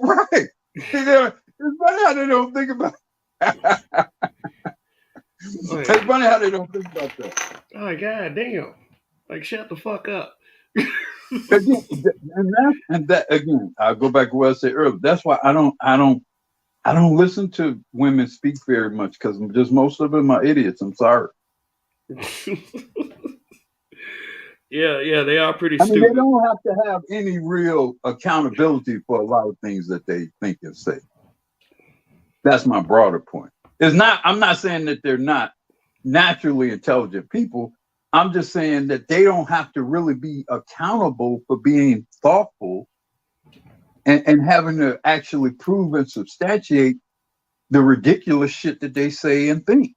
Right. It's funny how they don't think about It's funny how they don't think about that. Oh, God damn. Like, shut the fuck up. and that again, I'll go back to what I said earlier. That's why I don't listen to women speak very much, because just most of them are idiots. I'm sorry. Yeah, they are pretty stupid. They don't have to have any real accountability for a lot of things that they think and say. That's my broader point. I'm not saying that they're not naturally intelligent people. I'm just saying that they don't have to really be accountable for being thoughtful and having to actually prove and substantiate the ridiculous shit that they say and think.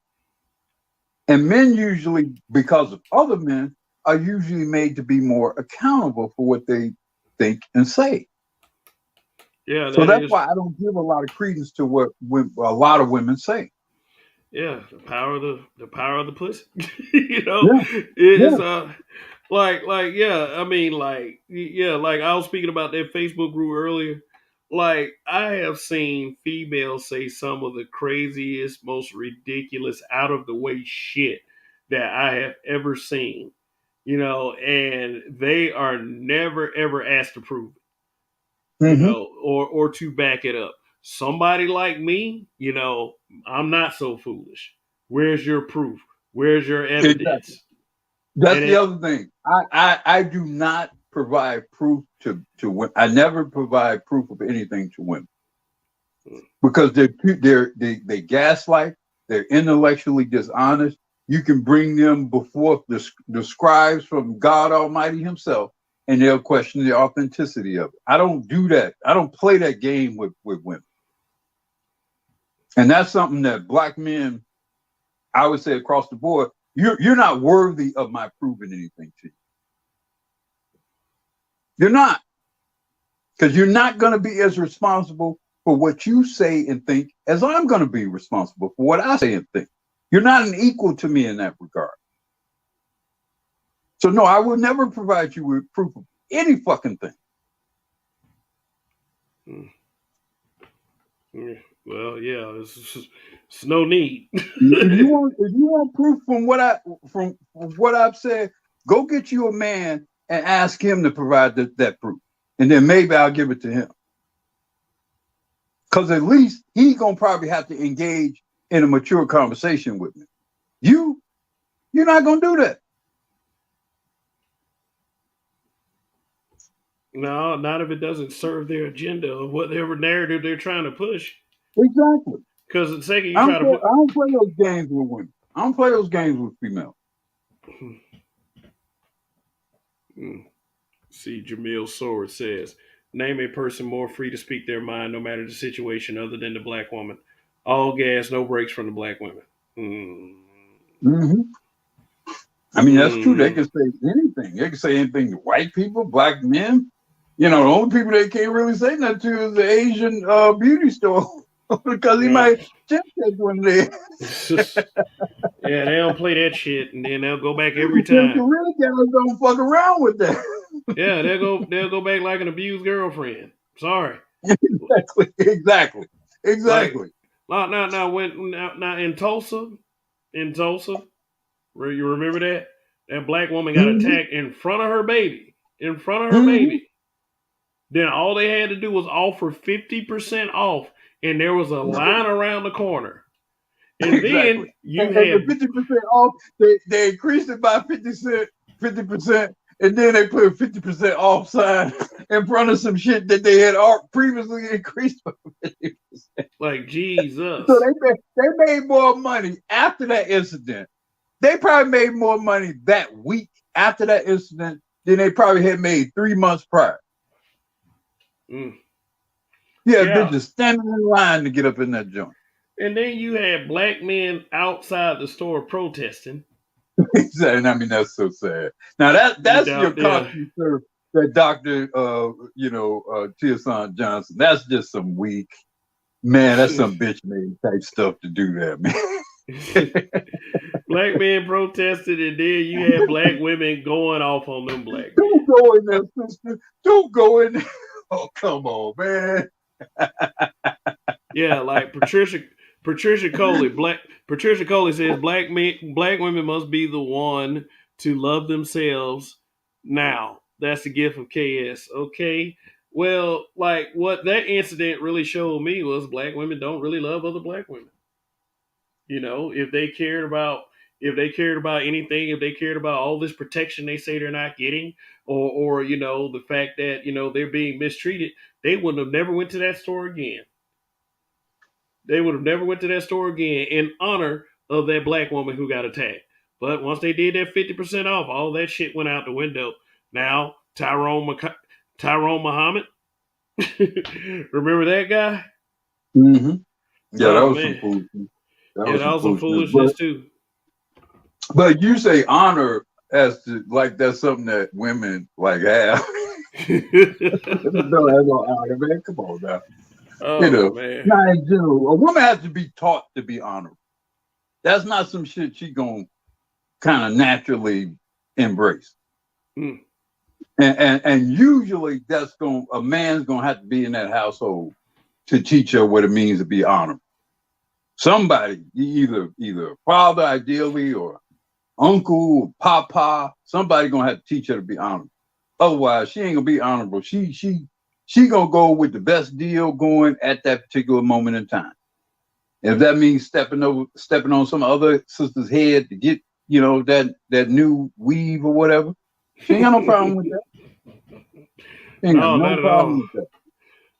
And men usually, because of other men, are usually made to be more accountable for what they think and say. Yeah, so that's why I don't give a lot of credence to what a lot of women say. Yeah, the power of the pussy. You know, Yeah, it's yeah. like yeah. I mean, like yeah, like I was speaking about that Facebook group earlier. Like I have seen females say some of the craziest, most ridiculous, out of the way shit that I have ever seen. You know, and they are never ever asked to prove it, you Mm-hmm. know, or to back it up. Somebody like me, you know, I'm not so foolish. Where's your proof? Where's your Exactly. evidence? That's And the it, other thing. I do not provide proof to women. I never provide proof of anything to women because they gaslight. They're intellectually dishonest. You can bring them before the scribes from God Almighty Himself, and they'll question the authenticity of it. I don't do that. I don't play that game with women, and that's something that black men, I would say across the board, you're not worthy of my proving anything to you. You're not, because you're not going to be as responsible for what you say and think as I'm going to be responsible for what I say and think. You're not an equal to me in that regard. So no, I will never provide you with proof of any fucking thing. well, yeah, it's no need. If you want proof from what I've said, go get you a man and ask him to provide that proof, and then maybe I'll give it to him. Because at least he's gonna probably have to engage in a mature conversation with me. You're not gonna do that. No, not if it doesn't serve their agenda or whatever narrative they're trying to push. Exactly. Because the second you try to I don't play those games with women. I don't play those games with females. See, Jamil Sword says, name a person more free to speak their mind no matter the situation other than the black woman. All gas, no breaks from the black women. Mm-hmm. I mean, that's true. They Mm. can say anything. They can say anything to white people, black men. You know, the only people they can't really say nothing to is the Asian beauty store because he Yeah. might check that one day. Yeah, they don't play that shit, and then they'll go back every The time. real guys don't fuck around with that. Yeah, they'll go back like an abused girlfriend. Sorry. Exactly. Like Exactly. now in Tulsa, where you remember that black woman got Mm-hmm. attacked in front of her baby, in front of her Mm-hmm. baby. Then all they had to do was offer 50% off, and there was a line around the corner. And Exactly. then you And the had 50% off, they increased it by 50%, and then they put a 50% off sign in front of some shit that they had previously increased by 50%. like So Jesus. they made more money after that incident. They probably made more money that week after that incident than they probably had made 3 months prior. Mm. Yeah, Yeah. bitches standing in line to get up in that joint. And then you had black men outside the store protesting. And I mean, that's so sad. Now that's your Out there. costume, sir. That Dr. Tiosan Johnson. That's just some weak man. That's some bitch made type stuff to do that, man. Black men protested, and then you had black women going off on them black men. Don't go in there, sister. Don't go in there. Oh, come on, man. Yeah, like Patricia Coley. Patricia Coley says black women must be the one to love themselves now. That's the gift of KS. Okay. Well, like what that incident really showed me was black women don't really love other black women. You know, if they cared about anything, if they cared about all this protection they say they're not getting, or you know, the fact that, you know, they're being mistreated, they wouldn't have never went to that store again. They would have never went to that store again in honor of that black woman who got attacked. But once they did that 50% off, all that shit went out the window. Now, Tyrone Muhammad, remember that guy? Mm-hmm. Yeah, that Oh was some man, foolishness. That yeah, was that some was some foolishness. foolishness too. But you say honor as to like that's something that women like have. No, that's no honor, man. Come on now. You Oh know, man, not in general. A woman has to be taught to be honorable. That's not some shit she gonna kind of naturally embrace. Mm. And usually that's a man's gonna have to be in that household to teach her what it means to be honorable. Somebody, either father ideally or uncle or papa, somebody gonna have to teach her to be honorable. Otherwise, she ain't gonna be honorable. She gonna go with the best deal going at that particular moment in time. If that means stepping on some other sister's head to get, that new weave or whatever, she ain't got no problem with that. She ain't got No, no not at problem all. with that.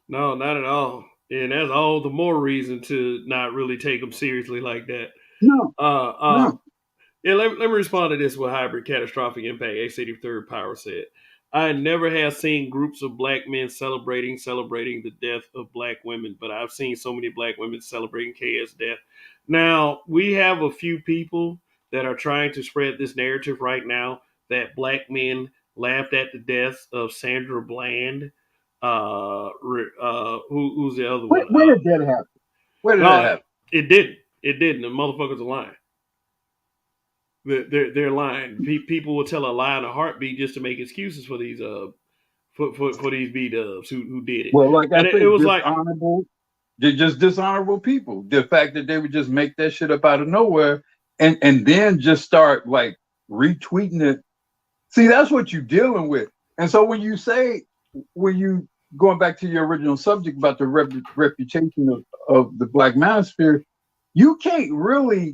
No, not at all. And that's all the more reason to not really take them seriously like that. No, Uh, uh, no. Yeah, let me respond to this with hybrid catastrophic impact. X83rd Power said, I never have seen groups of black men celebrating the death of black women, but I've seen so many black women celebrating KS death. Now, we have a few people that are trying to spread this narrative right now that black men laughed at the death of Sandra Bland. Who's the other one? Where did that happen? Where did that No, happen? it didn't. It didn't. The motherfuckers are lying. They're lying. People will tell a lie in a heartbeat just to make excuses for these for these B dubs who did it. Well, like I And it say, was like, dishonorable. They're just dishonorable people. The fact that they would just make that shit up out of nowhere and then just start like retweeting it. See, that's what you're dealing with. And so when you going back to your original subject about the reputation of the Black Manosphere, you can't really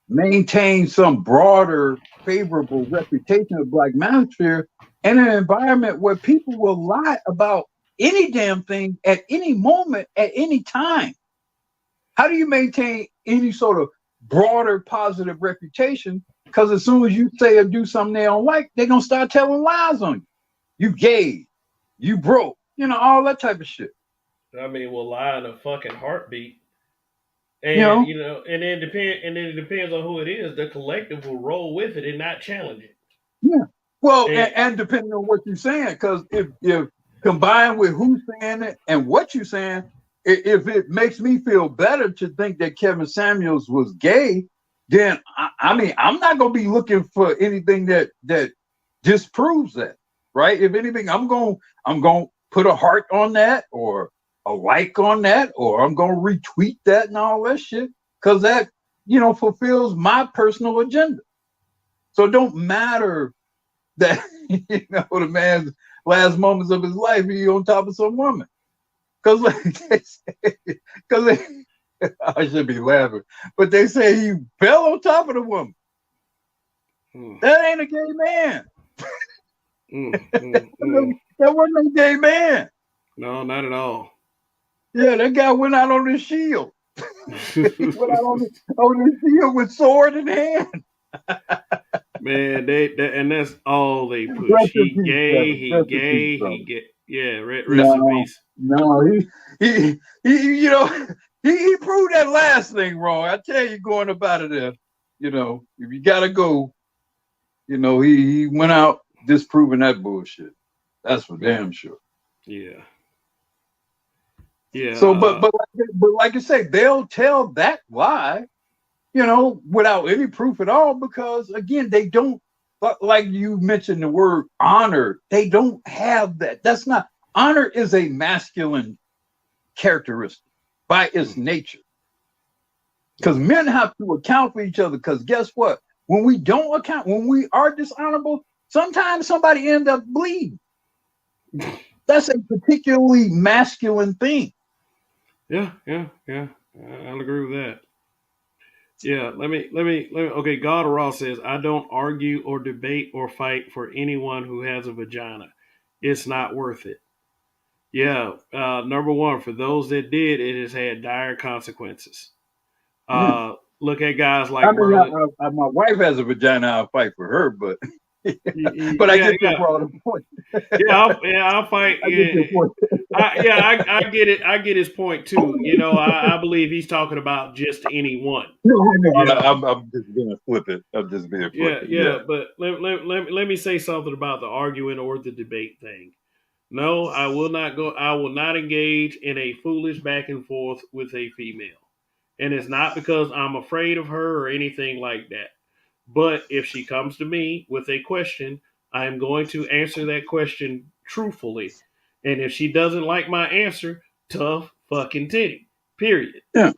maintain some broader favorable reputation of Black Manosphere in an environment where people will lie about any damn thing at any moment, at any time. How do you maintain any sort of broader positive reputation? Because as soon as you say or do something they don't like, they're going to start telling lies on you. You gay, you broke, all that type of shit. I mean, will lie in a fucking heartbeat. You And know? and then it depends on who it is. The collective will roll with it and not challenge it. Yeah. Well, And, and depending on what you're saying, because if combined with who's saying it and what you're saying, if it makes me feel better to think that Kevin Samuels was gay, then I mean I'm not gonna be looking for anything that disproves that, right? If anything, I'm gonna put a heart on that or a like on that, or I'm gonna retweet that and all that shit, because that fulfills my personal agenda. So it don't matter that the man's last moments of his life he on top of some woman. Because I should be laughing, but they say he fell on top of the woman. That ain't a gay man. That wasn't a gay man. No, not at all. Yeah, that guy went out on his shield. He went out on his shield with sword in hand. Man, and that's all they push. Rest in He peace, gay, brother. he Rest in peace, gay, brother. he gay. Yeah, rest in No, peace. he he proved that last thing wrong. I tell you, going up out of there, if you gotta go, he went out disproving that bullshit. That's for damn sure. Yeah. Yeah. So, but like I say, they'll tell that lie, without any proof at all, because again, they don't. Like you mentioned the word honor, they don't have that. That's not honor. Is a masculine characteristic by its nature. Because men have to account for each other. Because guess what? When we don't account, when we are dishonorable, sometimes somebody end up bleeding. That's a particularly masculine thing. Yeah. I'll agree with that. Yeah, let me. Okay, God Ross says, I don't argue or debate or fight for anyone who has a vagina. It's not worth it. Yeah, number one, for those that did, it has had dire consequences. Look at guys like Merlin. My wife has a vagina. I'll fight for her, but but I Yeah, get your broader point. I'll fight. I get your point. I get it. I get his point too. I believe he's talking about just anyone. I'm just gonna flip it. I'm just being flippant. Yeah. But let me say something about the arguing or the debate thing. No, I will not go. I will not engage in a foolish back and forth with a female. And it's not because I'm afraid of her or anything like that. But if she comes to me with a question, I am going to answer that question truthfully. And if she doesn't like my answer, tough fucking titty. Period. Yeah.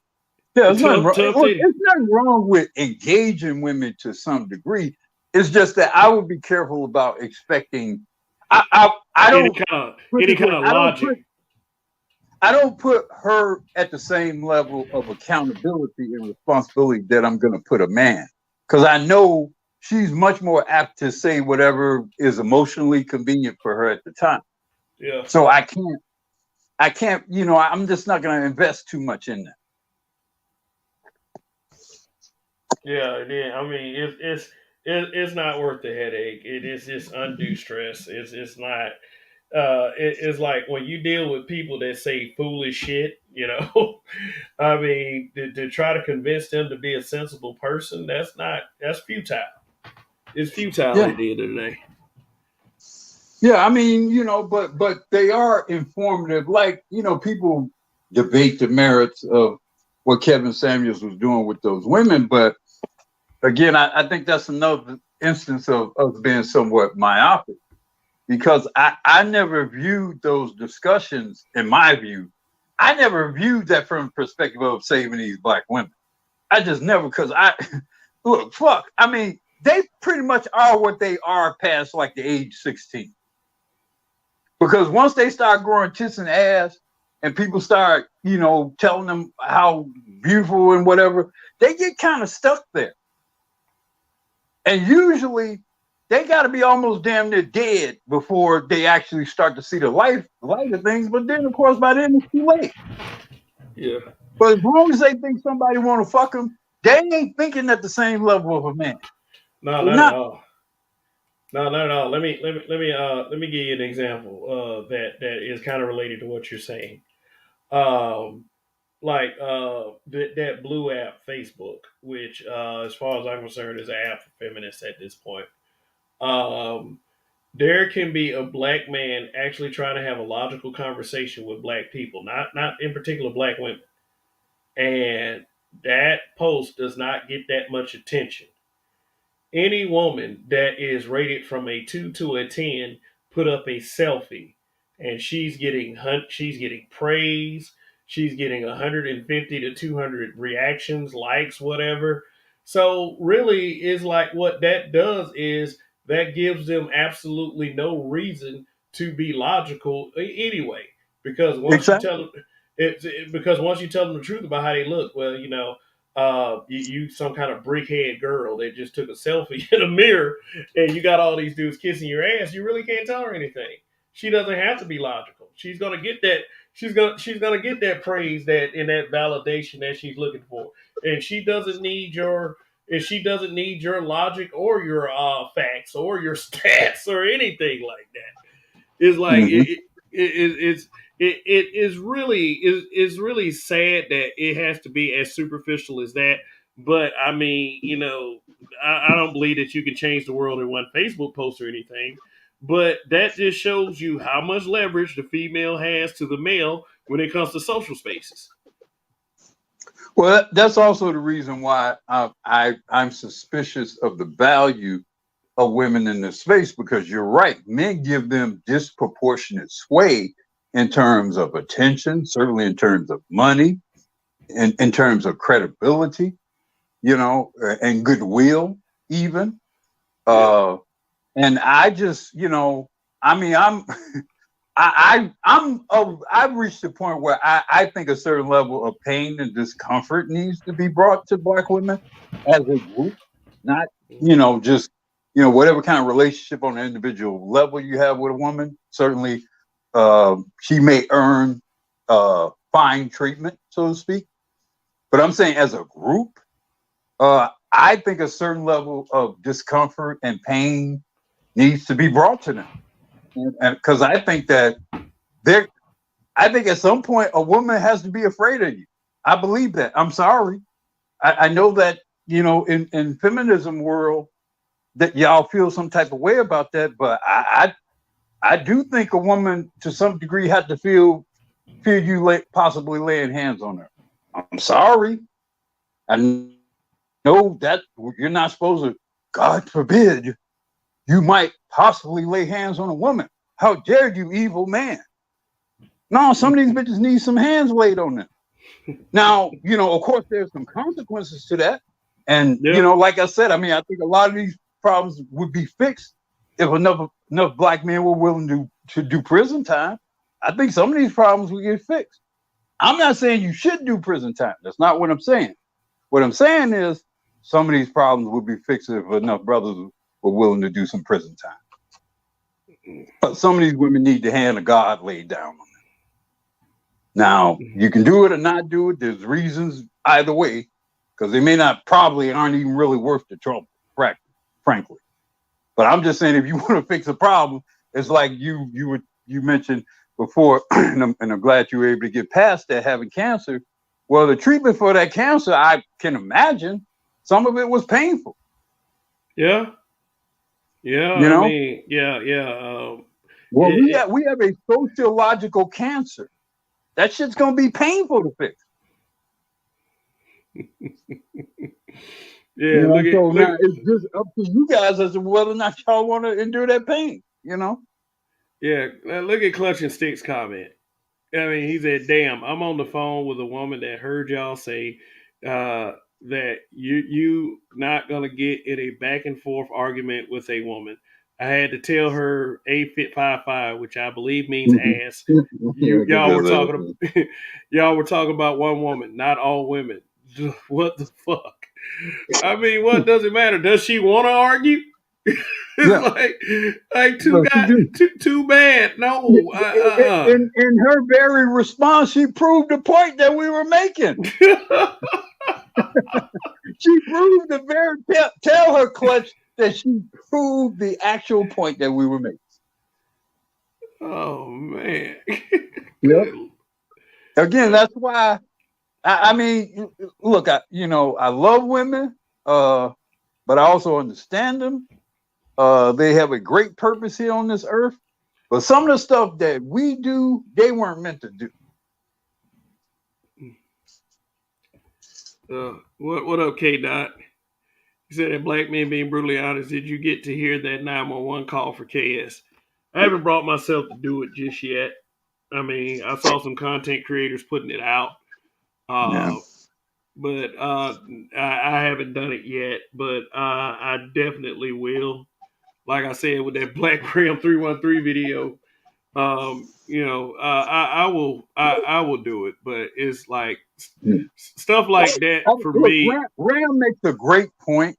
Yeah, there's nothing Tough, wrong. tough Look, titty. there's nothing wrong with engaging women to some degree. It's just that I would be careful about expecting. I Any don't kind of put any this kind way. of logic. I don't put her at the same level of accountability and responsibility that I'm going to put a man, because I know she's much more apt to say whatever is emotionally convenient for her at the time. Yeah. So I can't. I'm just not going to invest too much in that. Yeah, I mean, it's not worth the headache. It is just undue stress. It's not. It's like when you deal with people that say foolish shit. I mean, to try to convince them to be a sensible person, that's futile. It's futile Yeah. at the end of the day. Yeah, I mean, but they are informative. Like, people debate the merits of what Kevin Samuels was doing with those women, but again, I think that's another instance of us being somewhat myopic, because I never viewed those discussions, in my view, I never viewed that from the perspective of saving these black women. I just never, because look, fuck, I mean, they pretty much are what they are past like the age 16. Because once they start growing tits and ass and people start, telling them how beautiful and whatever, they get kind of stuck there. And usually they got to be almost damn near dead before they actually start to see the light of things. But then, of course, by then it's too late. Yeah. But as long as they think somebody want to fuck them, they ain't thinking at the same level of a man. No, They're not at not. all. No, not at all. Let me give you an example that is kind of related to what you're saying. Um, like that blue app Facebook, which as far as I'm concerned is an app for feminists at this point. Um, there can be a black man actually trying to have a logical conversation with black people, not in particular black women, and that post does not get that much attention. Any woman that is rated from a 2 to a 10 put up a selfie, and she's getting praise, she's getting 150 to 200 reactions, likes, whatever. So really is like what that does is that gives them absolutely no reason to be logical anyway, because once you tell Exactly. them because once you tell them the truth about how they look, well, you some kind of brickhead girl that just took a selfie in a mirror, and you got all these dudes kissing your ass. You really can't tell her anything. She doesn't have to be logical. She's gonna get that. She's gonna get that praise that and that validation that she's looking for, and she doesn't need your. And she doesn't need your logic or your facts or your stats or anything like that. It's like Mm-hmm. it is really sad that it has to be as superficial as that. But I mean, I don't believe that you can change the world in one Facebook post or anything. But that just shows you how much leverage the female has to the male when it comes to social spaces. Well, that's also the reason why I'm suspicious of the value of women in this space, because you're right. Men give them disproportionate sway in terms of attention, certainly in terms of money, in terms of credibility, and goodwill, even. Yeah. And I just, I mean, I've reached the point where I think a certain level of pain and discomfort needs to be brought to black women as a group, not, just, whatever kind of relationship on an individual level you have with a woman. Certainly, she may earn fine treatment, so to speak. But I'm saying as a group, I think a certain level of discomfort and pain needs to be brought to them. And because I think that I think at some point a woman has to be afraid of you. I believe that. I'm sorry. I know that, in feminism world that y'all feel some type of way about that, but I do think a woman to some degree had to feel you possibly laying hands on her. I'm sorry. I know that you're not supposed to, God forbid, you might possibly lay hands on a woman. How dare you, evil man? No, some of these bitches need some hands laid on them. Now, of course, there's some consequences to that. And, like I said, I mean, I think a lot of these problems would be fixed if enough black men were willing to do prison time. I think some of these problems would get fixed. I'm not saying you should do prison time. That's not what I'm saying. What I'm saying is some of these problems would be fixed if enough brothers were willing to do some prison time. But some of these women need the hand of God laid down on them. Now, you can do it or not do it. There's reasons either way, because they probably aren't even really worth the trouble, frankly. But I'm just saying, if you want to fix a problem, it's like you mentioned before, and I'm glad you were able to get past that, having cancer. Well, the treatment for that cancer, I can imagine some of it was painful. Yeah. I mean, yeah. Well, we have a sociological cancer. That shit's gonna be painful to fix. Yeah, look, it's just up to you guys as to whether or not y'all want to endure that pain. Yeah, look at Clutch and Stick's comment. I mean, he said, "Damn, I'm on the phone with a woman that heard y'all say that you not gonna get in a back and forth argument with a woman. I had to tell her A-Fit-5-5, which I believe means ass. Y'all were talking about one woman, not all women. What the fuck? I mean, what does it matter? Does she want to argue? It's like too bad. No. In her very response, she proved the point that we were making. She proved the very tell her, Clutch, that she proved the actual point that we were making. Oh man. Yep. Again, that's why I mean, look, I love women, but I also understand them. They have a great purpose here on this earth, but some of the stuff that we do, they weren't meant to do. What up, K-Dot? He said that black men being brutally honest. Did you get to hear that 911 call for KS? I haven't brought myself to do it just yet. I mean, I saw some content creators putting it out, but I haven't done it yet. But I definitely will. Like I said, with that Black Ram 313 video, I will do it. But it's like stuff like that for me. Ram makes a great point.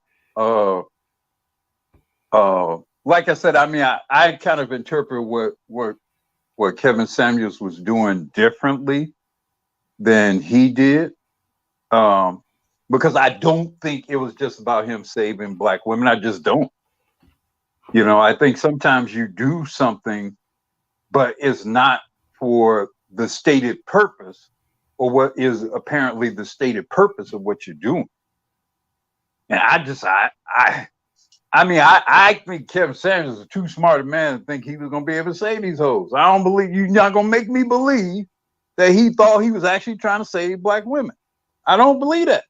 Like I said, I mean, I kind of interpret what Kevin Samuels was doing differently than he did, because I don't think it was just about him saving black women. I just don't. I think sometimes you do something, but it's not for the stated purpose or what is apparently the stated purpose of what you're doing. And I think Kevin Samuels is too smart a man to think he was going to be able to save these hoes. I don't believe you're not going to make me believe that he thought he was actually trying to save black women. I don't believe that.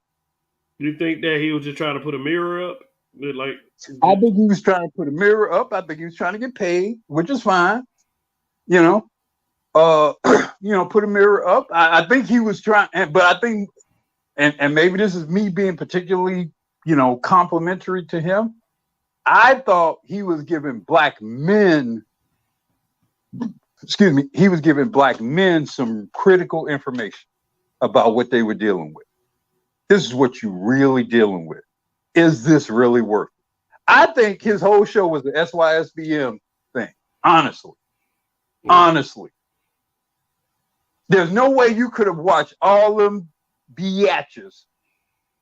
You think that he was just trying to put a mirror up? I think he was trying to put a mirror up. I think he was trying to get paid, which is fine. Put a mirror up. I think he was trying, but I think, and maybe this is me being particularly, complimentary to him. I thought he was giving black men, he was giving black men some critical information about what they were dealing with. This is what you're really dealing with. Is this really worth it? I think his whole show was the SYSBM thing. Honestly. There's no way you could have watched all them biatches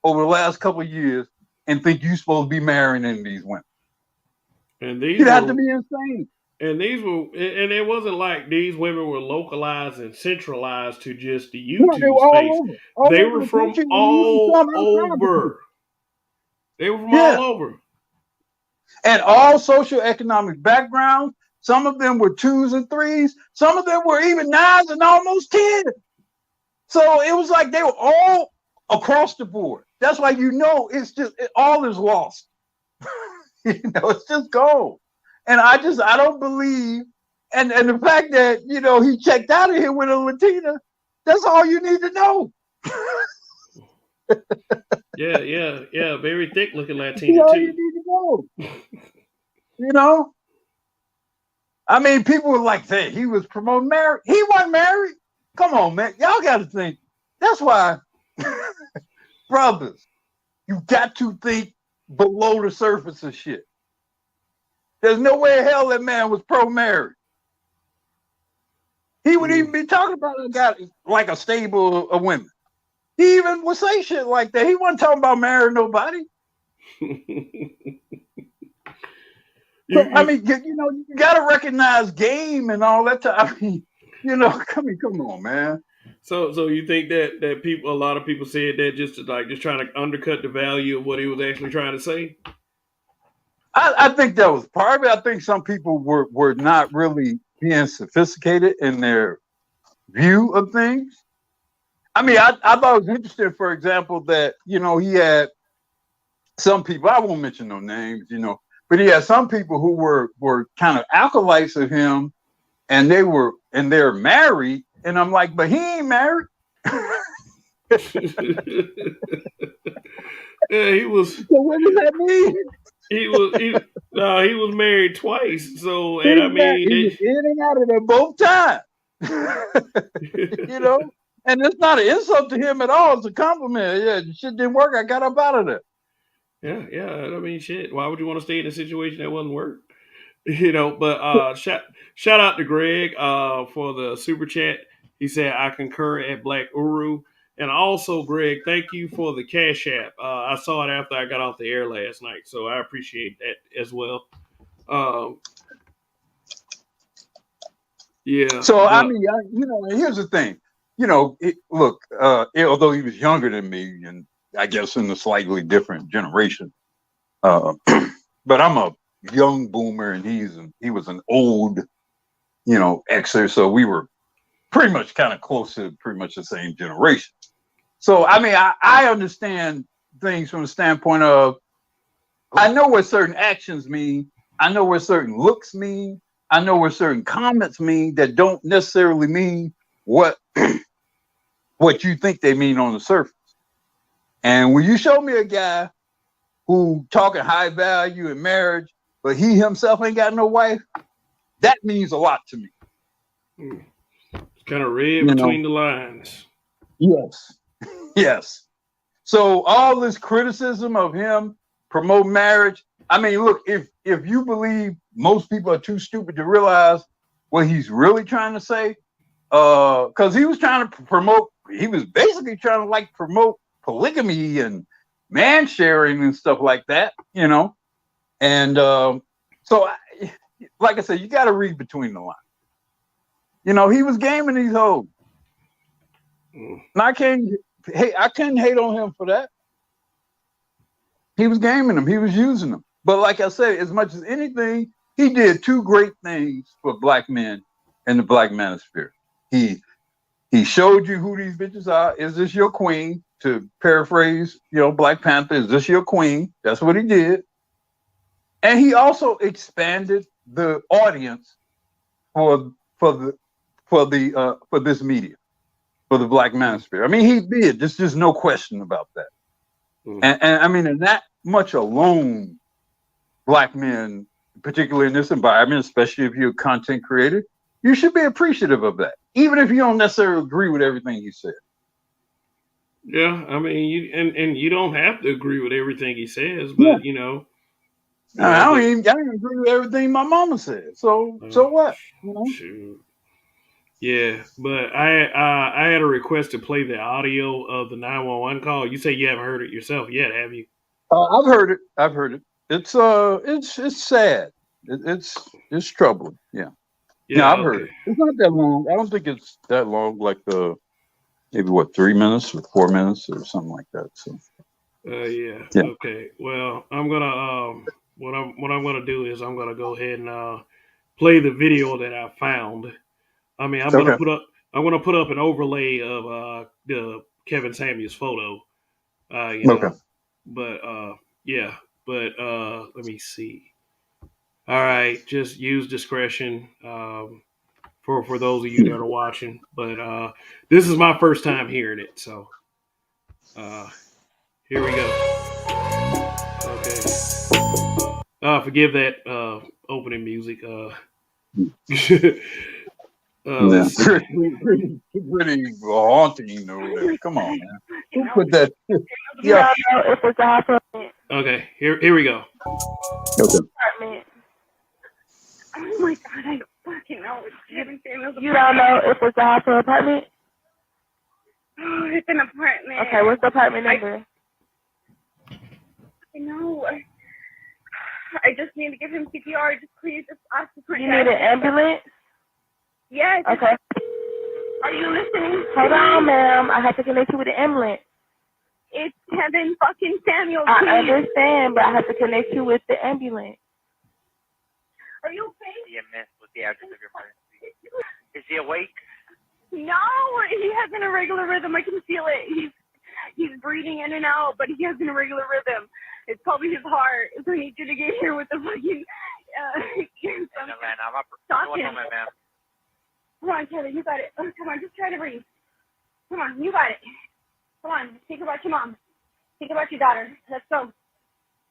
over the last couple of years and think you're supposed to be marrying any of these women. And these you'd have to be insane. And it wasn't like these women were localized and centralized to just the YouTube space. They were from all over. They were from all over. And all socioeconomic backgrounds. Some of them were 2s and 3s. Some of them were even 9s and almost 10s. So it was like they were all across the board. That's why it's just all is lost. It's just gone. And I don't believe, and the fact that he checked out of here with a Latina, that's all you need to know. Yeah. Very thick looking That's Latina all too. you need to know. I mean, people were like, "Hey, he was promoting marriage. He wasn't married. Come on, man. Y'all got to think." That's why, brothers, you got to think below the surface of shit. There's no way in hell that man was pro-marriage. He would even be talking about a guy like a stable of women. He even would say shit like that. He wasn't talking about marrying nobody. I mean, you got to recognize game and all that. I mean, come on, man. So you think that a lot of people said that just trying to undercut the value of what he was actually trying to say? I think that was part of it. I think some people were not really being sophisticated in their view of things. I mean, I thought it was interesting, for example, that he had some people. I won't mention no names, but he had some people who were kind of acolytes of him, and they're married. And I'm like, but he ain't married. Yeah, he was. So what does that mean? He was married twice. So, and I mean, he was in and out of there both times. And it's not an insult to him at all. It's a compliment. Yeah, the shit didn't work. I got up out of there. Yeah. I mean, shit. Why would you want to stay in a situation that wasn't work? But shout out to Greg for the super chat. He said, "I concur at Black Uru." And also, Greg, thank you for the Cash App. I saw it after I got off the air last night, so I appreciate that as well. Yeah. So, I mean, here's the thing. Look, although he was younger than me, and I guess in a slightly different generation, but I'm a young boomer, and he was an old, Xer, so we were pretty much kind of close to pretty much the same generation. So, I mean, I understand things from the standpoint of, I know what certain actions mean. I know what certain looks mean. I know what certain comments mean that don't necessarily mean what you think they mean on the surface. And when you show me a guy who talking high value in marriage, but he himself ain't got no wife, that means a lot to me. It's kind of read between the lines. Yes. So all this criticism of him promote marriage, I mean, look, if you believe most people are too stupid to realize what he's really trying to say, because he was trying to he was basically trying to promote polygamy and man sharing and stuff like that, and so like I said, you got to read between the lines. He was gaming these hoes, and I couldn't hate on him for that. He was gaming them. He was using them. But like I said, as much as anything, he did two great things for black men in the Black Manosphere. He showed you who these bitches are. Is this your queen? To paraphrase, Black Panther, is this your queen? That's what he did. And he also expanded the audience for this media, for the Black Manosphere. I mean, he did. There's just no question about that. And I mean, and that much alone, black men, particularly in this environment, especially if you're a content creator, you should be appreciative of that, even if you don't necessarily agree with everything he said. Yeah, I mean, you don't have to agree with everything he says, but I don't even agree with everything my mama said. So what? Shoot. Yeah, but I had a request to play the audio of the 911 call. You say you haven't heard it yourself yet, have you? I've heard it. It's sad. It's troubling. Yeah, I've heard it. It's not that long. I don't think it's that long. Like maybe 3 minutes or 4 minutes or something like that. So. Yeah. Okay. Well, I'm gonna what I'm gonna do is I'm gonna go ahead and play the video that I found. I mean, I'm gonna put up an overlay of the Kevin Samuels photo. You Okay. know, but yeah, but let me see. All right, just use discretion for those of you that are watching. But this is my first time hearing it, so uh, here we go. Okay. Forgive that opening music. Yeah. Let's see. Pretty haunting over there. Come on, man. Who put that? You Yeah. don't know if it's a apartment. Okay, here we go. Okay. Apartment. Oh my god, I fucking know. It's Kevin Samuels' You don't know if it's a house or apartment? Oh, it's an apartment. Okay, what's the apartment number? I know. I just need to give him CPR. Just please, just ask the front You need an ambulance? Yes. Okay. Are you listening? Hold on, ma'am. I have to connect you with the ambulance. It's Kevin fucking Samuels. I understand, but I have to connect you with the ambulance. Are you okay? EMS, what's the address of your emergency? Is he awake? No, he has an irregular rhythm. I can feel it. He's breathing in and out, but he has an irregular rhythm. It's probably his heart. So I need you to get here with the fucking. Stop him. Ma'am. Come on, Kevin, you got it. Oh, come on, just try to breathe. Come on, you got it. Come on, think about your mom. Think about your daughter. Let's go.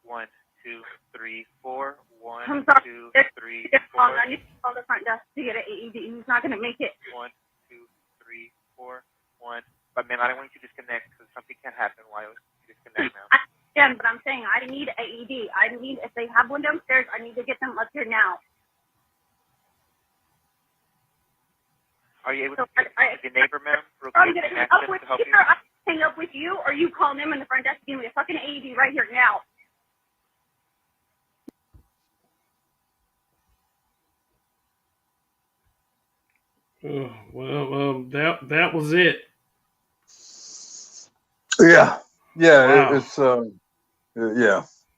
1, 2, 3, 4. 1, I'm sorry. 2, 3, It's 4. wrong. I need to call the front desk to get an AED. He's not gonna make it. 1, 2, 3, 4. 1. But ma'am, I don't want you to disconnect because something can happen while you disconnect now. I understand, but I'm saying I need an AED. If they have one downstairs, I need to get them up here now. Are you able So to speak to the neighbor, ma'am? Real I'm quick, gonna and hang ask up them with to help you. you? I hang up with you, or you call them in the front desk and give me a fucking AED right here now. Oh, well, that was it. Yeah. Yeah. Wow. It's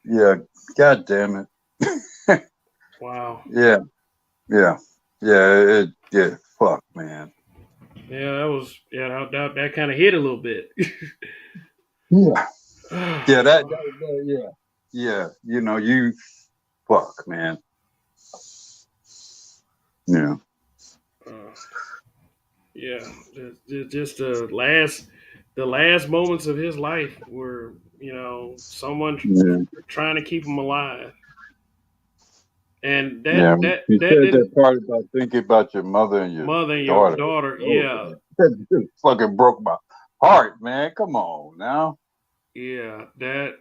yeah. God damn it. Wow. Yeah. Fuck, man. Yeah, that was that kind of hit a little bit. Yeah. Yeah. You know, you fuck, man. Yeah. Yeah, just the last moments of his life were, someone trying to keep him alive, and Yeah. that You said didn't that part about thinking about your mother and your mother and your daughter. daughter. Oh, Yeah, that just fucking broke my heart, man. Come on now. yeah, that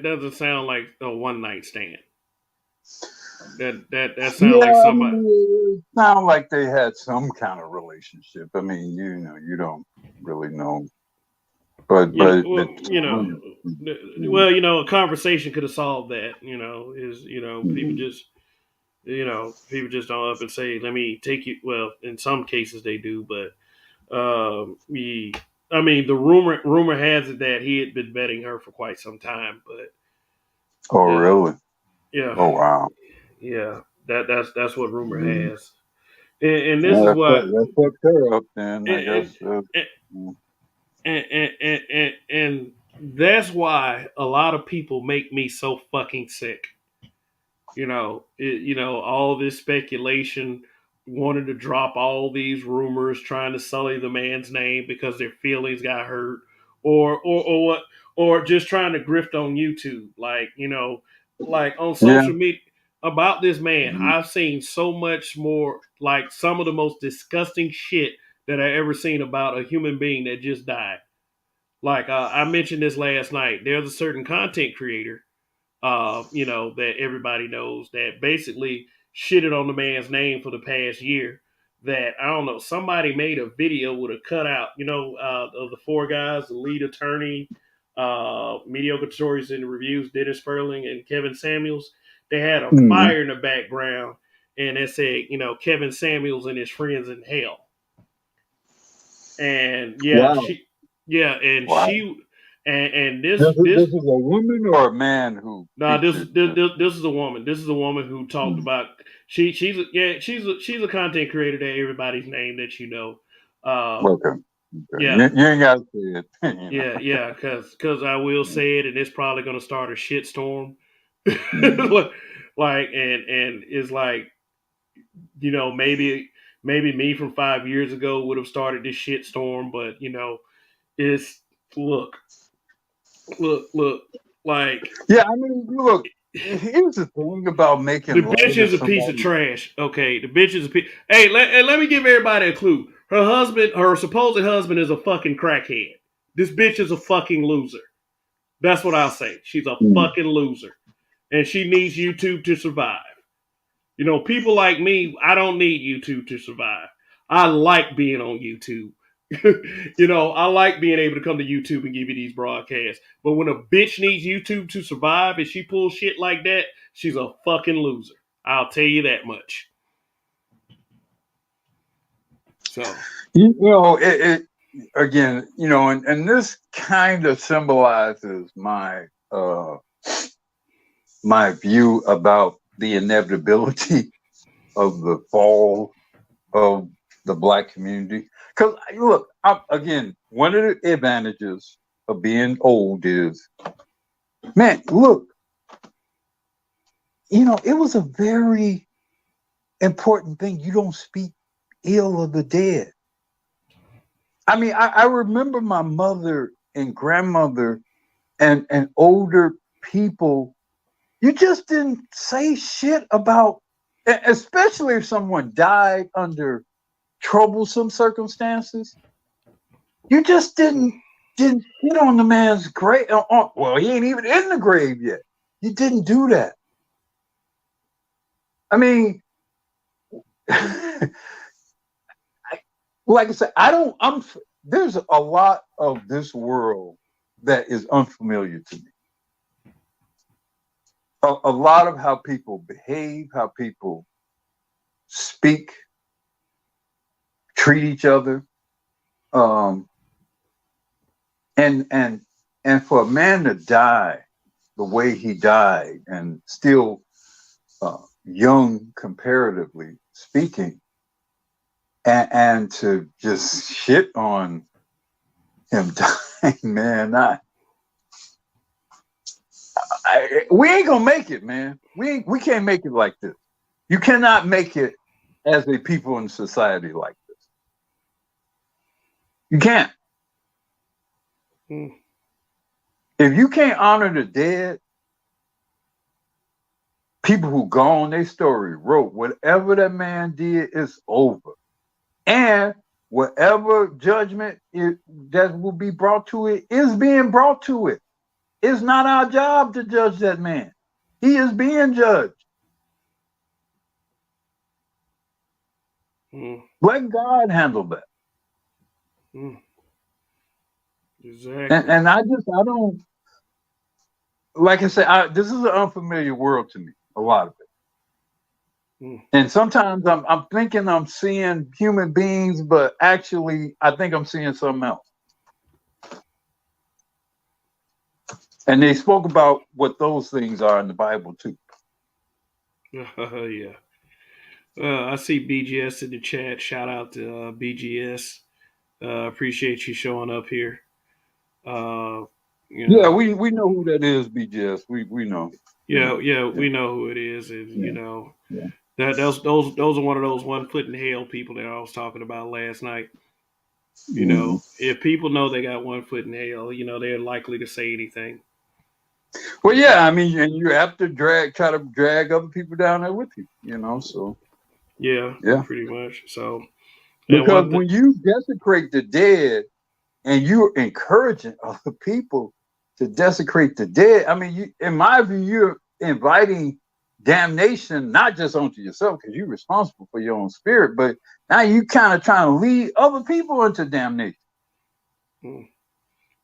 doesn't sound like a one night stand. That sounds like somebody. It sounded like they had some kind of relationship. I mean, you don't really know, but a conversation could have solved that. People just don't up and say, "Let me take you." Well, in some cases they do, but the rumor has it that he had been vetting her for quite some time. But oh, really? yeah, Oh, wow. yeah, that's what rumor has, and this is what that fucked her up. Then I and, guess. and that's why a lot of people make me so fucking sick. All this speculation, wanted to drop all these rumors, trying to sully the man's name because their feelings got hurt, or what, or just trying to grift on YouTube, like on social media about this man. I've seen so much more, like some of the most disgusting shit that I ever seen about a human being that just died. Like I mentioned this last night. There's a certain content creator that everybody knows that basically shitted on the man's name for the past year. That I don't know, somebody made a video with a cutout, of the four guys, the lead attorney, mediocre stories and reviews, Dennis Sperling and Kevin Samuels. They had a fire in the background, and it said, Kevin Samuels and his friends in hell. And this is a woman or a man who? No, this is a woman. This is a woman who talked about she's a content creator that everybody's name that you know. Okay. Yeah. You ain't got to say it. Yeah, because I will say it, and it's probably going to start a shitstorm. Mm. Like, and it's like, maybe me from 5 years ago would have started this shitstorm, but it's look, look, like Yeah, I mean, look, here's the thing about the making bitch light of is a piece of somebody. trash. Okay, the bitch is a piece. Hey, let me give everybody a clue. Her supposed husband, is a fucking crackhead. This bitch is a fucking loser. That's what I'll say. She's a Mm. fucking loser, and she needs YouTube to survive. People like me, I don't need YouTube to survive. I like being on YouTube. I like being able to come to YouTube and give you these broadcasts. But when a bitch needs YouTube to survive and she pulls shit like that, she's a fucking loser. I'll tell you that much. So, It again, and this kind of symbolizes my view about the inevitability of the fall of the Black community. Because look, again, one of the advantages of being old is, man, look, it was a very important thing. You don't speak ill of the dead. I mean, I remember my mother and grandmother and older people. You just didn't say shit about, especially if someone died under troublesome circumstances. You just didn't hit on the man's grave. Well, he ain't even in the grave yet. You didn't do that. I mean, like I said, I don't. There's a lot of this world that is unfamiliar to me. A lot of how people behave, how people speak, treat each other, and for a man to die the way he died, and still young comparatively speaking, and to just shit on him dying, man, we ain't gonna make it, man. We can't make it like this. You cannot make it as a people in society like this. You can't. mm, If you can't honor the dead, people who gone, their story wrote. Whatever that man did is over. And whatever judgment that will be brought to it is being brought to it. It's not our job to judge that man. He is being judged. mm, Let God handle that. mm, exactly. And I don't, like I said, this is an unfamiliar world to me, a lot of it. Mm. And sometimes I'm thinking I'm seeing human beings, but actually I think I'm seeing something else. And they spoke about what those things are in the Bible too. Yeah. I see BGS in the chat. Shout out to BGS. Appreciate you showing up here. Uh, you Yeah, know, we know who that is, BGS. We know. yeah, Yeah. we know who it is, and Yeah. Yeah. that those are one of those one foot in hell people that I was talking about last night. Mm-hmm. If people know they got one foot in hell, they're likely to say anything. Well, yeah, I mean, and you have to try to drag other people down there with you, so. Yeah, Yeah. pretty much. So, and Because when you desecrate the dead and you're encouraging other people to desecrate the dead, I mean, in my view, you're inviting damnation, not just onto yourself, because you're responsible for your own spirit, but now you kind of trying to lead other people into damnation.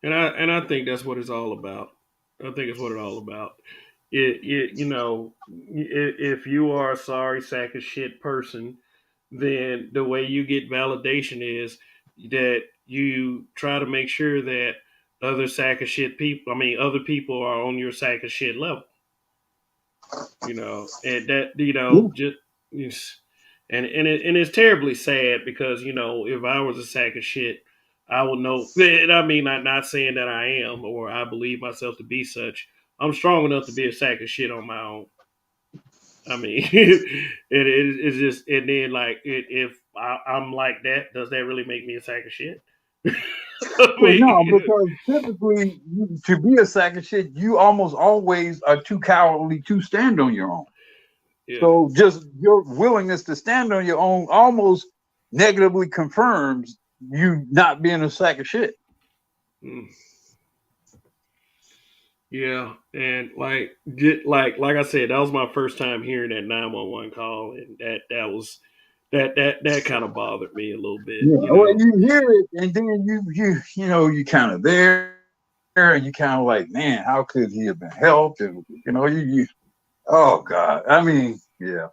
and I think that's what it's all about. I think it's what it's all about. If you are a sorry sack of shit person, then the way you get validation is that you try to make sure that other sack of shit people, other people are on your sack of shit level. And that just and it's terribly sad because if I was a sack of shit, I will know. And I mean, I'm not saying that I am or I believe myself to be such. I'm strong enough to be a sack of shit on my own. I mean, it's just, and then like, if I'm like that, does that really make me a sack of shit? I Well, no, mean, because typically to be a sack of shit, you almost always are too cowardly to stand on your own. yeah. So just your willingness to stand on your own almost negatively confirms you not being a sack of shit. Mm. Yeah, and like I said, that was my first time hearing that 911 call, and that kind of bothered me a little bit, Yeah, you well, know. you hear it, and then you kind of there, and you kind of like, man, how could he have been helped? And you oh God, I mean, yeah,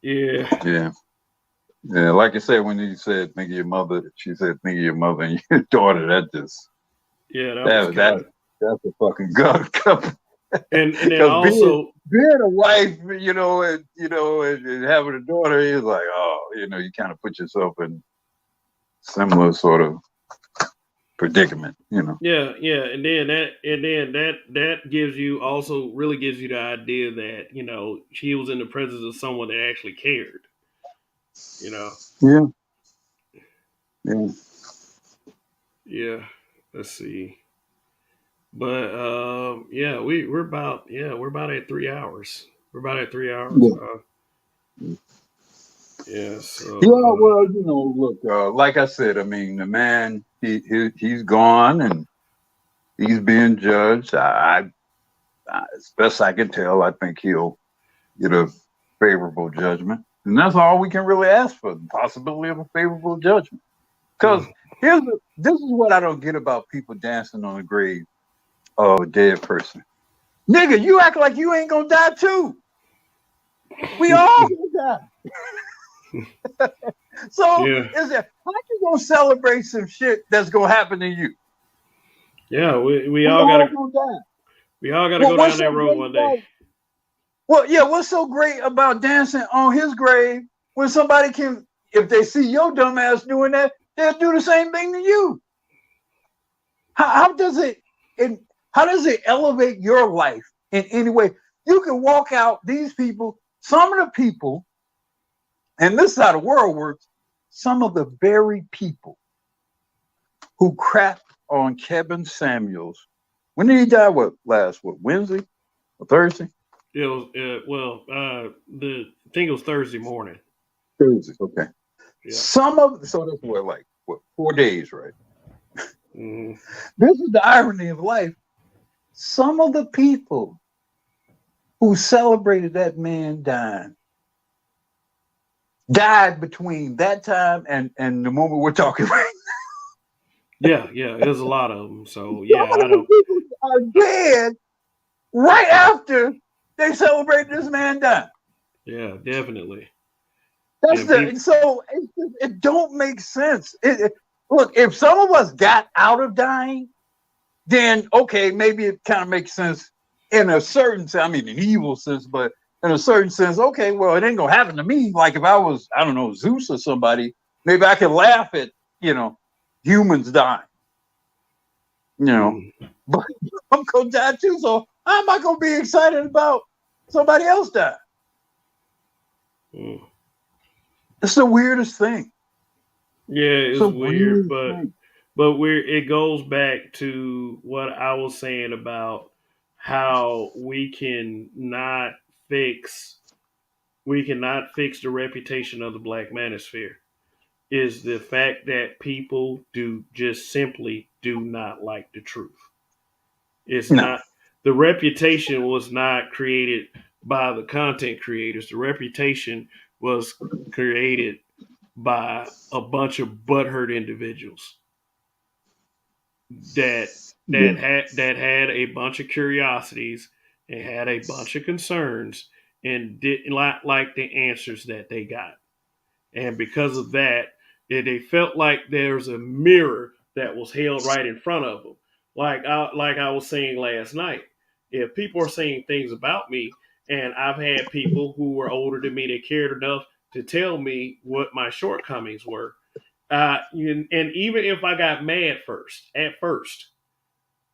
Yeah, yeah. Yeah, like I said, when you said think of your mother, she said think of your mother and your daughter. That just yeah, that was that kind that of, that's a fucking gut couple. and then Because also, being a wife, and having a daughter is like, oh, you kind of put yourself in similar sort of predicament, yeah, and then that gives you also really gives you the idea that she was in the presence of someone that actually cared, you know. Yeah, yeah. Yeah, let's see. But yeah, we're about at 3 hours. We're about at 3 hours. Yeah. Yeah. Yeah, So well, look, like I said, I mean, the man, he's gone and he's being judged. As best I can tell, I think he'll get a favorable judgment, and that's all we can really ask for: the possibility of a favorable judgment. Because this is what I don't get about people dancing on the grave of a dead person. Nigga, you act like you ain't gonna die too. We all gonna die. So yeah, is it how you gonna celebrate some shit that's gonna happen to you? yeah. We We all all gotta gonna die. we all gotta Well, go what's down so that road great one day. about what's so great about dancing on his grave when somebody can, if they see your dumb ass doing that, they'll do the same thing to you. How does it how does it elevate your life in any way? You can walk out these people, some of the people, and this is how the world works, some of the very people who crapped on Kevin Samuels. When did he die? Wednesday or Thursday? It was the I think it was Thursday morning. Thursday. Okay. Yeah. So that's 4 days, right? Mm-hmm. This is the irony of life. Some of the people who celebrated that man died between that time and the moment we're talking right Yeah, there's a lot of them. So now. yeah, Some I of the don't. people are dead right after they celebrate this man dying. Yeah, definitely. That's And people. it don't make sense. Look, if some of us got out of dying, then okay, maybe it kind of makes sense in a certain sense. I mean, an evil sense, but in a certain sense, okay, well, it ain't gonna happen to me. Like if I was, I don't know, Zeus or somebody, maybe I could laugh at, humans dying, Mm, but I'm gonna die too. So I'm not gonna be excited about somebody else dying. mm. It's the weirdest thing. Yeah, It's it's the weird, weirdest but thing. it goes back to what I was saying about how fix we cannot fix the reputation of the Black Manosphere is the fact that people do just simply do not like the truth. It's No. not the reputation was not created by the content creators. The reputation was created by a bunch of butthurt individuals that Yeah. had a bunch of curiosities and had a bunch of concerns and didn't like the answers that they got. And because of that, they felt like there's a mirror that was held right in front of them. Like I was saying last night, if people are saying things about me, and I've had people who were older than me that cared enough to tell me what my shortcomings were, And even if I got mad at first,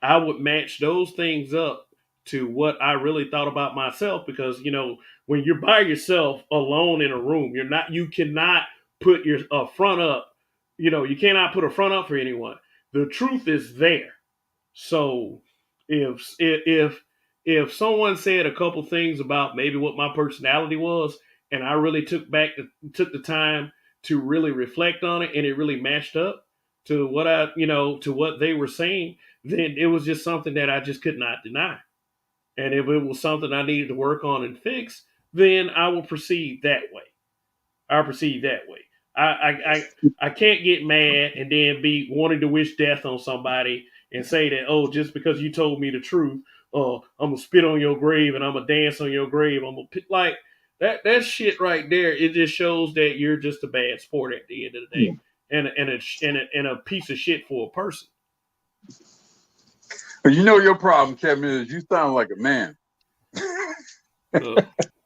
I would match those things up to what I really thought about myself, because when you're by yourself alone in a room, you cannot put your front up. You cannot put a front up for anyone. The truth is there. So if someone said a couple things about maybe what my personality was, and I really took the time to really reflect on it, and it really matched up to what they were saying, then it was just something that I just could not deny. And if it was something I needed to work on and fix, then I will proceed that way. I proceed that way. I can't get mad and then be wanting to wish death on somebody and say that, oh, just because you told me the truth, I'm gonna spit on your grave and I'm gonna dance on your grave. I'm gonna like that shit right there. It just shows that you're just a bad sport at the end of the day, and a piece of shit for a person. But your problem, Kevin, is you sound like a man. That's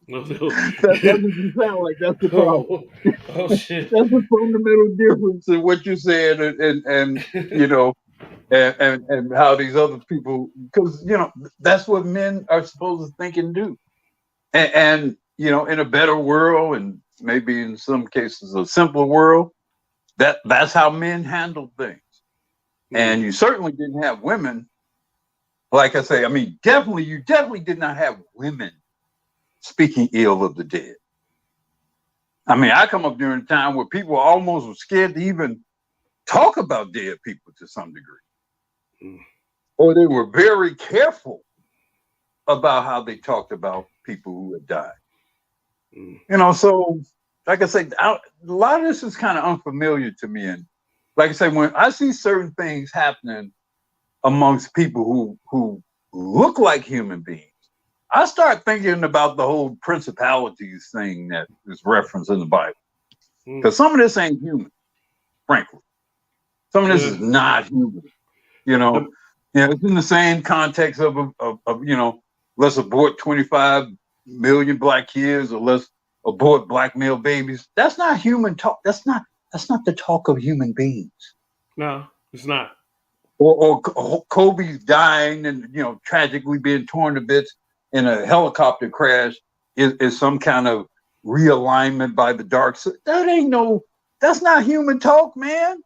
what you sound like. That's the problem. Oh shit! That's the fundamental difference in what you're saying, and how these other people, because that's what men are supposed to think and do, and in a better world, and maybe in some cases a simpler world, that's how men handle things. And you certainly didn't have women, like I say. I mean, you definitely did not have women speaking ill of the dead. I mean, I come up during a time where people almost were scared to even talk about dead people to some degree. Or they were very careful about how they talked about people who had died. So like I say, a lot of this is kind of unfamiliar to me. And like I say, when I see certain things happening amongst people who look like human beings, I start thinking about the whole principalities thing that is referenced in the Bible. Because some of this ain't human, frankly. Some of this is not human. It's in the same context of let's abort 25 million black kids, or let's abort black male babies. That's not human talk. That's not the talk of human beings. No, it's not. Or Kobe's dying and tragically being torn to bits in a helicopter crash is some kind of realignment by the dark side. That's not human talk, man.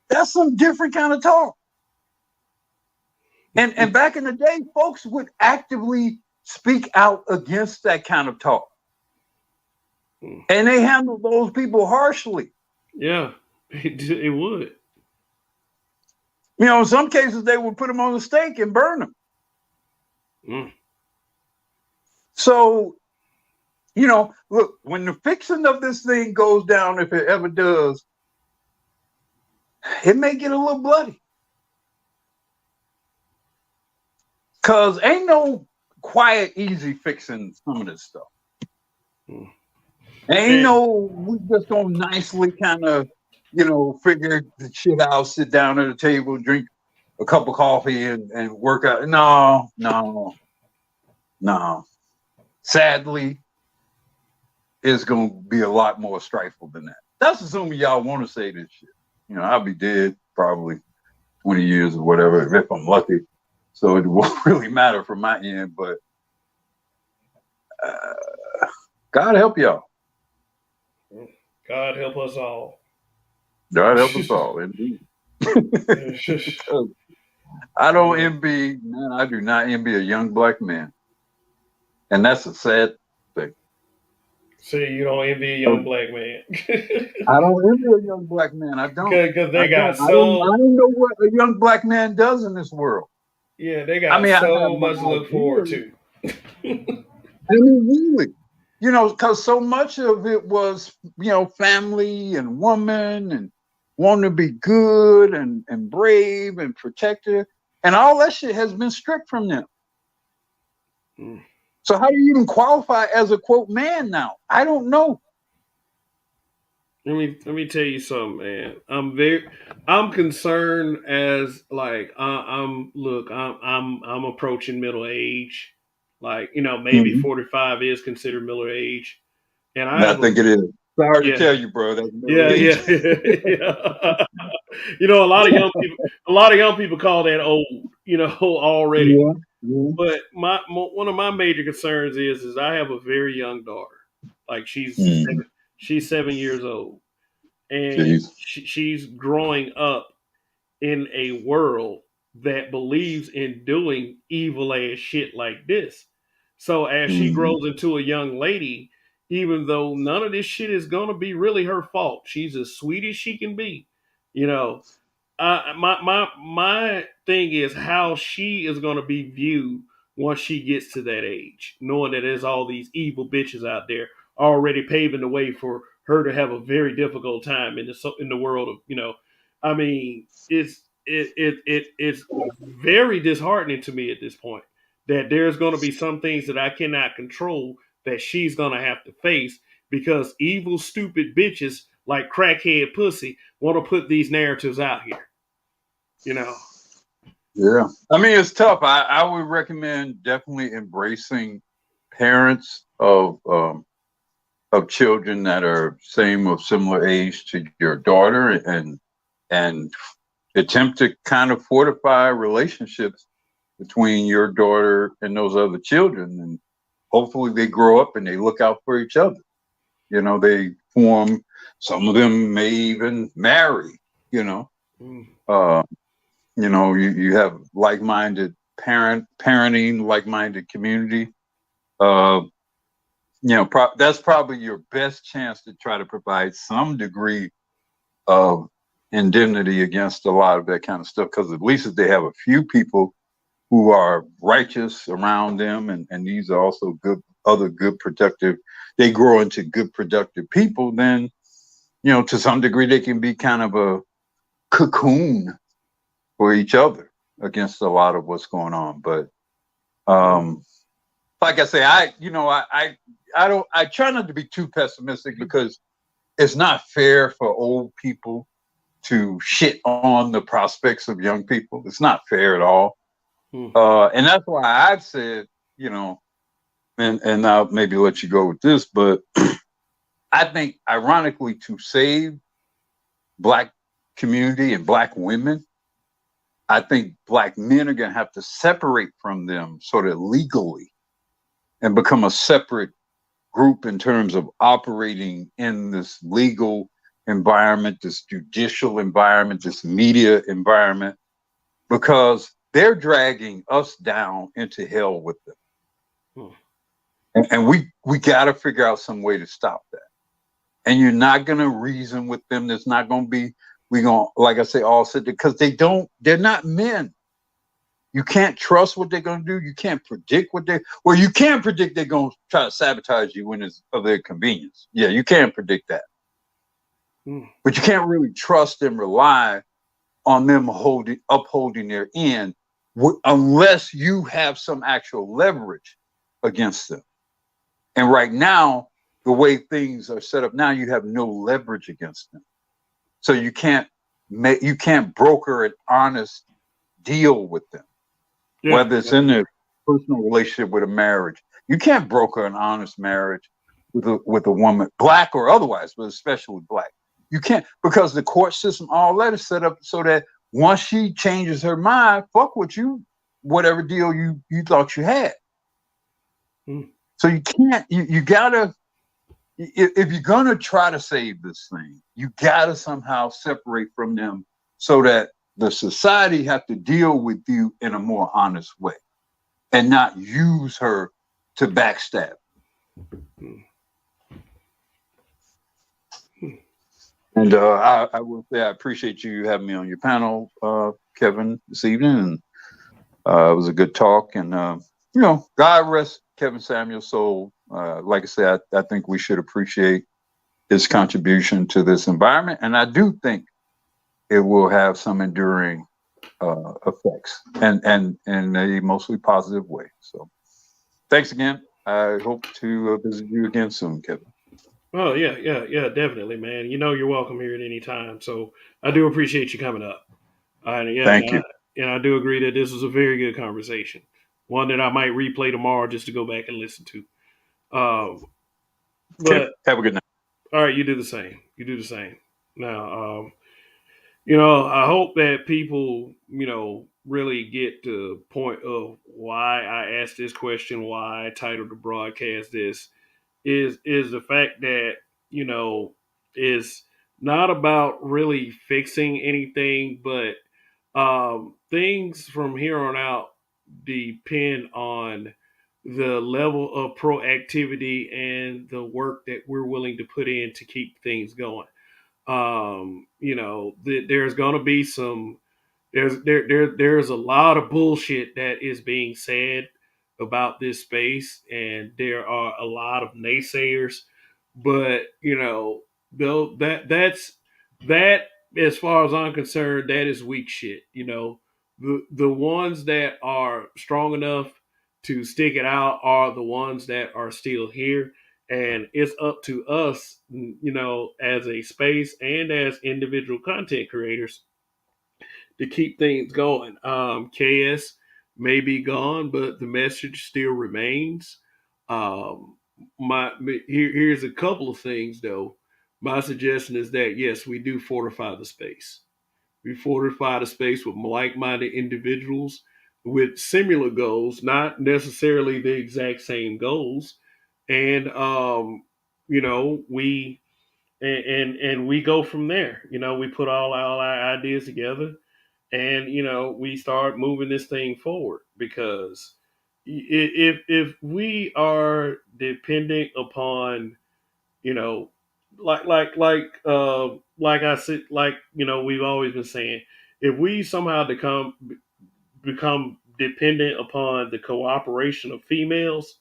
That's some different kind of talk. And back in the day, folks would actively speak out against that kind of talk. And they handled those people harshly. Yeah, it would. In some cases, they would put them on the stake and burn them. So, look, when the fixing of this thing goes down, if it ever does, it may get a little bloody. Because ain't no quiet, easy fixing some of this stuff. Ain't no, we just gonna nicely kind of, figure the shit out, sit down at a table, drink a cup of coffee and work out. No. Sadly, it's gonna be a lot more strifeful than that. That's assuming y'all want to say this shit. I'll be dead probably 20 years or whatever, if I'm lucky. So it won't really matter from my end, but God help y'all. God help us all. God help us all, indeed. I don't envy, man, I do not envy a young black man. And that's a sad thing. See, you don't envy a young black man. I don't envy a young black man. I don't. Because they got I don't know what a young black man does in this world. Yeah, they got so much to look forward to. Really. Because so much of it was, family and woman and wanting to be good and brave and protective. And all that shit has been stripped from them. So how do you even qualify as a quote man now? I don't know. Let me tell you something, man. I'm concerned as like I'm approaching middle age. Like, maybe 45 is considered middle age. And I think it is. Sorry Yeah. to tell you, bro. That's Yeah, middle yeah. age. You know, a lot of young people call that old, you know, already. Yeah. Yeah. But one of my major concerns is I have a very young daughter. Like Mm. she's 7 years old, and Jeez. she's growing up in a world that believes in doing evil ass shit like this. So as she Mm. grows into a young lady, even though none of this shit is gonna be really her fault, she's as sweet as she can be. You know, my thing is how she is going to be viewed once she gets to that age, knowing that there's all these evil bitches out there already paving the way for her to have a very difficult time in the world of, you know, I mean, it's very disheartening to me at this point that there's going to be some things that I cannot control that she's going to have to face because evil, stupid bitches like crackhead pussy want to put these narratives out here. You know. Yeah. I mean, it's tough. I would recommend definitely embracing parents of children that are same or similar age to your daughter, and attempt to kind of fortify relationships between your daughter and those other children, and hopefully they grow up and they look out for each other. You know, they form. Some of them may even marry. You know. Mm. You know, you have like-minded parenting, like-minded community. Uh, you know, that's probably your best chance to try to provide some degree of indemnity against a lot of that kind of stuff, because at least if they have a few people who are righteous around them, and these are also good productive, they grow into good productive people, then, you know, to some degree they can be kind of a cocoon for each other against a lot of what's going on. But like I say, I try not to be too pessimistic, because it's not fair for old people to shit on the prospects of young people. It's not fair at all. And that's why I've said, you know, and I'll maybe let you go with this, but I think ironically, to save Black community and Black women, I think Black men are going to have to separate from them sort of legally and become a separate group in terms of operating in this legal environment, this judicial environment, this media environment, because they're dragging us down into hell with them. And we got to figure out some way to stop that. And you're not going to reason with them. There's not going to be, we're going to, like I say, all sit there, because they're not men. You can't trust what they're going to do. You can't predict you can predict they're going to try to sabotage you when it's of their convenience. Yeah, you can predict that. But you can't really trust and rely on them upholding their end unless you have some actual leverage against them. And right now, the way things are set up now, you have no leverage against them. So you can't broker an honest deal with them. Yeah, whether it's in a personal relationship with a marriage. You can't broker an honest marriage with a woman, Black or otherwise, but especially Black. You can't, because the court system, all that is set up so that once she changes her mind, fuck with you, whatever deal you thought you had. So you can't, you gotta, if you're gonna try to save this thing, you gotta somehow separate from them so that the society have to deal with you in a more honest way and not use her to backstab. And I will say I appreciate you having me on your panel, Kevin, this evening. And it was a good talk. And, you know, God rest Kevin Samuel's soul. Like I said, I think we should appreciate his contribution to this environment. And I do think it will have some enduring effects, and in a mostly positive way. So thanks again. I hope to visit you again soon, Kevin. Oh yeah, definitely, man. You know you're welcome here at any time. So I do appreciate you coming up. Thank you. And I do agree that this was a very good conversation. One that I might replay tomorrow just to go back and listen to. But have a good night. All right, you do the same. You do the same. Now, I hope that people, really get to the point of why I asked this question, why I titled the broadcast this, is the fact that, you know, is not about really fixing anything, but things from here on out depend on the level of proactivity and the work that we're willing to put in to keep things going. There's going to be there's a lot of bullshit that is being said about this space, and there are a lot of naysayers. But though that as far as I'm concerned, that is weak shit. The ones that are strong enough to stick it out are the ones that are still here, and it's up to us, as a space and as individual content creators to keep things going. KS may be gone, but the message still remains. Um, here's a couple of things though. My suggestion is that yes, we do fortify the space. We fortify the space with like-minded individuals with similar goals, not necessarily the exact same goals, and we and we go from there. We put all our ideas together, and we start moving this thing forward, because if we are dependent upon, you know like I said, we've always been saying, if we somehow become dependent upon the cooperation of females,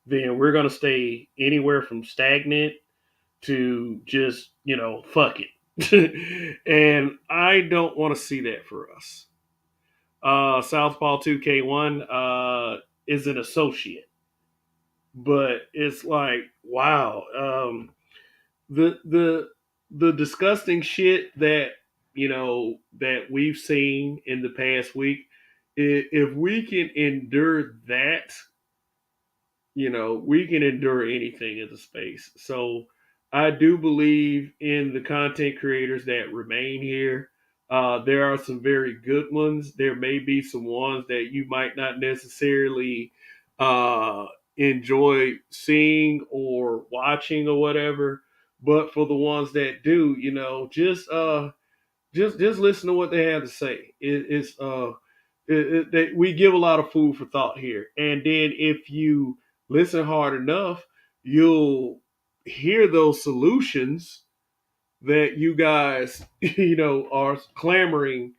then we're going to stay anywhere from stagnant to just fuck it. And I don't want to see that for us. Southpaw 2K1 is an associate, but it's like, wow, the disgusting shit that that we've seen in the past week. If we can endure that, we can endure anything in the space. So I do believe in the content creators that remain here. There are some very good ones. There may be some ones that you might not necessarily uh, enjoy seeing or watching or whatever. But for the ones that do, just listen to what they have to say. We give a lot of food for thought here, and then if you listen hard enough, you'll hear those solutions that you guys are clamoring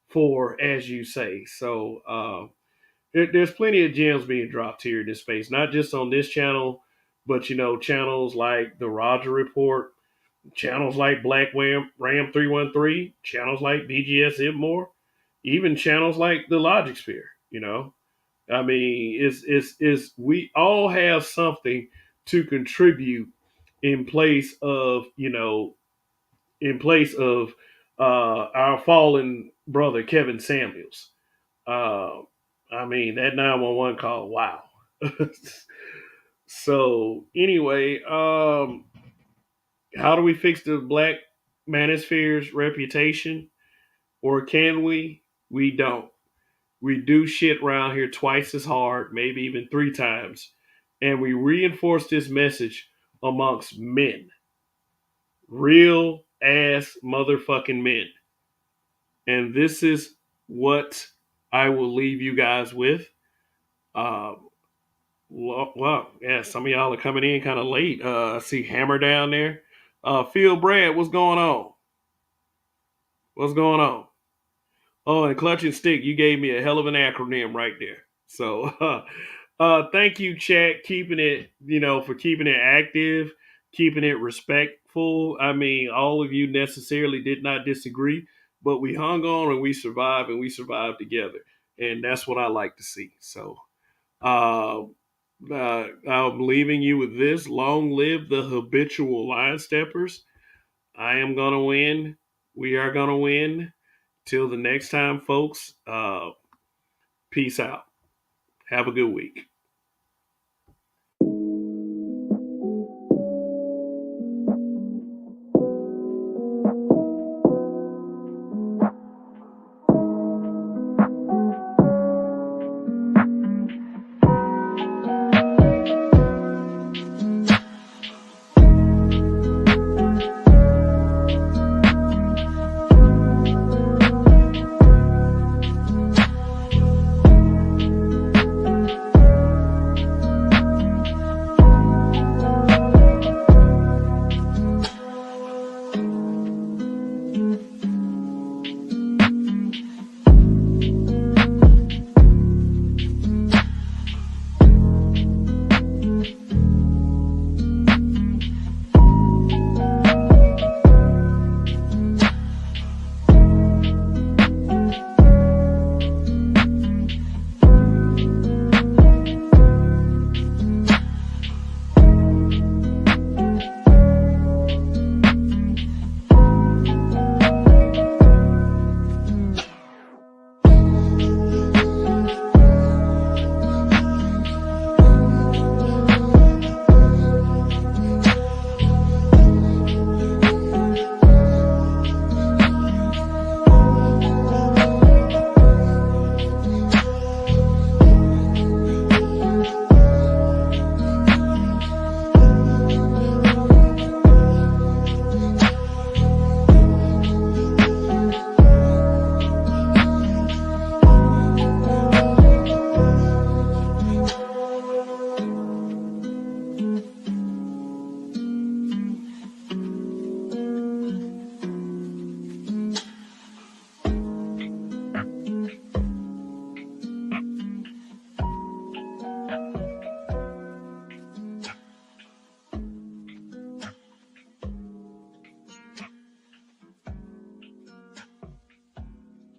for, as you say. So there's plenty of gems being dropped here in this space, not just on this channel, but channels like the Roger Report, channels like Black Ram 313, channels like BGS More, even channels like the Logic Sphere. I mean, it's we all have something to contribute in place of our fallen brother Kevin Samuels. Uh, I mean, that 911 call, wow. So anyway, how do we fix the Black Manosphere's reputation? Or can we? We don't. We do shit around here twice as hard, maybe even three times. And we reinforce this message amongst men. Real ass motherfucking men. And this is what I will leave you guys with. Uh, well, yeah, some of y'all are coming in kind of late. I see Hammer down there. Phil Brad, what's going on? What's going on? Oh, and Clutch and Stick, you gave me a hell of an acronym right there. So, thank you, chat, keeping it, for keeping it active, keeping it respectful. I mean, all of you necessarily did not disagree, but we hung on and we survived together. And that's what I like to see. So, uh, I'm leaving you with this. Long live the habitual line steppers. I am going to win. We are going to win. Till the next time, folks, peace out. Have a good week.